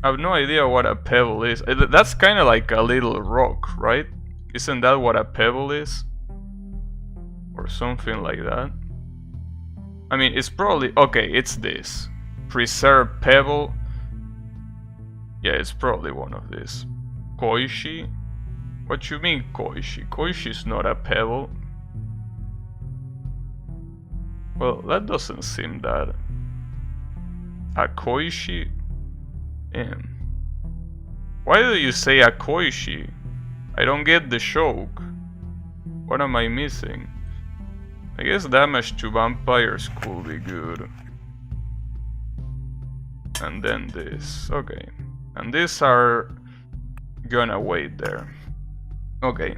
I have no idea what a pebble is. That's kind of like a little rock, right? Isn't that what a pebble is? Or something like that. I mean, it's probably... Okay, it's this. Preserve pebble. Yeah, it's probably one of these. Koishi? What you mean koishi? Koishi's not a pebble. Well, that doesn't seem that... A koishi? Damn. Why do you say a koishi? I don't get the joke. What am I missing? I guess damage to vampires could be good. And then this. Okay. And these are gonna wait there. Okay.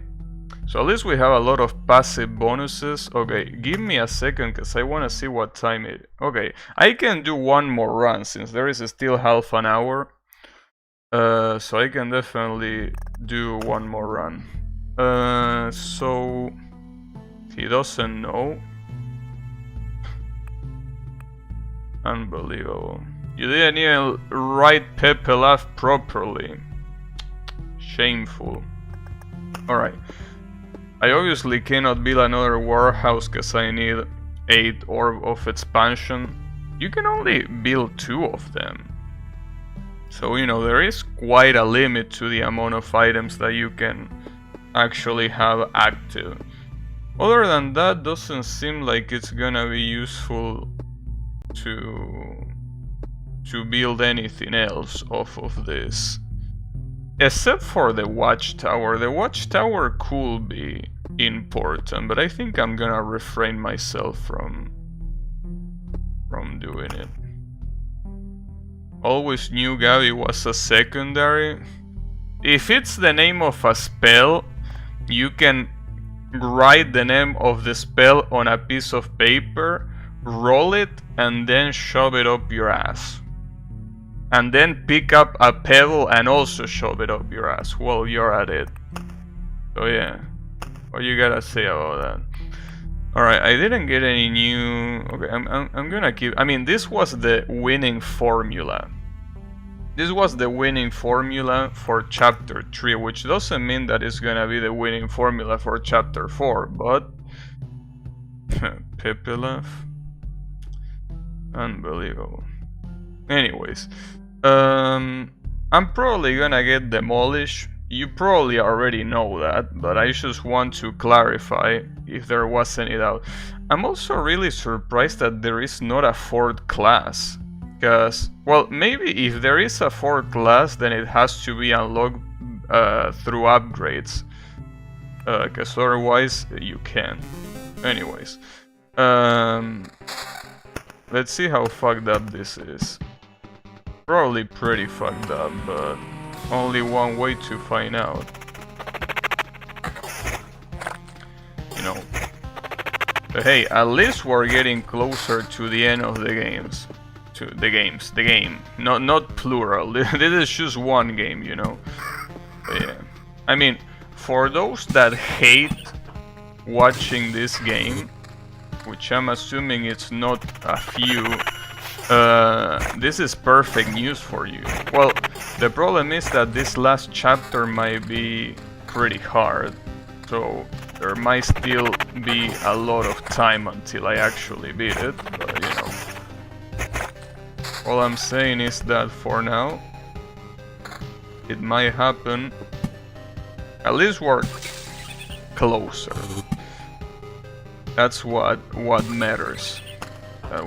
So at least we have a lot of passive bonuses. Okay, give me a second because I want to see what time it is. Okay, I can do 1 more run since there is still half an hour. So I can definitely do 1 more run. So... He doesn't know. Unbelievable. You didn't even write Pepelaf properly. Shameful. Alright. I obviously cannot build another warehouse because I need 8 orb of expansion. You can only build 2 of them. So, you know, there is quite a limit to the amount of items that you can actually have active. Other than that, doesn't seem like it's gonna be useful to build anything else off of this. Except for the watchtower. The watchtower could be important, but I think I'm gonna refrain myself from doing it. Always knew Gabi was a secondary. If it's the name of a spell, you can write the name of the spell on a piece of paper, roll it, and then shove it up your ass. And then pick up a pebble and also shove it up your ass while you're at it. So yeah, what you gotta say about that? Alright, I didn't get any new... Okay, I'm gonna keep... I mean, this was the winning formula. This was the winning formula for chapter 3, which doesn't mean that it's gonna be the winning formula for chapter 4, but... Pepelaf. Unbelievable. Anyways, I'm probably gonna get demolished. You probably already know that, but I just want to clarify if there was any doubt. I'm also really surprised that there is not a 4th class. Because, well, maybe if there is a 4th class, then it has to be unlocked through upgrades, because otherwise you can't. Anyways, let's see how fucked up this is. Probably pretty fucked up, but only one way to find out. You know. But hey, at least we're getting closer to the end of the games. The game. Not plural. This is just one game, you know. But yeah. I mean, for those that hate watching this game, which I'm assuming it's not a few, this is perfect news for you. Well, the problem is that this last chapter might be pretty hard, so there might still be a lot of time until I actually beat it, but you know. All I'm saying is that for now, it might happen. At least we're closer. That's what matters.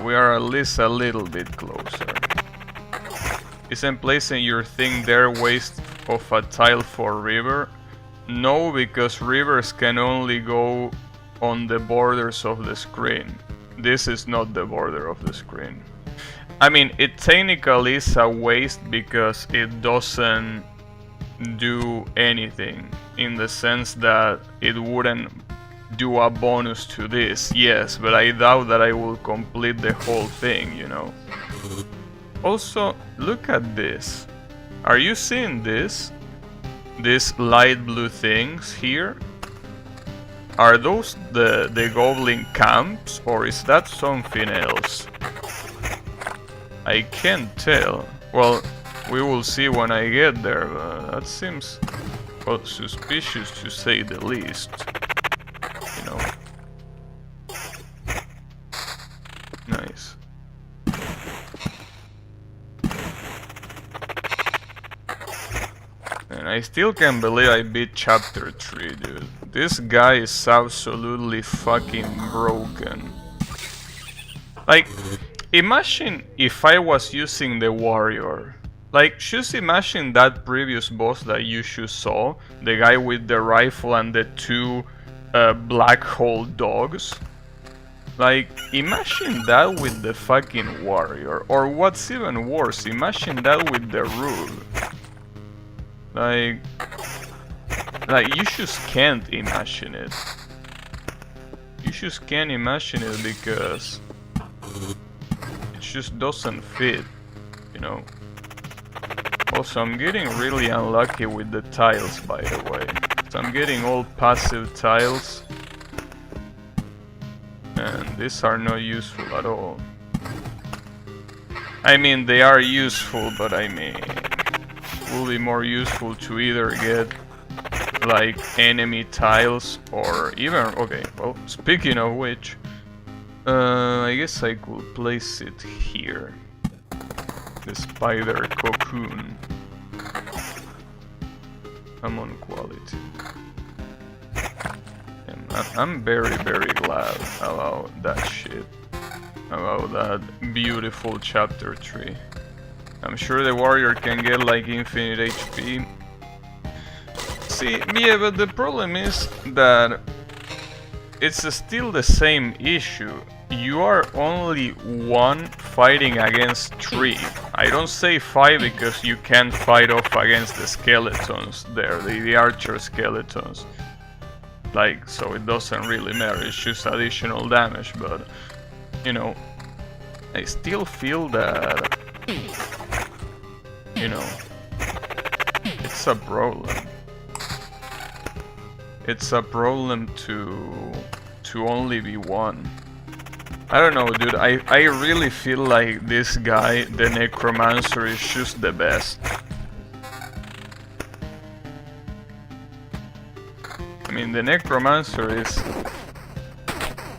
We are at least a little bit closer. Isn't placing your thing there waste of a tile for river? No, because rivers can only go on the borders of the screen. This is not the border of the screen. I mean, it technically is a waste because it doesn't do anything, in the sense that it wouldn't do a bonus to this, yes, but I doubt that I will complete the whole thing, you know. Also, look at this. Are you seeing this? These light blue things here? Are those the goblin camps, or is that something else? I can't tell. Well, we will see when I get there, but that seems, well, suspicious to say the least. You know. Nice. And I still can't believe I beat chapter 3, dude. This guy is absolutely fucking broken. Like, imagine if I was using the warrior. Like, just imagine that previous boss that you just saw, the guy with the rifle and the two black hole dogs. Like, imagine that with the fucking warrior. Or what's even worse, imagine that with the rule. Like, you just can't imagine it. You just can't imagine it because it just doesn't fit, you know. Also, I'm getting really unlucky with the tiles, by the way. So I'm getting all passive tiles, and these are not useful at all. I mean, they are useful, but I mean, it will be more useful to either get like enemy tiles or even, okay, well, speaking of which, I guess I could place it here. The spider cocoon. I'm on quality. And I'm very, very glad about that shit. About that beautiful chapter 3. I'm sure the warrior can get like infinite HP. See, yeah, but the problem is that it's still the same issue. You are only one fighting against 3. I don't say 5 because you can't fight off against the skeletons there, the archer skeletons. Like, so it doesn't really matter, it's just additional damage, but, you know, I still feel that, you know, it's a problem. It's a problem to only be one. I don't know, dude, I really feel like this guy, the Necromancer, is just the best. I mean, the Necromancer is...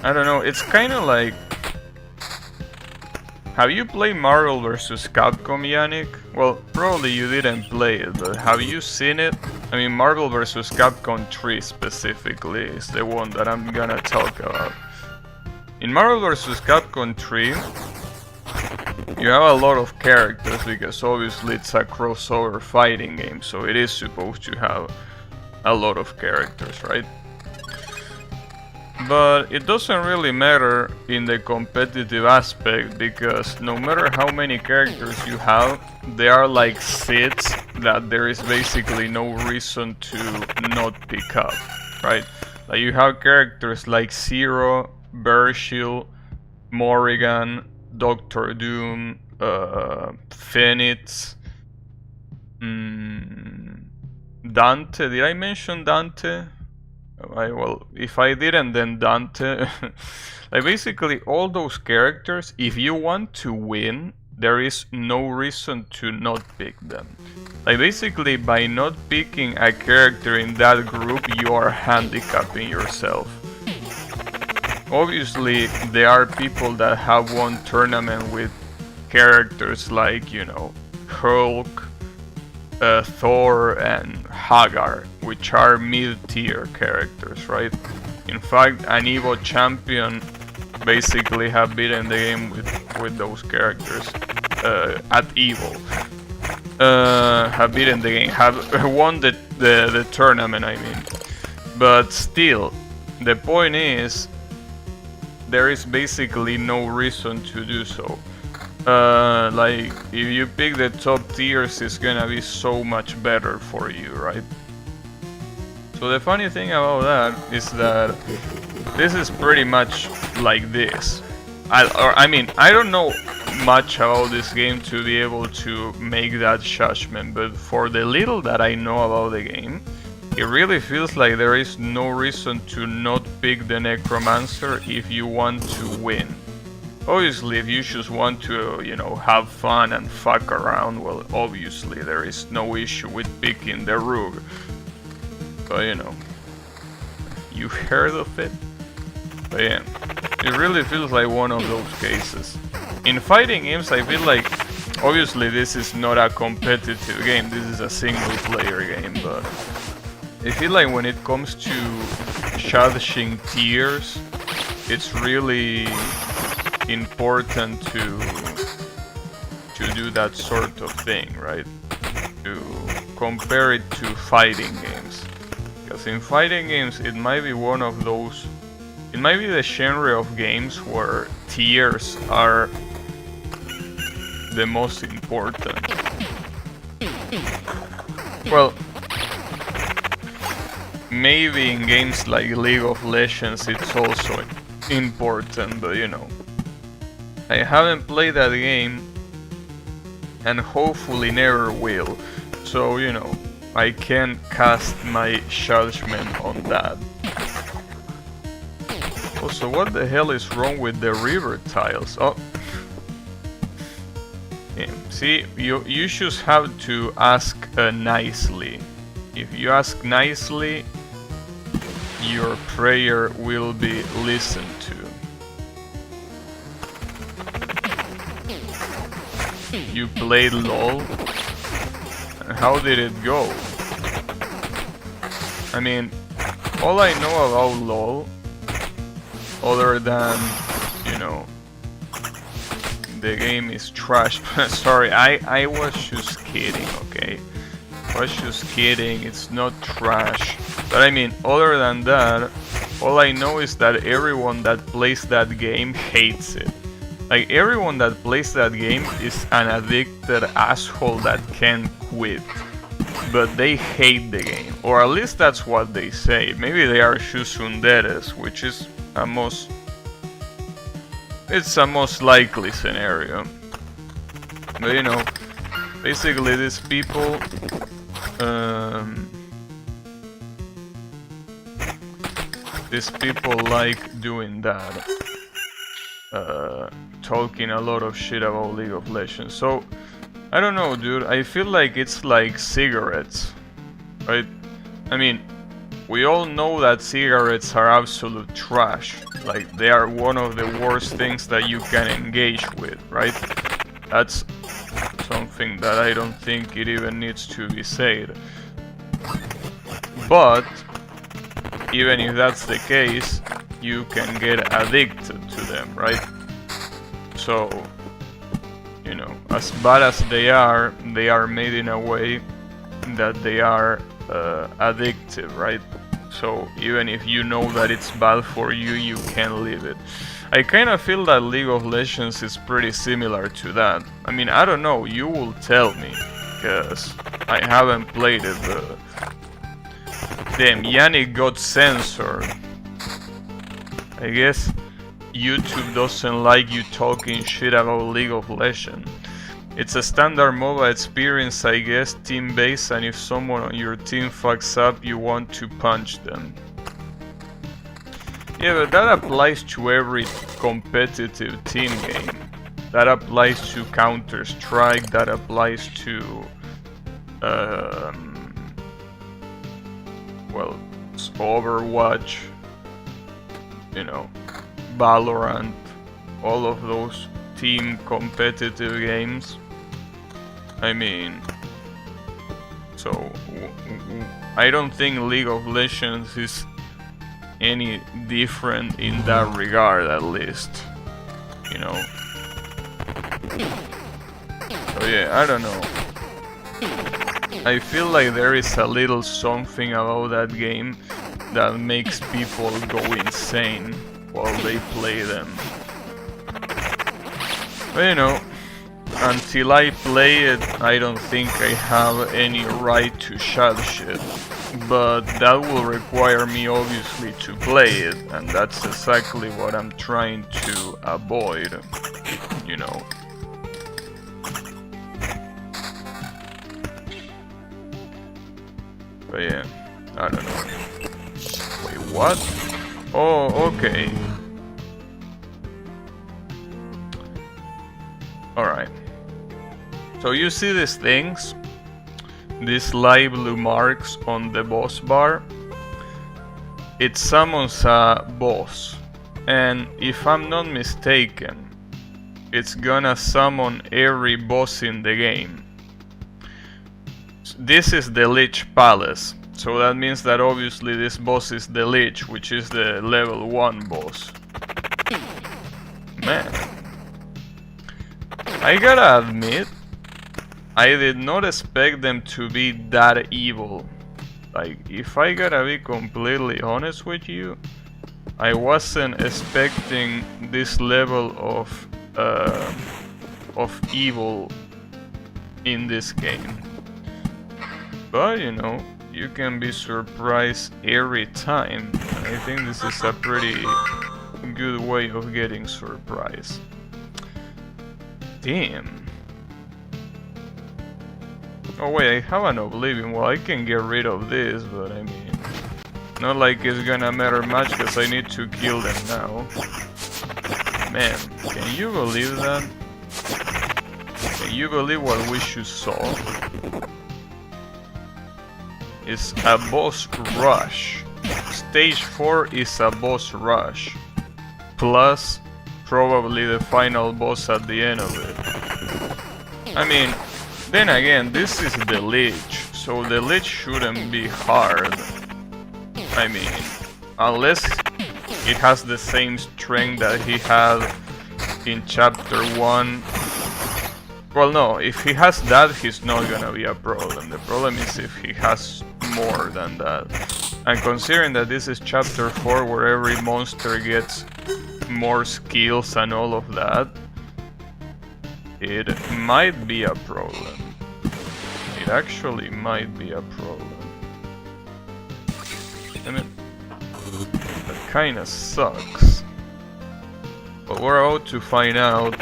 I don't know, it's kinda like... Have you played Marvel vs. Capcom, Yannick? Well, probably you didn't play it, but have you seen it? I mean, Marvel vs. Capcom 3 specifically is the one that I'm gonna talk about. In Marvel vs. Capcom 3, you have a lot of characters because obviously it's a crossover fighting game, so it is supposed to have a lot of characters, right? But it doesn't really matter in the competitive aspect because no matter how many characters you have, they are like seeds that there is basically no reason to not pick up, right? Like you have characters like Zero, Virgil, Morrigan, Doctor Doom, Phoenix, Dante. Did I mention Dante? Well, if I didn't, then Dante. Like basically all those characters, if you want to win, there is no reason to not pick them. Like basically by not picking a character in that group, you are handicapping yourself. Obviously, there are people that have won tournament with characters like, you know, Hulk, Thor and Hagar, which are mid-tier characters, right? In fact, an Evo champion basically have beaten the game with those characters at Evo. Have beaten the game, have won the tournament, I mean. But still, the point is, there is basically no reason to do so. Like, if you pick the top tiers, it's gonna be so much better for you, right? So the funny thing about that is that this is pretty much like this. I mean, I don't know much about this game to be able to make that judgment, but for the little that I know about the game, it really feels like there is no reason to not pick the Necromancer if you want to win. Obviously, if you just want to, you know, have fun and fuck around, well, obviously there is no issue with picking the Rogue. But, you know, you heard of it? But yeah, it really feels like one of those cases. In fighting games, I feel like, obviously this is not a competitive game, this is a single player game, but I feel like when it comes to judging tiers, it's really important to do that sort of thing, right? To compare it to fighting games. Because in fighting games, it might be one of those, it might be the genre of games where tiers are the most important. Well, maybe in games like League of Legends it's also important, but you know, I haven't played that game and hopefully never will, so you know, I can't cast my judgment on that. Also, what the hell is wrong with the river tiles? Oh, yeah. See, you just have to ask nicely. If you ask nicely, your prayer will be listened to. You played LOL? How did it go? I mean, all I know about LOL, other than, you know, the game is trash. Sorry, I was just kidding, okay? I was just kidding, it's not trash. But I mean, other than that, all I know is that everyone that plays that game hates it. Like, everyone that plays that game is an addicted asshole that can't quit. But they hate the game, or at least that's what they say. Maybe they are just undeads, which is a most... it's a most likely scenario. But you know, basically these people... these people like doing that. Talking a lot of shit about League of Legends. So, I don't know, dude. I feel like it's like cigarettes, right? I mean, we all know that cigarettes are absolute trash. Like, they are one of the worst things that you can engage with, right? That's something that I don't think it even needs to be said. But, even if that's the case, you can get addicted to them, right? So, you know, as bad as they are made in a way that they are addictive, right? So even if you know that it's bad for you, you can't leave it. I kind of feel that League of Legends is pretty similar to that. I mean, I don't know, you will tell me, because I haven't played it, but... Damn, Yannick got censored. I guess YouTube doesn't like you talking shit about League of Legends. It's a standard MOBA experience, I guess, team-based, and if someone on your team fucks up, you want to punch them. Yeah, but that applies to every competitive team game. That applies to Counter-Strike, that applies to... well, Overwatch, you know, Valorant, all of those team competitive games. I mean, so I don't think League of Legends is any different in that regard, at least, you know. So yeah, I don't know. I feel like there is a little something about that game that makes people go insane while they play them. But you know, until I play it, I don't think I have any right to shout shit. But that will require me obviously to play it, and that's exactly what I'm trying to avoid, you know. But yeah, I don't know. Wait, what? Oh, okay. Alright. So you see these things? These light blue marks on the boss bar? It summons a boss. And if I'm not mistaken, it's gonna summon every boss in the game. This is the Lich Palace, so that means that obviously this boss is the Lich, which is the level 1 boss. Man, I gotta admit, I did not expect them to be that evil. Like, if I gotta be completely honest with you, I wasn't expecting this level of evil in this game. But, you know, you can be surprised every time. I think this is a pretty good way of getting surprised. Damn. Oh wait, I have an Oblivion. Well, I can get rid of this, but I mean... Not like it's gonna matter much, because I need to kill them now. Man, can you believe that? Can you believe what we just saw? It's a boss rush. Stage 4 is a boss rush. Plus, probably the final boss at the end of it. I mean, then again, this is the Lich, so the Lich shouldn't be hard. I mean, unless it has the same strength that he had in chapter 1. Well, no, if he has that, he's not gonna be a problem. The problem is if he has more than that. And considering that this is chapter 4, where every monster gets more skills and all of that, it might be a problem. It actually might be a problem. I mean, that kinda sucks. But we're about to find out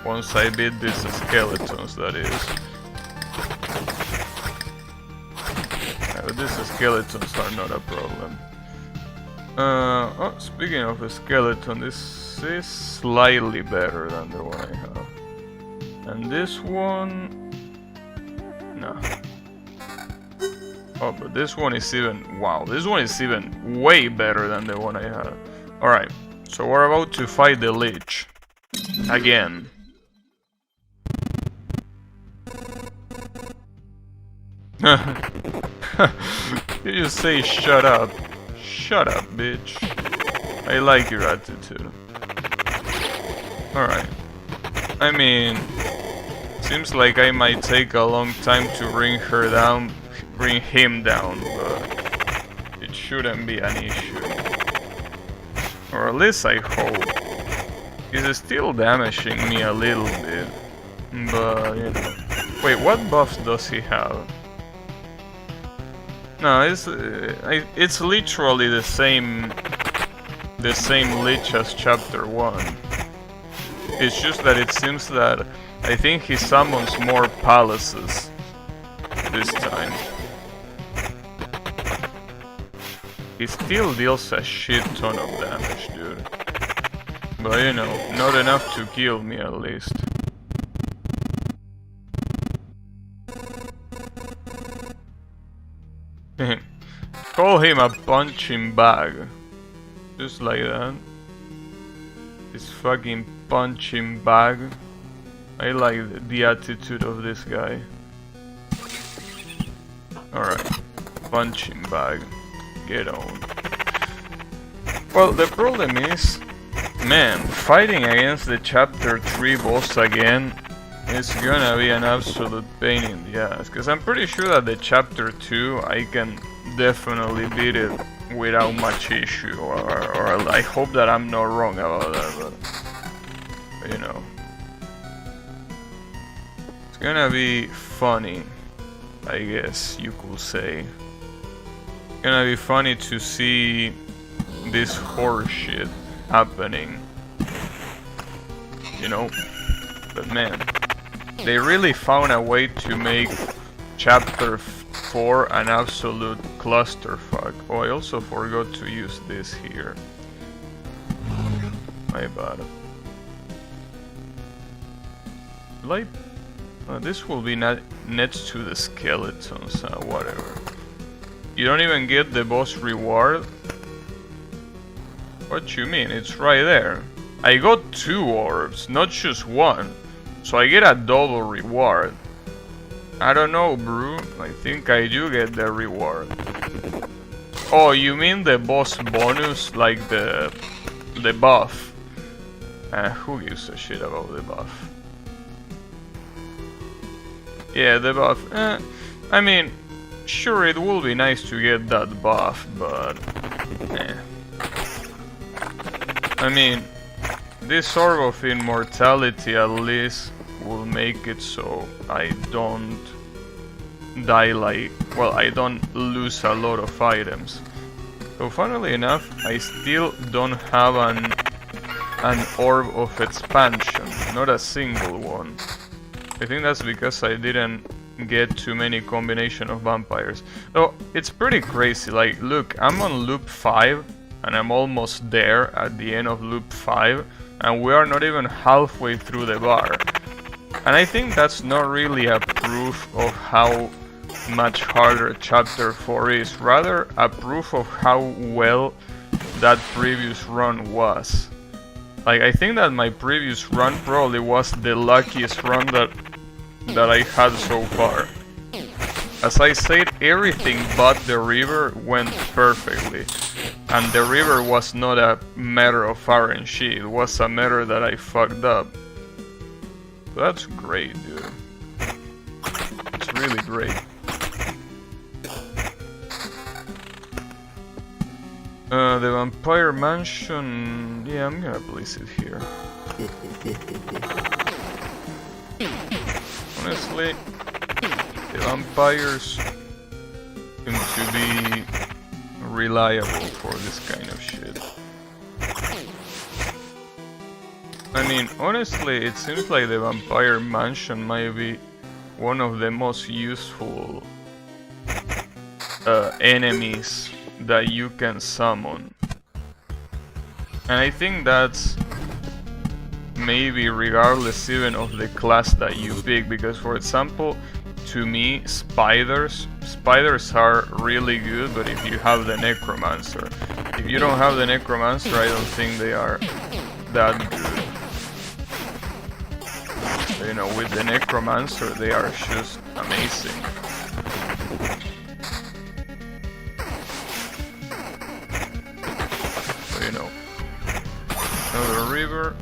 once I beat these skeletons, that is. But these skeletons are not a problem. Oh, speaking of a skeleton, this is slightly better than the one I have. And this one... no. Oh, but this one is even... wow, this one is even way better than the one I had. Alright, so we're about to fight the Lich. Again. You just say shut up. Shut up, bitch. I like your attitude. Alright. I mean, seems like I might take a long time to bring him down, but it shouldn't be an issue. Or at least I hope. He's still damaging me a little bit, but you know. Wait, what buffs does he have? No, it's literally the same lich as chapter 1. It's just that it seems that I think he summons more palaces this time. He still deals a shit ton of damage, dude. But you know, not enough to kill me at least. Call him a punching bag. Just like that. This fucking punching bag. I like the attitude of this guy. Alright. Punching bag. Get on. Well, the problem is, man, fighting against the chapter 3 boss again is gonna be an absolute pain in the ass. Because I'm pretty sure that the chapter 2 I can definitely beat it without much issue. Or I hope that I'm not wrong about that, but you know. It's gonna be funny, I guess you could say. It's gonna be funny to see this horse shit happening. You know? But man, they really found a way to make chapter 4 an absolute clusterfuck. Oh, I also forgot to use this here. My bad. Like, this will be next to the skeletons, whatever. You don't even get the boss reward? What you mean? It's right there. I got 2 orbs, not just 1. So I get a double reward. I don't know, bro. I think I do get the reward. Oh, you mean the boss bonus, like the buff? Who gives a shit about the buff? Yeah, the buff. I mean, sure, it will be nice to get that buff, but I mean, this Orb of Immortality at least will make it so I don't die like... well, I don't lose a lot of items. So funnily enough, I still don't have an Orb of Expansion, not a single one. I think that's because I didn't get too many combination of vampires. Though, it's pretty crazy, like, look, I'm on loop 5, and I'm almost there at the end of loop 5, and we are not even halfway through the bar. And I think that's not really a proof of how much harder chapter 4 is, rather a proof of how well that previous run was. Like, I think that my previous run probably was the luckiest run that I had so far. As I said, everything but the river went perfectly. And the river was not a matter of RNG, it was a matter that I fucked up. That's great, dude. It's really great. The Vampire Mansion... yeah, I'm gonna place it here. Honestly, the vampires seem to be reliable for this kind of shit. I mean, honestly, it seems like the Vampire Mansion might be one of the most useful enemies that you can summon. And I think that's maybe regardless even of the class that you pick, because for example, to me, spiders are really good, but if you have the Necromancer. If you don't have the Necromancer, I don't think they are that good. You know, with the Necromancer, they are just amazing. So, you know, another river.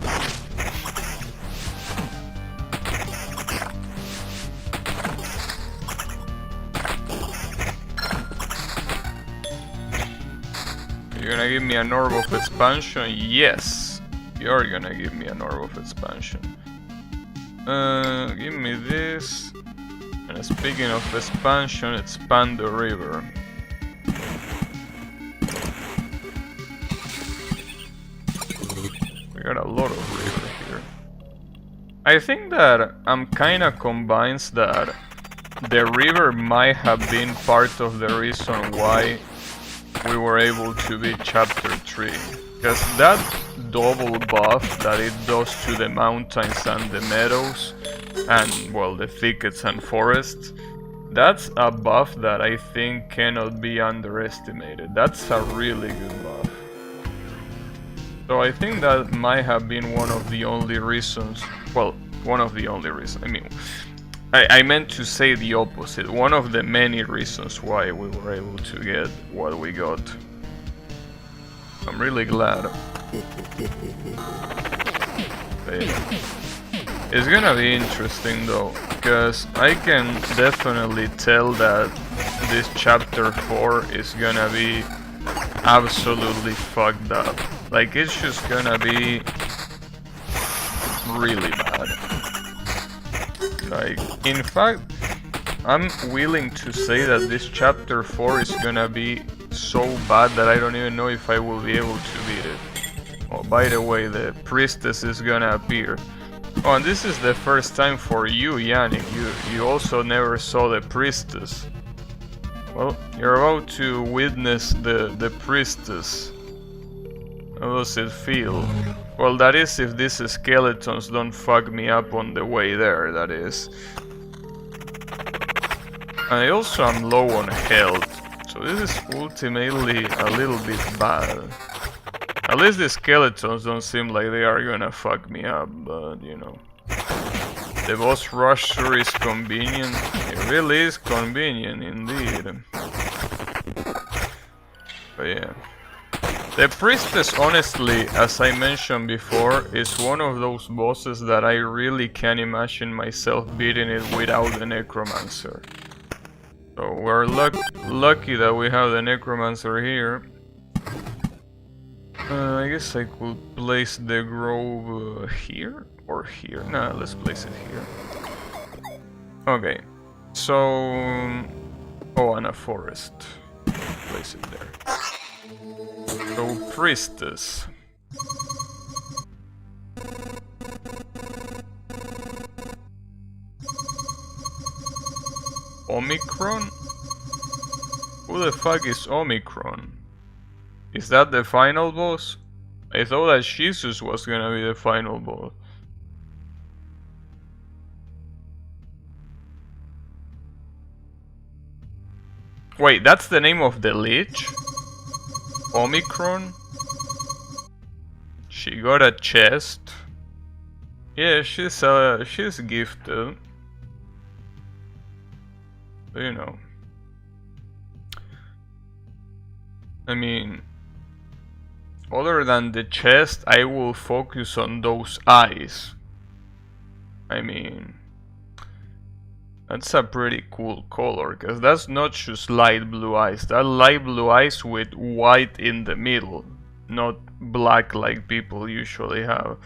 gonna give me an orb of expansion? Yes, you're gonna give me an orb of expansion. Give me this. And speaking of expansion, expand the river. We got a lot of river here. I think that I'm kinda convinced that the river might have been part of the reason why we were able to beat Chapter 3. Because that double buff that it does to the mountains and the meadows, and well, the thickets and forests, that's a buff that I think cannot be underestimated. That's a really good buff. So I think that might have been one of the only reasons, well, one of the only reasons, I mean, I meant to say the opposite, one of the many reasons why we were able to get what we got. I'm really glad. It's gonna be interesting though, because I can definitely tell that this chapter 4 is gonna be absolutely fucked up. Like, it's just gonna be really bad. Like, in fact, I'm willing to say that this chapter 4 is gonna be so bad that I don't even know if I will be able to beat it. Oh, by the way, the priestess is gonna appear. Oh, and this is the first time for you, Yannick. You also never saw the priestess. Well, you're about to witness the priestess. How does it feel? Well, that is if these skeletons don't fuck me up on the way there, that is. And I also am low on health, so this is ultimately a little bit bad. At least the skeletons don't seem like they are gonna fuck me up, but you know. The boss rush sure is convenient. It really is convenient indeed. But yeah. The priestess, honestly, as I mentioned before, is one of those bosses that I really can't imagine myself beating it without the necromancer. So we're lucky that we have the necromancer here. I guess I could place the grove here or here. Nah, let's place it here. Okay, so oh, and a forest. Place it there. So priestess. Omicron? Who the fuck is Omicron? Is that the final boss? I thought that Jesus was gonna be the final boss. Wait, that's the name of the lich? Omicron? She got a chest. Yeah, she's gifted. You know. I mean, other than the chest, I will focus on those eyes. I mean, that's a pretty cool color, because that's not just light blue eyes. That light blue eyes with white in the middle, not black like people usually have.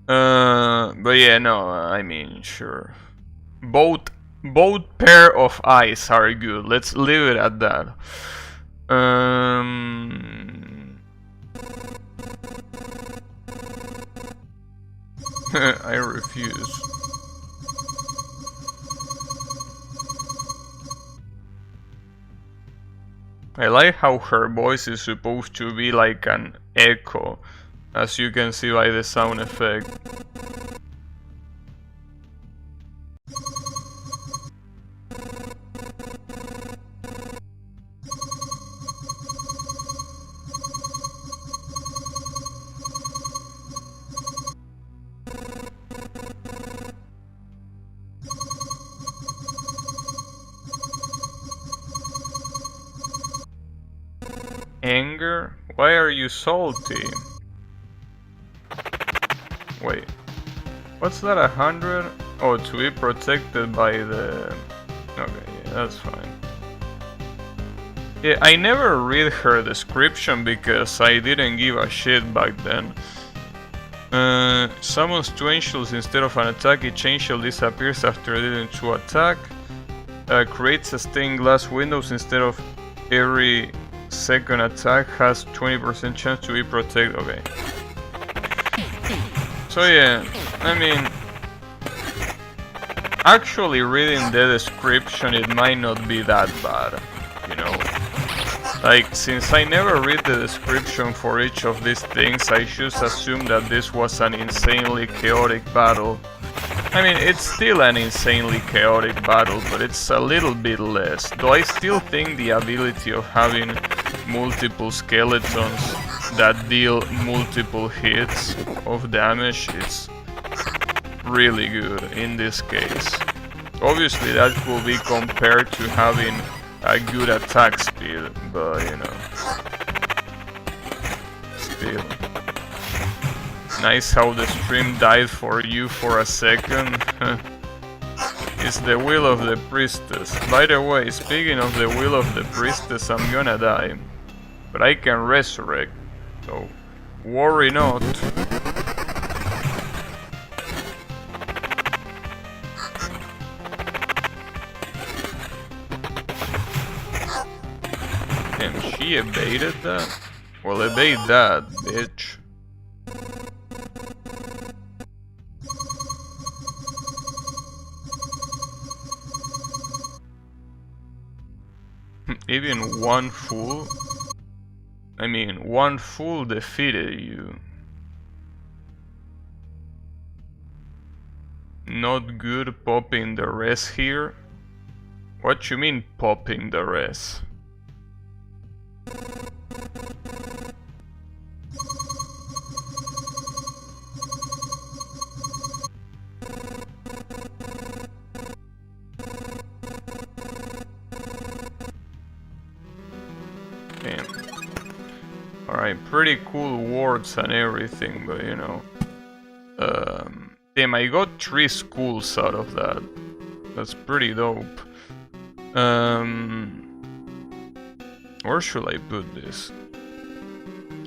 But yeah, no, I mean, sure. Both pair of eyes are good. Let's leave it at that. I refuse. I like how her voice is supposed to be like an echo, as you can see by the sound effect. Anger? Why are you salty? Wait. What's that, 100? Oh, to be protected by the... Okay, yeah, that's fine. Yeah, I never read her description because I didn't give a shit back then. Summons 2 angels instead of an attack. Each angel disappears after dealing 2 attack. Creates a stained glass windows instead of every second attack has 20% chance to be protected. Okay. So yeah, I mean, actually reading the description it might not be that bad, you know. Like, since I never read the description for each of these things, I just assume that this was an insanely chaotic battle. I mean, it's still an insanely chaotic battle, but it's a little bit less. Though I still think the ability of having multiple skeletons that deal multiple hits of damage is really good in this case. Obviously that could be compared to having a good attack speed, but you know, still. Nice how the stream died for you for a second. It's the will of the priestess. By the way, speaking of the will of the priestess, I'm gonna die. But I can resurrect, so worry not. Damn, she evaded that? Well, evade that, bitch. Even one fool? I mean, one fool defeated you. Not good popping the rest here? What you mean popping the rest? Damn. Alright, pretty cool words and everything, but you know. Damn, I got 3 schools out of that. That's pretty dope. Where should I put this?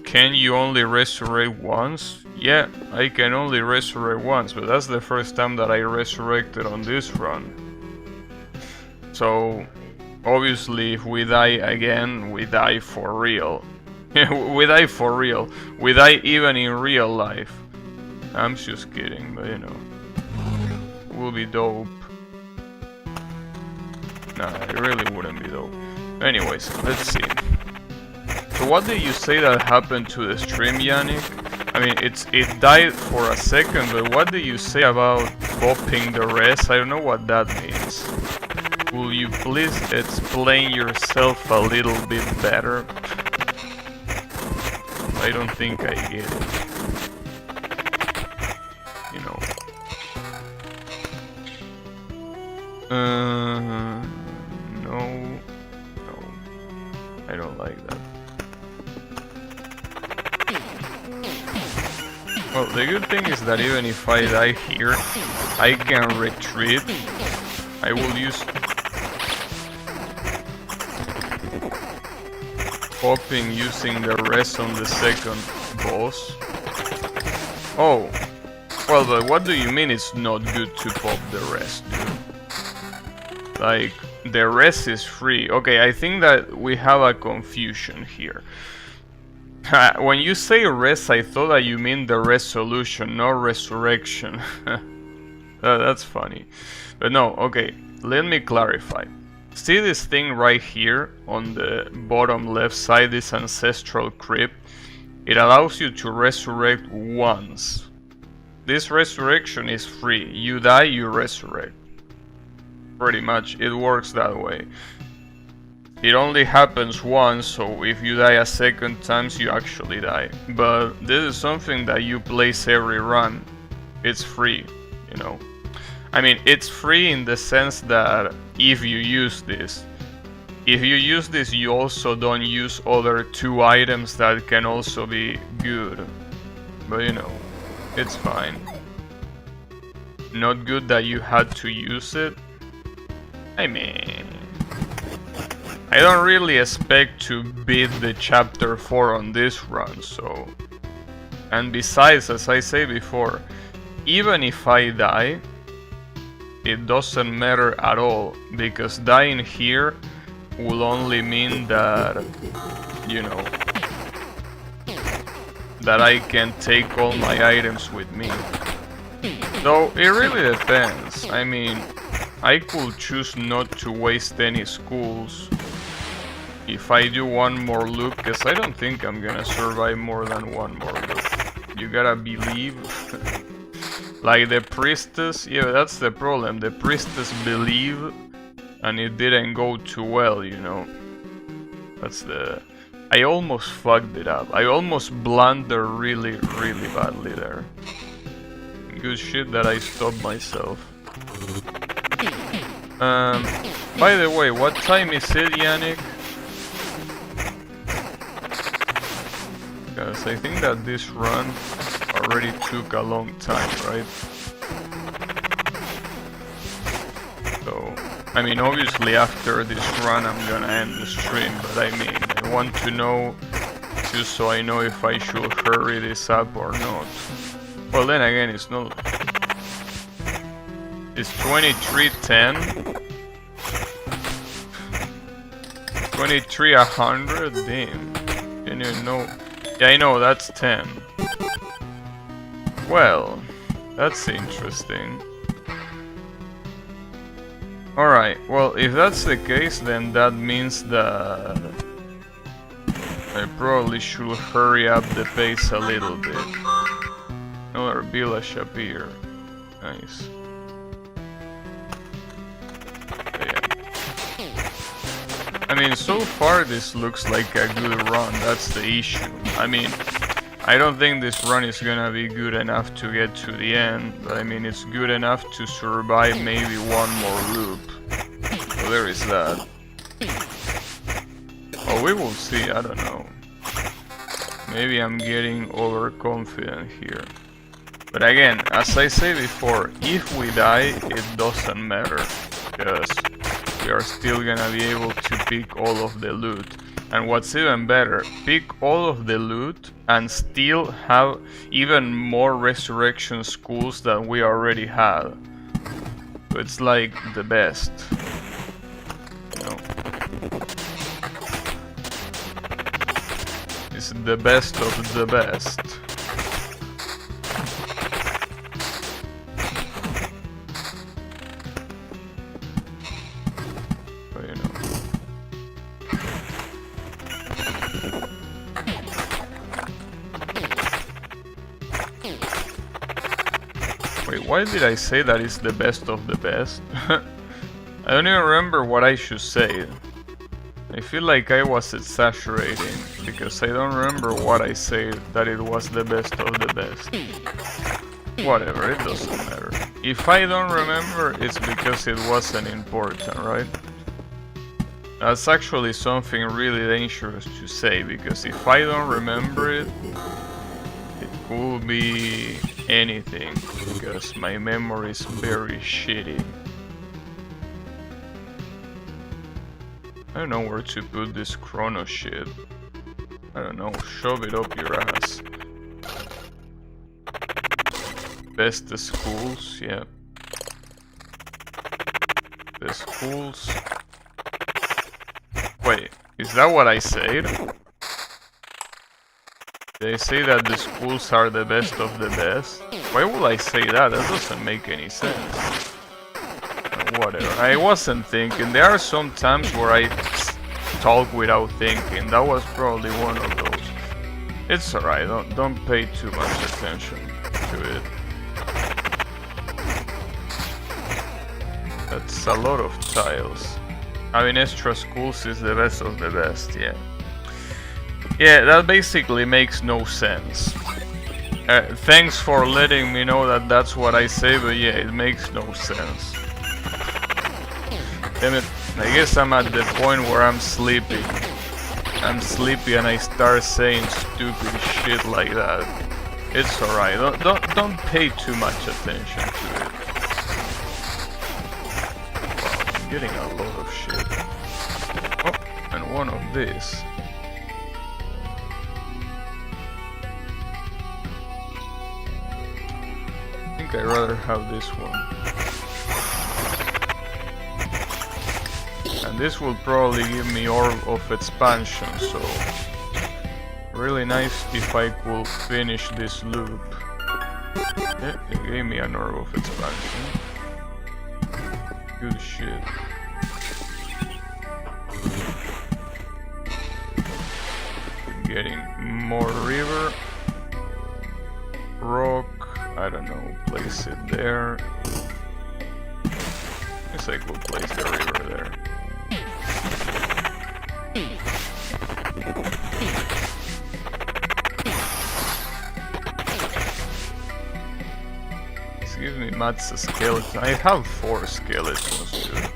Can you only resurrect once? Yeah, I can only resurrect once, but that's the first time that I resurrected on this run. So, obviously, if we die again, we die for real. We die for real. We die even in real life. I'm just kidding, but you know. It will be dope. Nah, it really wouldn't be dope. Anyways, let's see. So what did you say that happened to the stream, Yannick? I mean, it died for a second, but what did you say about popping the rest? I don't know what that means. Will you please explain yourself a little bit better? I don't think I get it. You know. No. I don't like that. Well, the good thing is that even if I die here, I can retreat. I will use popping using the rest on the second boss. Oh, well, but what do you mean it's not good to pop the rest, dude? Like, the rest is free. Okay, I think that we have a confusion here. When you say rest, I thought that you mean the resolution, not resurrection. That's funny. But no, okay, let me clarify. See this thing right here on the bottom left side, this ancestral crypt? It allows you to resurrect once. This resurrection is free. You die, you resurrect. Pretty much, it works that way. It only happens once, so if you die a second times, you actually die. But this is something that you place every run. It's free, you know. I mean, it's free in the sense that if you use this. If you use this, you also don't use other 2 items that can also be good. But you know, it's fine. Not good that you had to use it. I mean, I don't really expect to beat the chapter 4 on this run, so... And besides, as I say before, even if I die, it doesn't matter at all, because dying here will only mean that, you know, that I can take all my items with me. Though it really depends. I mean, I could choose not to waste any schools if I do one more loop, because I don't think I'm gonna survive more than one more loop. You gotta believe. Like the priestess, yeah, that's the problem. The priestess believed and it didn't go too well, you know. That's the... I almost fucked it up. I almost blundered really, really badly there. Good shit that I stopped myself. By the way, what time is it, Yannick? Because I think that this run already took a long time, right? So, I mean, obviously after this run I'm gonna end the stream, but I mean, I want to know just so I know if I should hurry this up or not. Well, then again, it's not... It's 23:10? 23:100? Damn. Can you know? Yeah, I know, that's 10. Well, that's interesting. Alright, well, if that's the case, then that means that I probably should hurry up the pace a little bit. Another village appear. Nice. I mean, so far this looks like a good run, that's the issue. I mean, I don't think this run is gonna be good enough to get to the end, but I mean, it's good enough to survive maybe one more loop. So there is that. Oh, we will see, I don't know. Maybe I'm getting overconfident here. But again, as I say before, if we die, it doesn't matter, because we are still gonna be able to pick all of the loot. And what's even better, pick all of the loot and still have even more resurrection schools than we already had. So it's like the best. You know. It's the best of the best. Wait, why did I say that it's the best of the best? I don't even remember what I should say. I feel like I was exaggerating, because I don't remember what I said that it was the best of the best. Whatever, it doesn't matter. If I don't remember, it's because it wasn't important, right? That's actually something really dangerous to say, because if I don't remember it, it could be anything, because my memory is very shitty. I don't know where to put this chrono shit. I don't know, shove it up your ass. Best schools, yeah. The schools... Wait, is that what I said? They say that the schools are the best of the best? Why would I say that? That doesn't make any sense. Whatever. I wasn't thinking. There are some times where I talk without thinking. That was probably one of those. It's alright. Don't pay too much attention to it. That's a lot of tiles. I mean, extra schools is the best of the best, yeah. Yeah, that basically makes no sense. Thanks for letting me know that that's what I say, but yeah, it makes no sense. Damn it, I guess I'm at the point where I'm sleepy. I'm sleepy and I start saying stupid shit like that. It's alright, don't pay too much attention to it. Wow, I'm getting a lot of shit. Oh, and one of these. I think I'd rather have this one. And this will probably give me Orb of Expansion, so really nice if I could finish this loop. Yeah, it gave me an Orb of Expansion. Good shit. Getting more river. Rock. I don't know, place it there. Guess I could place the river there. Excuse me, Matt's a skeleton. I have 4 skeletons, dude.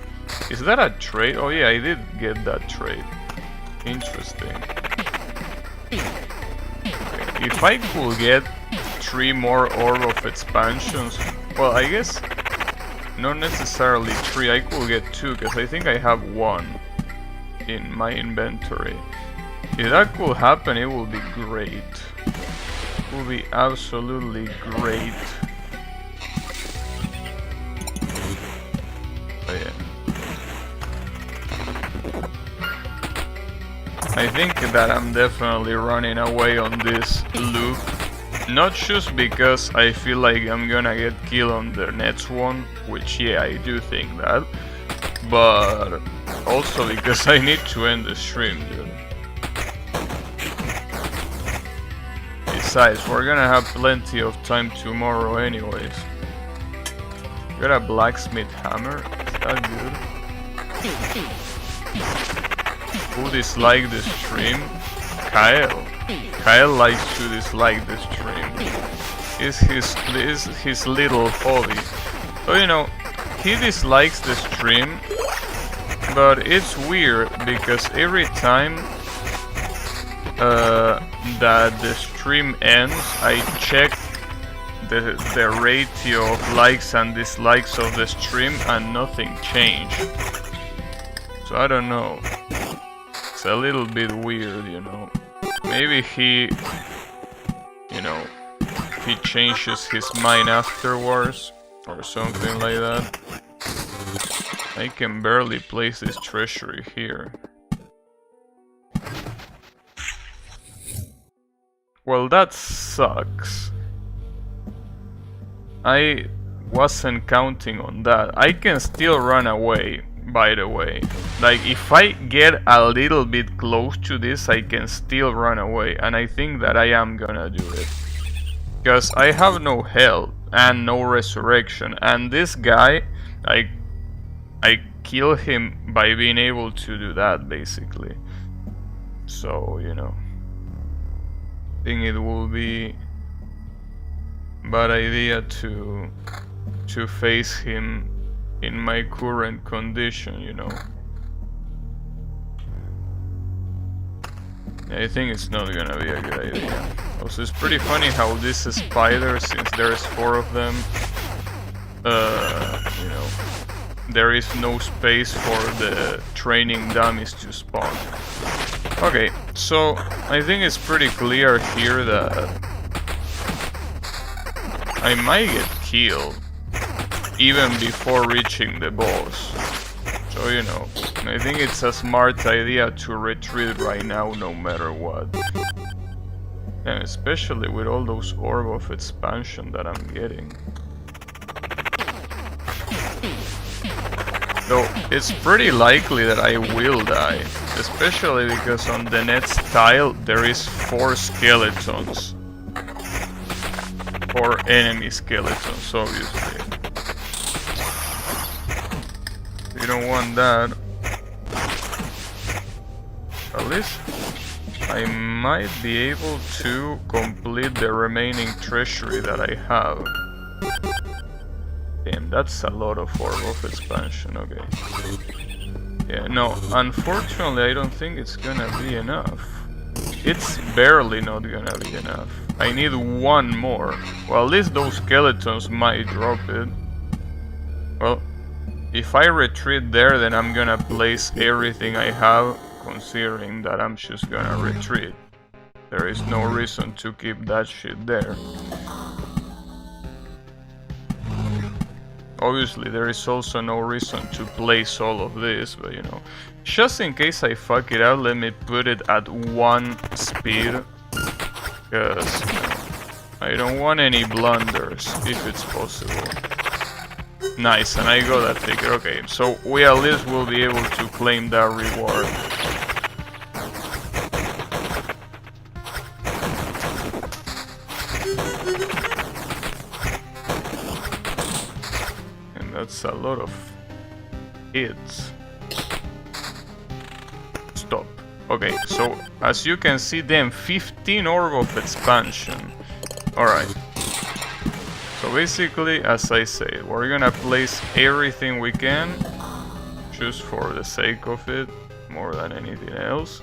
Is that a trait? Oh yeah, I did get that trait. Interesting. If I could get 3 more Orb of Expansions, well, I guess not necessarily 3, I could get 2, because I think I have 1 in my inventory. If that could happen, it would be great. It would be absolutely great. Oh yeah. I think that I'm definitely running away on this loop. Not just because I feel like I'm gonna get killed on the next one, which yeah, I do think that, but also because I need to end the stream, dude. Besides, we're gonna have plenty of time tomorrow anyways. Got a blacksmith hammer, is that good? Who disliked the stream? Kyle. Kyle likes to dislike the stream. It's his little hobby. So you know, he dislikes the stream, but it's weird because every time that the stream ends, I check the ratio of likes and dislikes of the stream and nothing changed. So I don't know. It's a little bit weird, you know. Maybe he, you know, he changes his mind afterwards or something like that. I can barely place this treasury here. Well, that sucks. I wasn't counting on that. I can still run away, by the way. Like, if I get a little bit close to this, I can still run away. And I think that I am gonna do it. Because I have no health and no resurrection. And this guy, I kill him by being able to do that, basically. So, you know. I think it will be bad idea to face him in my current condition, you know. I think it's not gonna be a good idea. Also, it's pretty funny how this spider, since there's 4 of them, you know, there is no space for the training dummies to spawn. Okay, so I think it's pretty clear here that I might get killed even before reaching the boss. So, you know, I think it's a smart idea to retreat right now no matter what. And especially with all those Orb of Expansion that I'm getting. Though it's pretty likely that I will die. Especially because on the next tile there is 4 skeletons. 4 enemy skeletons, obviously. You don't want that. At least I might be able to complete the remaining treasury that I have. Damn, that's a lot of Orb of Expansion, okay. Yeah, no, unfortunately I don't think it's gonna be enough. It's barely not gonna be enough. I need 1 more. Well, at least those skeletons might drop it. Well, if I retreat there, then I'm gonna place everything I have considering that I'm just gonna retreat. There is no reason to keep that shit there. Obviously, there is also no reason to place all of this, but you know, just in case I fuck it out, let me put it at 1 speed, because I don't want any blunders if it's possible. Nice, and I got that ticket. Okay, so we at least will be able to claim that reward. And that's a lot of hits. Stop. Okay, so as you can see, then 15 orb of expansion. Alright. So basically, as I say, we're gonna place everything we can, just for the sake of it, more than anything else.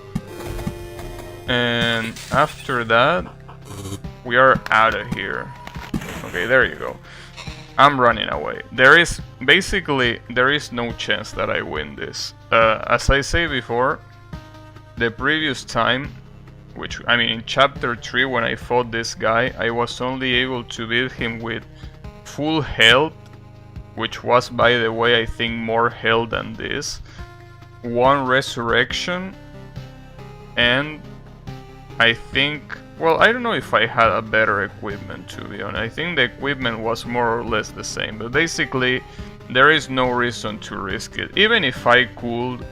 And after that, we are out of here. Okay, there you go. I'm running away. There is no chance that I win this. As I say before, the previous time, which, I mean, in chapter 3 when I fought this guy, I was only able to beat him with full health, which was, by the way, I think more health than this, 1 resurrection, and I think, well, I don't know if I had a better equipment, to be honest. I think the equipment was more or less the same, but basically there is no reason to risk it. Even if I could,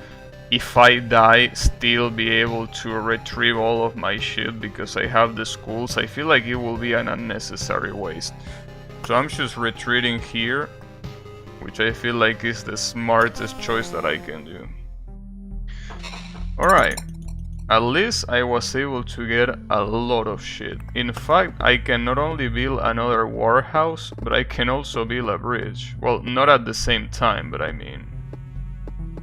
if I die, still be able to retrieve all of my shit because I have the skulls, I feel like it will be an unnecessary waste. So I'm just retreating here, which I feel like is the smartest choice that I can do. Alright, at least I was able to get a lot of shit. In fact, I can not only build another warehouse, but I can also build a bridge. Well, not at the same time, but I mean,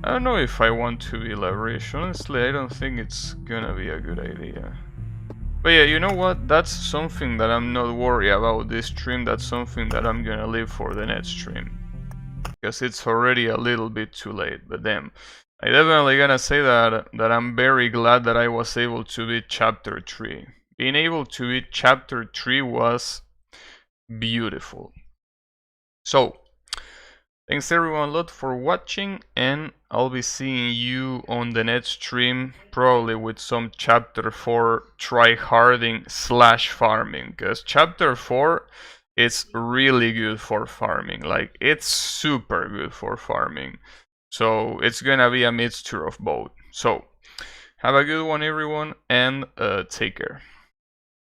I don't know if I want to build a bridge. Honestly, I don't think it's gonna be a good idea. But yeah, you know what? That's something that I'm not worried about this stream. That's something that I'm gonna leave for the next stream, because it's already a little bit too late. But damn, I definitely gonna say that I'm very glad that I was able to beat chapter 3. Being able to beat chapter 3 was beautiful. So, thanks everyone a lot for watching, and I'll be seeing you on the next stream, probably with some chapter 4 tryharding / farming, because chapter 4 is really good for farming, like it's super good for farming. So it's gonna be a mixture of both. So have a good one everyone, and take care.